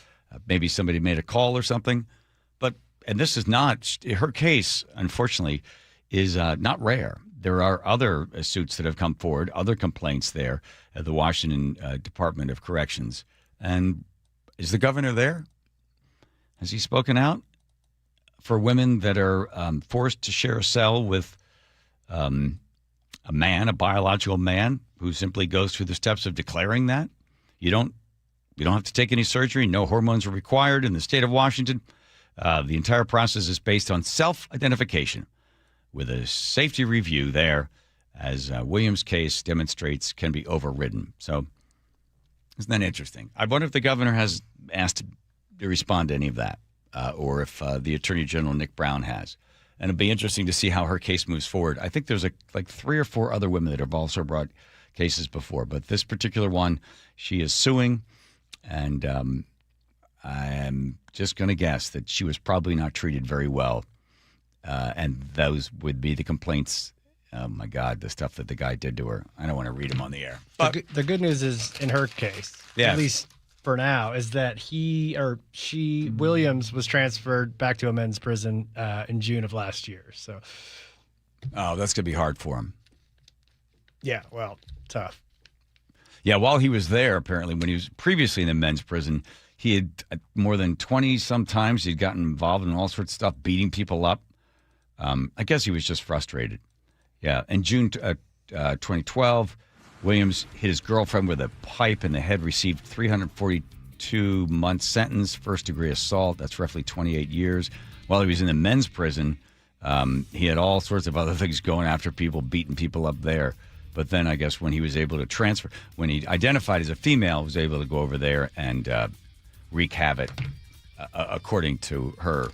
Maybe somebody made a call or something. And this is not, her case, unfortunately, is not rare. There are other suits that have come forward, other complaints there at the Washington Department of Corrections. And is the governor there? Has he spoken out for women that are forced to share a cell with a man, a biological man, who simply goes through the steps of declaring that? You don't have to take any surgery. No hormones are required in the state of Washington. The entire process is based on self-identification with a safety review there, as Williams' case demonstrates, can be overridden. So isn't that interesting? I wonder if the governor has asked to respond to any of that, or if the Attorney General, Nick Brown, has. And it'll be interesting to see how her case moves forward. I think there's like 3 or 4 other women that have also brought cases before. But this particular one, she is suing, and I'm just going to guess that she was probably not treated very well. And those would be the complaints. Oh, my God, the stuff that the guy did to her. I don't want to read them on the air. But the good news is, in her case, at least for now, is that Williams was transferred back to a men's prison in June of last year. So, that's going to be hard for him. Yeah, well, tough. Yeah, while he was there, apparently, when he was previously in the men's prison, he had more than 20 sometimes. He'd gotten involved in all sorts of stuff, beating people up. I guess he was just frustrated. Yeah, in June 2012, Williams hit his girlfriend with a pipe in the head, received 342-month sentence, first-degree assault. That's roughly 28 years. While he was in the men's prison, he had all sorts of other things going after people, beating people up there. But then I guess when he was able to transfer, when he identified as a female, was able to go over there and wreak havoc, according to her,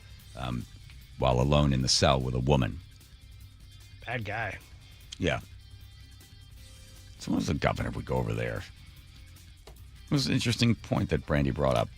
while alone in the cell with a woman. Bad guy. Yeah. Someone's the governor would go over there. It was an interesting point that Brandy brought up.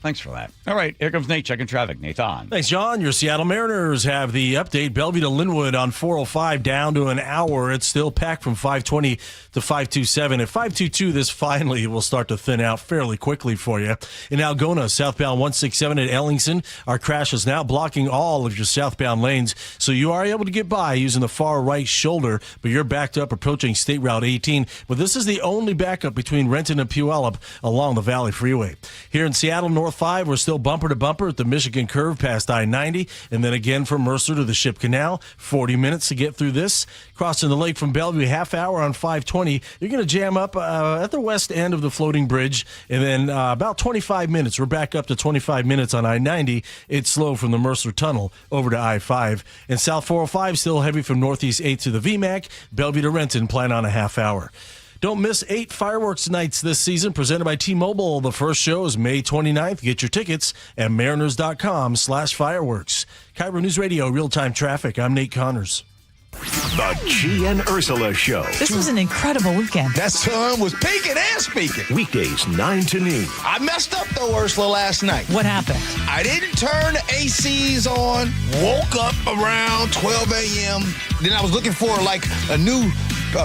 Thanks for that. All right, here comes Nate checking traffic. Nathan. Thanks, John. Your Seattle Mariners have the update. Bellevue to Linwood on 405 down to an hour. It's still packed from 520 to 527. At 522, this finally will start to thin out fairly quickly for you. In Algona, southbound 167 at Ellingson, our crash is now blocking all of your southbound lanes, so you are able to get by using the far right shoulder, but you're backed up approaching State Route 18. But this is the only backup between Renton and Puyallup along the Valley Freeway. Here in Seattle, North 5, we're still bumper to bumper at the Michigan curve past I-90, and then again from Mercer to the Ship Canal. 40 minutes to get through this. Crossing the lake from Bellevue, half hour on 520. You're going to jam up at the west end of the floating bridge, and then about 25 minutes. We're back up to 25 minutes on I-90. It's slow from the Mercer Tunnel over to I-5. And South 405 still heavy from Northeast 8 to the VMAC. Bellevue to Renton, plan on a half hour. Don't miss 8 fireworks nights this season, presented by T-Mobile. The first show is May 29th. Get your tickets at mariners.com/fireworks. KIRO News Radio, real-time traffic. I'm Nate Connors. The G and Ursula Show. This was an incredible weekend. That sun was peaking and speaking. Weekdays 9 to noon. I messed up though, Ursula, last night. What happened? I didn't turn the ACs on. Woke up around 12 a.m. Then I was looking for like a new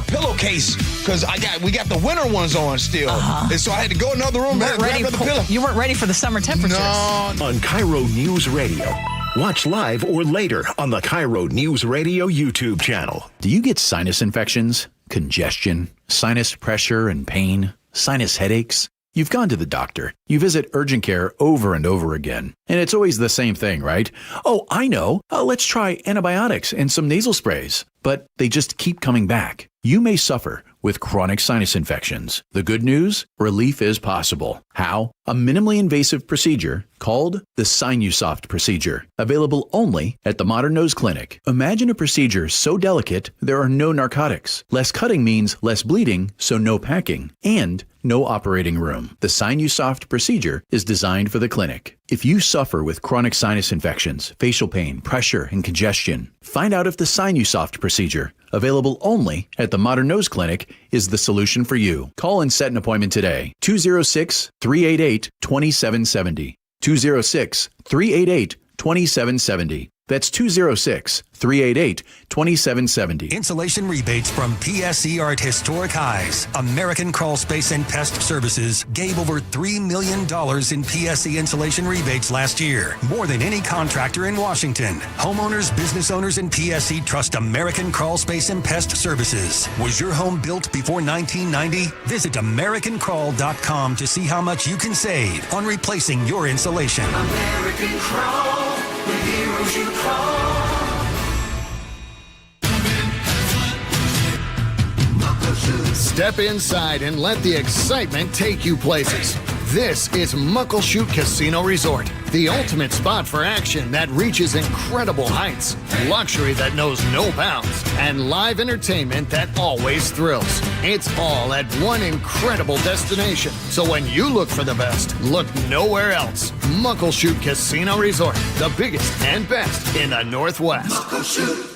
pillowcase because we got the winter ones on still. And so I had to go in another room and grab another pillow. You weren't ready for the summer temperatures. No. On KIRO News Radio. Watch live or later on the KIRO News Radio YouTube channel. Do you get sinus infections, congestion, sinus pressure and pain, sinus headaches? You've gone to the doctor. You visit urgent care over and over again. And it's always the same thing, right? Oh, I know. Let's try antibiotics and some nasal sprays. But they just keep coming back. You may suffer with chronic sinus infections. The good news? Relief is possible. How? A minimally invasive procedure called the Sinusoft procedure, available only at the Modern Nose Clinic. Imagine a procedure so delicate there are no narcotics. Less cutting means less bleeding, so no packing, and no operating room. The Sinusoft procedure is designed for the clinic. If you suffer with chronic sinus infections, facial pain, pressure, and congestion, find out if the Sinusoft procedure, available only at the Modern Nose Clinic, is the solution for you. Call and set an appointment today. 206-388-2770. 206-388-2770. That's 206-388-2770. Insulation rebates from PSE are at historic highs. American Crawl Space and Pest Services gave over $3 million in PSE insulation rebates last year, more than any contractor in Washington. Homeowners, business owners, and PSE trust American Crawl Space and Pest Services. Was your home built before 1990? Visit AmericanCrawl.com to see how much you can save on replacing your insulation. American Crawl, the heroes you call. Step inside and let the excitement take you places. This is Muckleshoot Casino Resort, the ultimate spot for action that reaches incredible heights, luxury that knows no bounds, and live entertainment that always thrills. It's all at one incredible destination. So when you look for the best, look nowhere else. Muckleshoot Casino Resort, the biggest and best in the Northwest. Muckleshoot.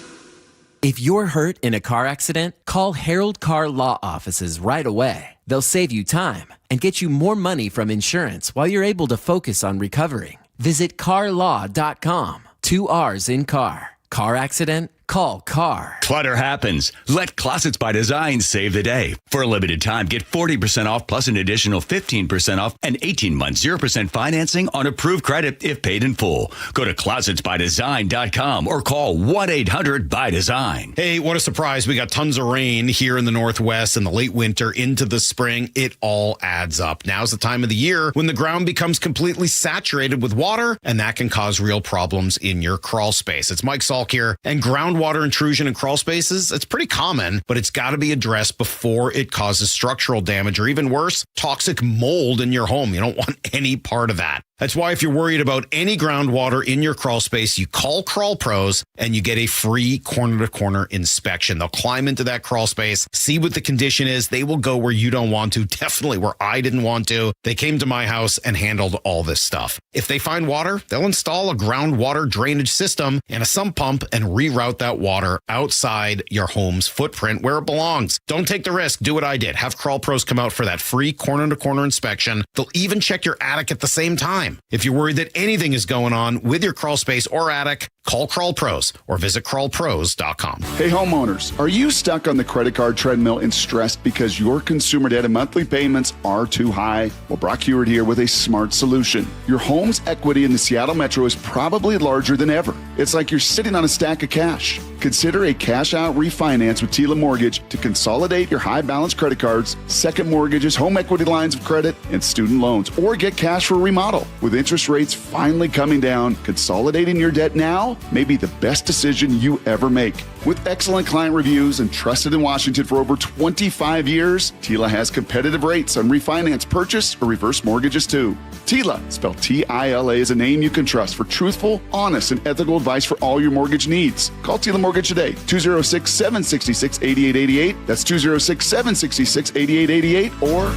If you're hurt in a car accident, call Harold Car Law Offices right away. They'll save you time and get you more money from insurance while you're able to focus on recovering. Visit carlaw.com. 2 R's in car. Car accident? Call CAR. Clutter happens. Let Closets by Design save the day. For a limited time, get 40% off plus an additional 15% off and 18 months 0% financing on approved credit if paid in full. Go to closetsbydesign.com or call 1-800-BY-DESIGN. Hey, what a surprise. We got tons of rain here in the Northwest in the late winter into the spring. It all adds up. Now's the time of the year when the ground becomes completely saturated with water, and that can cause real problems in your crawl space. It's Mike Salk here, and groundwater intrusion in crawl spaces, it's pretty common, but it's got to be addressed before it causes structural damage or even worse, toxic mold in your home. You don't want any part of that. That's why if you're worried about any groundwater in your crawl space, you call Crawl Pros and you get a free corner-to-corner inspection. They'll climb into that crawl space, see what the condition is. They will go where you don't want to, definitely where I didn't want to. They came to my house and handled all this stuff. If they find water, they'll install a groundwater drainage system and a sump pump and reroute that water outside your home's footprint where it belongs. Don't take the risk. Do what I did. Have Crawl Pros come out for that free corner-to-corner inspection. They'll even check your attic at the same time. If you're worried that anything is going on with your crawl space or attic, call Crawl Pros or visit crawlpros.com. Hey homeowners, are you stuck on the credit card treadmill and stressed because your consumer debt and monthly payments are too high? Well, Brock Hewitt here with a smart solution. Your home's equity in the Seattle Metro is probably larger than ever. It's like you're sitting on a stack of cash. Consider a cash-out refinance with Tila Mortgage to consolidate your high-balance credit cards, second mortgages, home equity lines of credit, and student loans, or get cash for a remodel. With interest rates finally coming down, consolidating your debt now may be the best decision you ever make. With excellent client reviews and trusted in Washington for over 25 years, Tila has competitive rates on refinance, purchase, or reverse mortgages too. Tila, spelled T-I-L-A, is a name you can trust for truthful, honest, and ethical advice for all your mortgage needs. Call Tila Mortgage today, 206-766-8888. That's 206-766-8888 or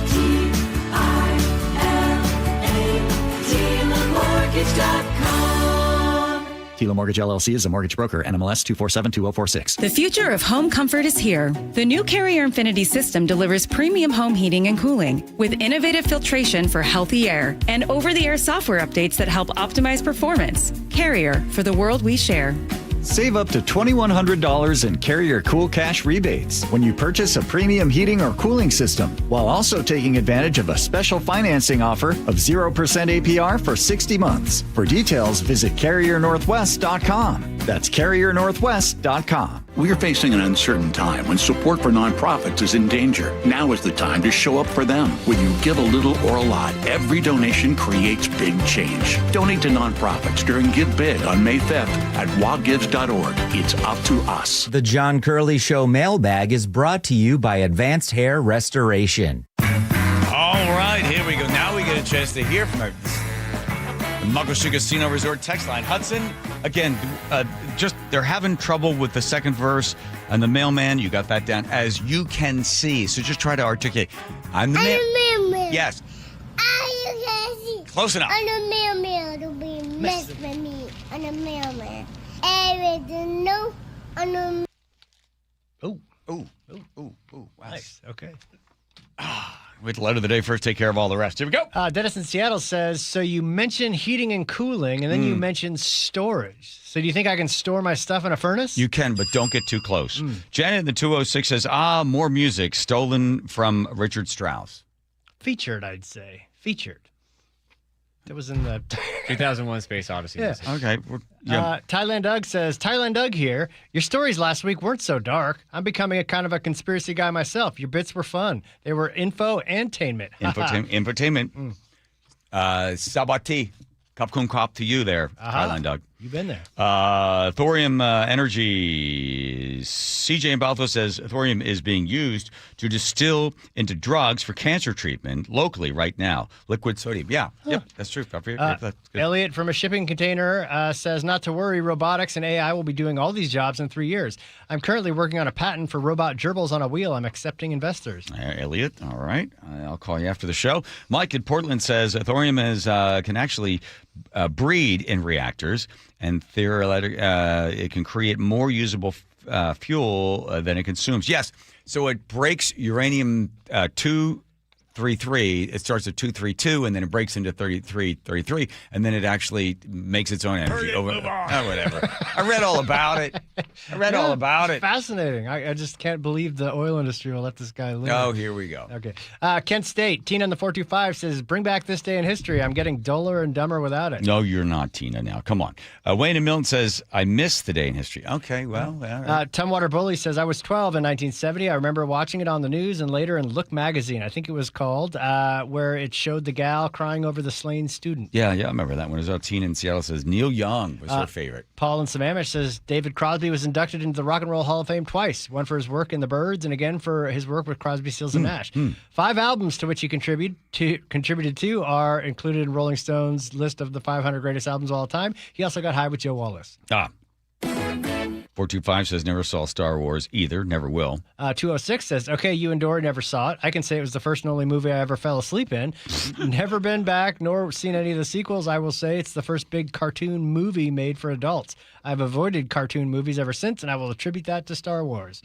Tila Mortgage LLC is a mortgage broker. NMLS 2472046. The future of home comfort is here. The new Carrier Infinity system delivers premium home heating and cooling with innovative filtration for healthy air and over-the-air software updates that help optimize performance. Carrier, for the world we share. Save up to $2,100 in Carrier Cool Cash rebates when you purchase a premium heating or cooling system, while also taking advantage of a special financing offer of 0% APR for 60 months. For details, visit CarrierNorthwest.com. That's CarrierNorthwest.com. We're facing an uncertain time when support for nonprofits is in danger. Now is the time to show up for them. When you give a little or a lot, every donation creates big change. Donate to nonprofits during Give Big on May 5th at waggives.org. It's up to us. The John Curley Show mailbag is brought to you by Advanced Hair Restoration. All right, here we go. Now we get a chance to hear from the Muckleshoot Casino Resort text line. Hudson, again, just they're having trouble with the second verse and the mailman. You got that down, as you can see. So just try to articulate. I'm the mailman. Yes. You can see. Close enough. I'm the mailman to be messed with me. I'm the mailman. Everything new. I'm the. Ooh. Wow. Nice. Okay. With the letter of the day first, take care of all the rest. Here we go. Dennis in Seattle says, so you mentioned heating and cooling, and then you mentioned storage. So do you think I can store my stuff in a furnace? You can, but don't get too close. Janet in the 206 says, more music stolen from Richard Strauss. Featured, I'd say. Featured. That was in the 2001 Space Odyssey. Yeah. Okay. Thailand Doug says, Thailand Doug here. Your stories last week weren't so dark. I'm becoming a kind of a conspiracy guy myself. Your bits were fun. They were info-tainment. Infotainment. Sabati. Kapkun Kop to you there, Thailand Doug. You've been there. Thorium Energy. CJ in Balto says thorium is being used to distill into drugs for cancer treatment locally right now. Liquid sodium. Yeah. Yep. That's true. That's good. Elliot from a shipping container says, not to worry, robotics and AI will be doing all these jobs in 3 years. I'm currently working on a patent for robot gerbils on a wheel. I'm accepting investors. Elliot, all right. I'll call you after the show. Mike in Portland says thorium can actually breed in reactors, and it can create more usable fuel than it consumes. Yes, so it breaks uranium 233. It starts at 232, and then it breaks into 33, and then it actually makes its own energy. Whatever. I read all about it. It's fascinating. I just can't believe the oil industry will let this guy live. Oh, here we go. Okay. Kent State, Tina in the 425 says, bring back this day in history. I'm getting duller and dumber without it. No, you're not, Tina, now. Come on. Wayne in Milton says, I miss the day in history. Okay, well. Right. Tumwater Bully says, I was 12 in 1970. I remember watching it on the news and later in Look magazine. I think it was called called, where it showed the gal crying over the slain student. Yeah, I remember that one. It was a teen in Seattle says Neil Young was her favorite. Paul in Sammamish says David Crosby was inducted into the Rock and Roll Hall of Fame twice, one for his work in the Byrds and again for his work with Crosby, Stills, and Nash. 5 albums to which he contributed to are included in Rolling Stone's list of the 500 greatest albums of all time. He also got high with Joe Wallace. 425 says never saw Star Wars either, never will. 206 says, okay, you and Dory never saw it. I can say it was the first and only movie I ever fell asleep in. Never been back nor seen any of the sequels. I will say it's the first big cartoon movie made for adults. I've avoided cartoon movies ever since, and I will attribute that to Star Wars.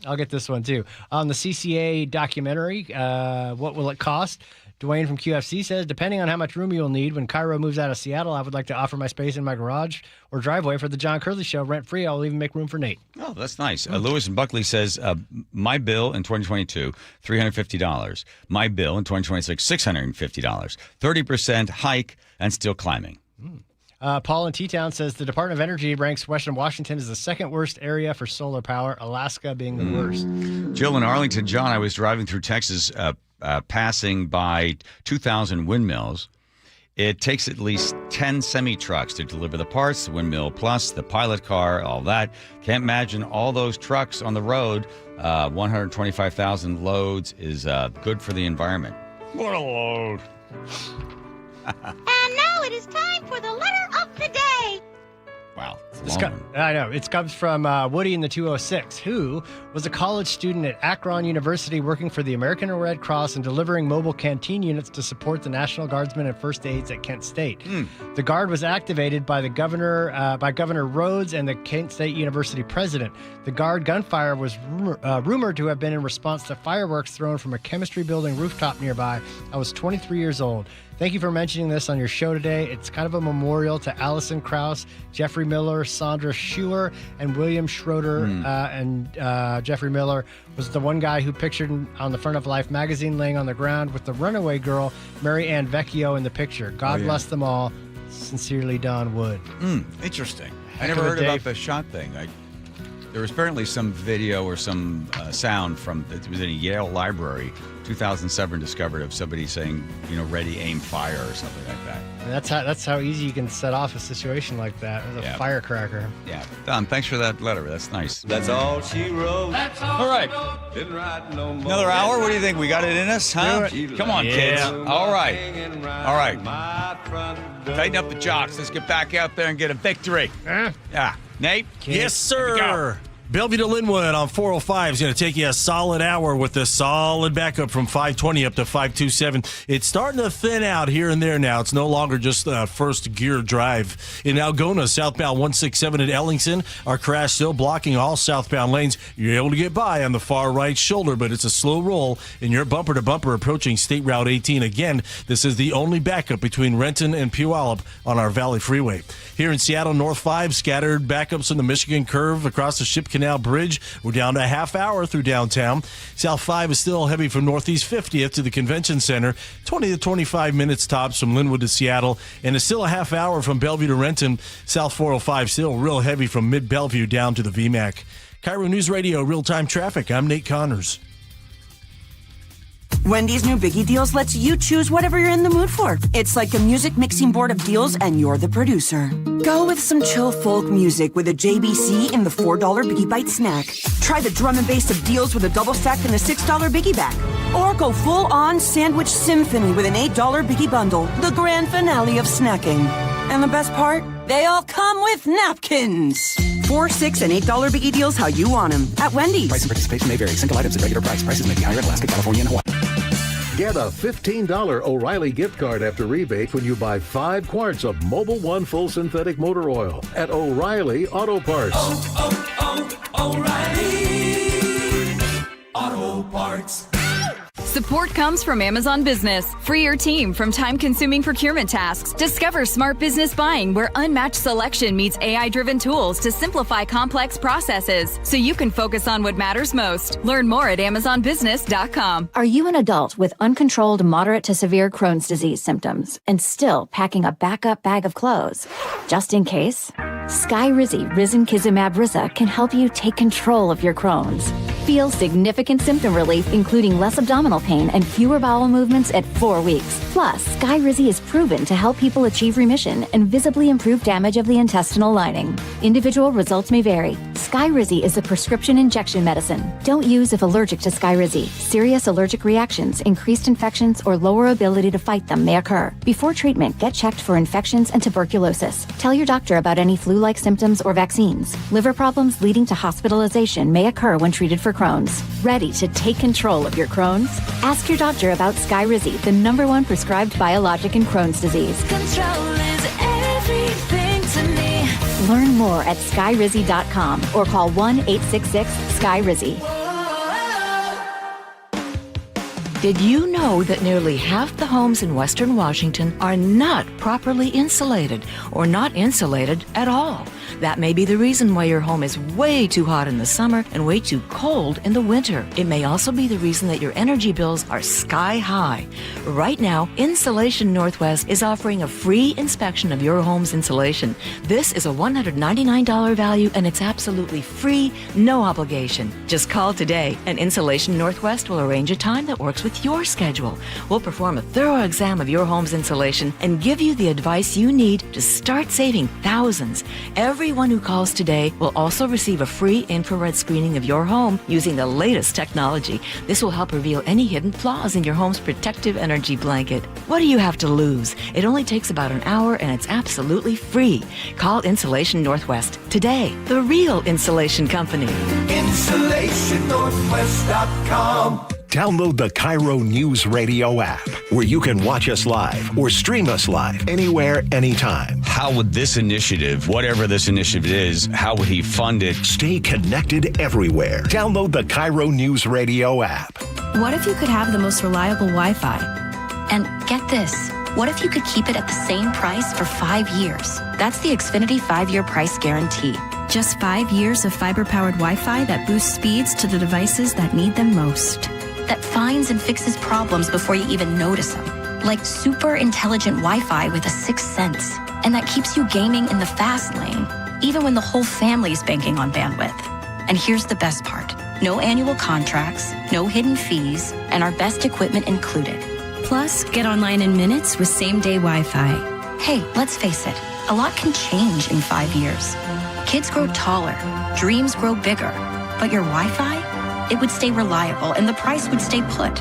I'll get this one, too. On the CCA documentary, What Will It Cost? Dwayne from QFC says, depending on how much room you'll need, when KIRO moves out of Seattle, I would like to offer my space in my garage or driveway for the John Curley Show rent-free. I'll even make room for Nate. Oh, that's nice. Lewis and Buckley says, my bill in 2022, $350. My bill in 2026, $650. 30% hike and still climbing. Paul in T-Town says the Department of Energy ranks Western Washington as the second worst area for solar power, Alaska being the worst. Jill in Arlington, John, I was driving through Texas, passing by 2,000 windmills. It takes at least 10 semi-trucks to deliver the parts, the windmill plus, the pilot car, all that. Can't imagine all those trucks on the road. 125,000 loads is good for the environment. What a load. And now it is time for the letter of the day. Wow. I know. It comes from Woody in the 206, who was a college student at Akron University working for the American Red Cross and delivering mobile canteen units to support the National Guardsmen and First Aids at Kent State. The Guard was activated by the Governor Rhodes and the Kent State University president. The Guard gunfire was rumored to have been in response to fireworks thrown from a chemistry building rooftop nearby. I was 23 years old. Thank you for mentioning this on your show today. It's kind of a memorial to Allison Krauss, Jeffrey Miller, Sandra Schuer, and William Schroeder. And Jeffrey Miller was the one guy who pictured on the front of Life magazine laying on the ground with the runaway girl, Mary Ann Vecchio, in the picture. God bless them all. Sincerely, Don Wood. Interesting. I never heard about the shot thing. There was apparently some video or some sound from, it was in a Yale library, 2007, discovered of somebody saying, ready, aim, fire, or something like that. And that's how easy you can set off a situation like that with a firecracker. Yeah. Don, thanks for that letter. That's nice. That's all she wrote. That's all right. Didn't write no more. Another hour? What do you think? We got it in us, huh? Come on, kids. All right. All right. Tighten up the jocks. Let's get back out there and get a victory. Yeah. Nate? Yes, sir. Bellevue to Linwood on 405 is going to take you a solid hour with a solid backup from 520 up to 527. It's starting to thin out here and there now. It's no longer just a first gear drive. In Algona, southbound 167 at Ellingson, our crash still blocking all southbound lanes. You're able to get by on the far right shoulder, but it's a slow roll, and you're bumper to bumper approaching State Route 18. Again, this is the only backup between Renton and Puyallup on our Valley Freeway. Here in Seattle, North 5, scattered backups in the Michigan Curve across the Ship Canal Bridge. We're down to a half hour through downtown. South 5 is still heavy from Northeast 50th to the Convention Center. 20 to 25 minutes tops from Linwood to Seattle. And it's still a half hour from Bellevue to Renton. South 405 still real heavy from mid-Bellevue down to the VMAC. KIRO News Radio real-time traffic. I'm Nate Connors. Wendy's new Biggie Deals lets you choose whatever you're in the mood for. It's like a music mixing board of deals, and you're the producer. Go with some chill folk music with a JBC in the $4 Biggie Bite snack. Try the drum and bass of deals with a double stack and a $6 Biggie bag. Or go full-on sandwich symphony with an $8 Biggie bundle, the grand finale of snacking. And the best part? They all come with napkins. $4, $6, and $8 Biggie Deals how you want them at Wendy's. Price and participation may vary. Single items at regular price. Prices may be higher in Alaska, California, and Hawaii. Get a $15 O'Reilly gift card after rebate when you buy 5 quarts of Mobil 1 full synthetic motor oil at O'Reilly Auto Parts. O'Reilly Auto Parts. Support comes from Amazon Business. Free your team from time-consuming procurement tasks. Discover smart business buying where unmatched selection meets AI-driven tools to simplify complex processes so you can focus on what matters most. Learn more at AmazonBusiness.com. Are you an adult with uncontrolled moderate to severe Crohn's disease symptoms and still packing a backup bag of clothes? Just in case? Skyrizi Risankizumab Riza can help you take control of your Crohn's. Feel significant symptom relief, including less abdominal pain and fewer bowel movements at 4 weeks. Plus, Skyrizi is proven to help people achieve remission and visibly improve damage of the intestinal lining. Individual results may vary. Skyrizi is a prescription injection medicine. Don't use if allergic to Skyrizi. Serious allergic reactions, increased infections, or lower ability to fight them may occur. Before treatment, get checked for infections and tuberculosis. Tell your doctor about any flu-like symptoms or vaccines. Liver problems leading to hospitalization may occur when treated for Crohn's. Ready to take control of your Crohn's? Ask your doctor about Skyrizi, the #1 prescribed biologic in Crohn's disease. Control is everything to me. Learn more at skyrizi.com or call 1-866-SKYRIZI. Did you know that nearly half the homes in Western Washington are not properly insulated or not insulated at all? That may be the reason why your home is way too hot in the summer and way too cold in the winter. It may also be the reason that your energy bills are sky high. Right now, Insulation Northwest is offering a free inspection of your home's insulation. This is a $199 value and it's absolutely free, no obligation. Just call today and Insulation Northwest will arrange a time that works with your schedule. We'll perform a thorough exam of your home's insulation and give you the advice you need to start saving thousands. Everyone who calls today will also receive a free infrared screening of your home using the latest technology. This will help reveal any hidden flaws in your home's protective energy blanket. What do you have to lose? It only takes about an hour and it's absolutely free. Call Insulation Northwest today, the real insulation company. InsulationNorthwest.com. Download the KIRO Newsradio app, where you can watch us live or stream us live anywhere, anytime. How would this initiative, whatever this initiative is, how would he fund it? Stay connected everywhere. Download the KIRO Newsradio app. What if you could have the most reliable Wi-Fi? And get this, what if you could keep it at the same price for 5 years? That's the Xfinity 5-year price guarantee. Just 5 years of fiber-powered Wi-Fi that boosts speeds to the devices that need them most. That finds and fixes problems before you even notice them. Like super intelligent Wi-Fi with a 6th sense. And that keeps you gaming in the fast lane, even when the whole family is banking on bandwidth. And here's the best part. No annual contracts, no hidden fees, and our best equipment included. Plus, get online in minutes with same-day Wi-Fi. Hey, let's face it, a lot can change in 5 years. Kids grow taller, dreams grow bigger, but your Wi-Fi? It would stay reliable and the price would stay put.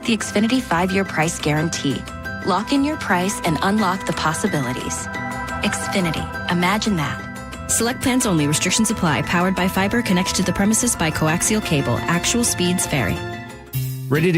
The Xfinity 5-year price guarantee. Lock in your price and unlock the possibilities. Xfinity. Imagine that. Select plans only. Restrictions apply. Powered by fiber connected to the premises by coaxial cable. Actual speeds vary. Ready to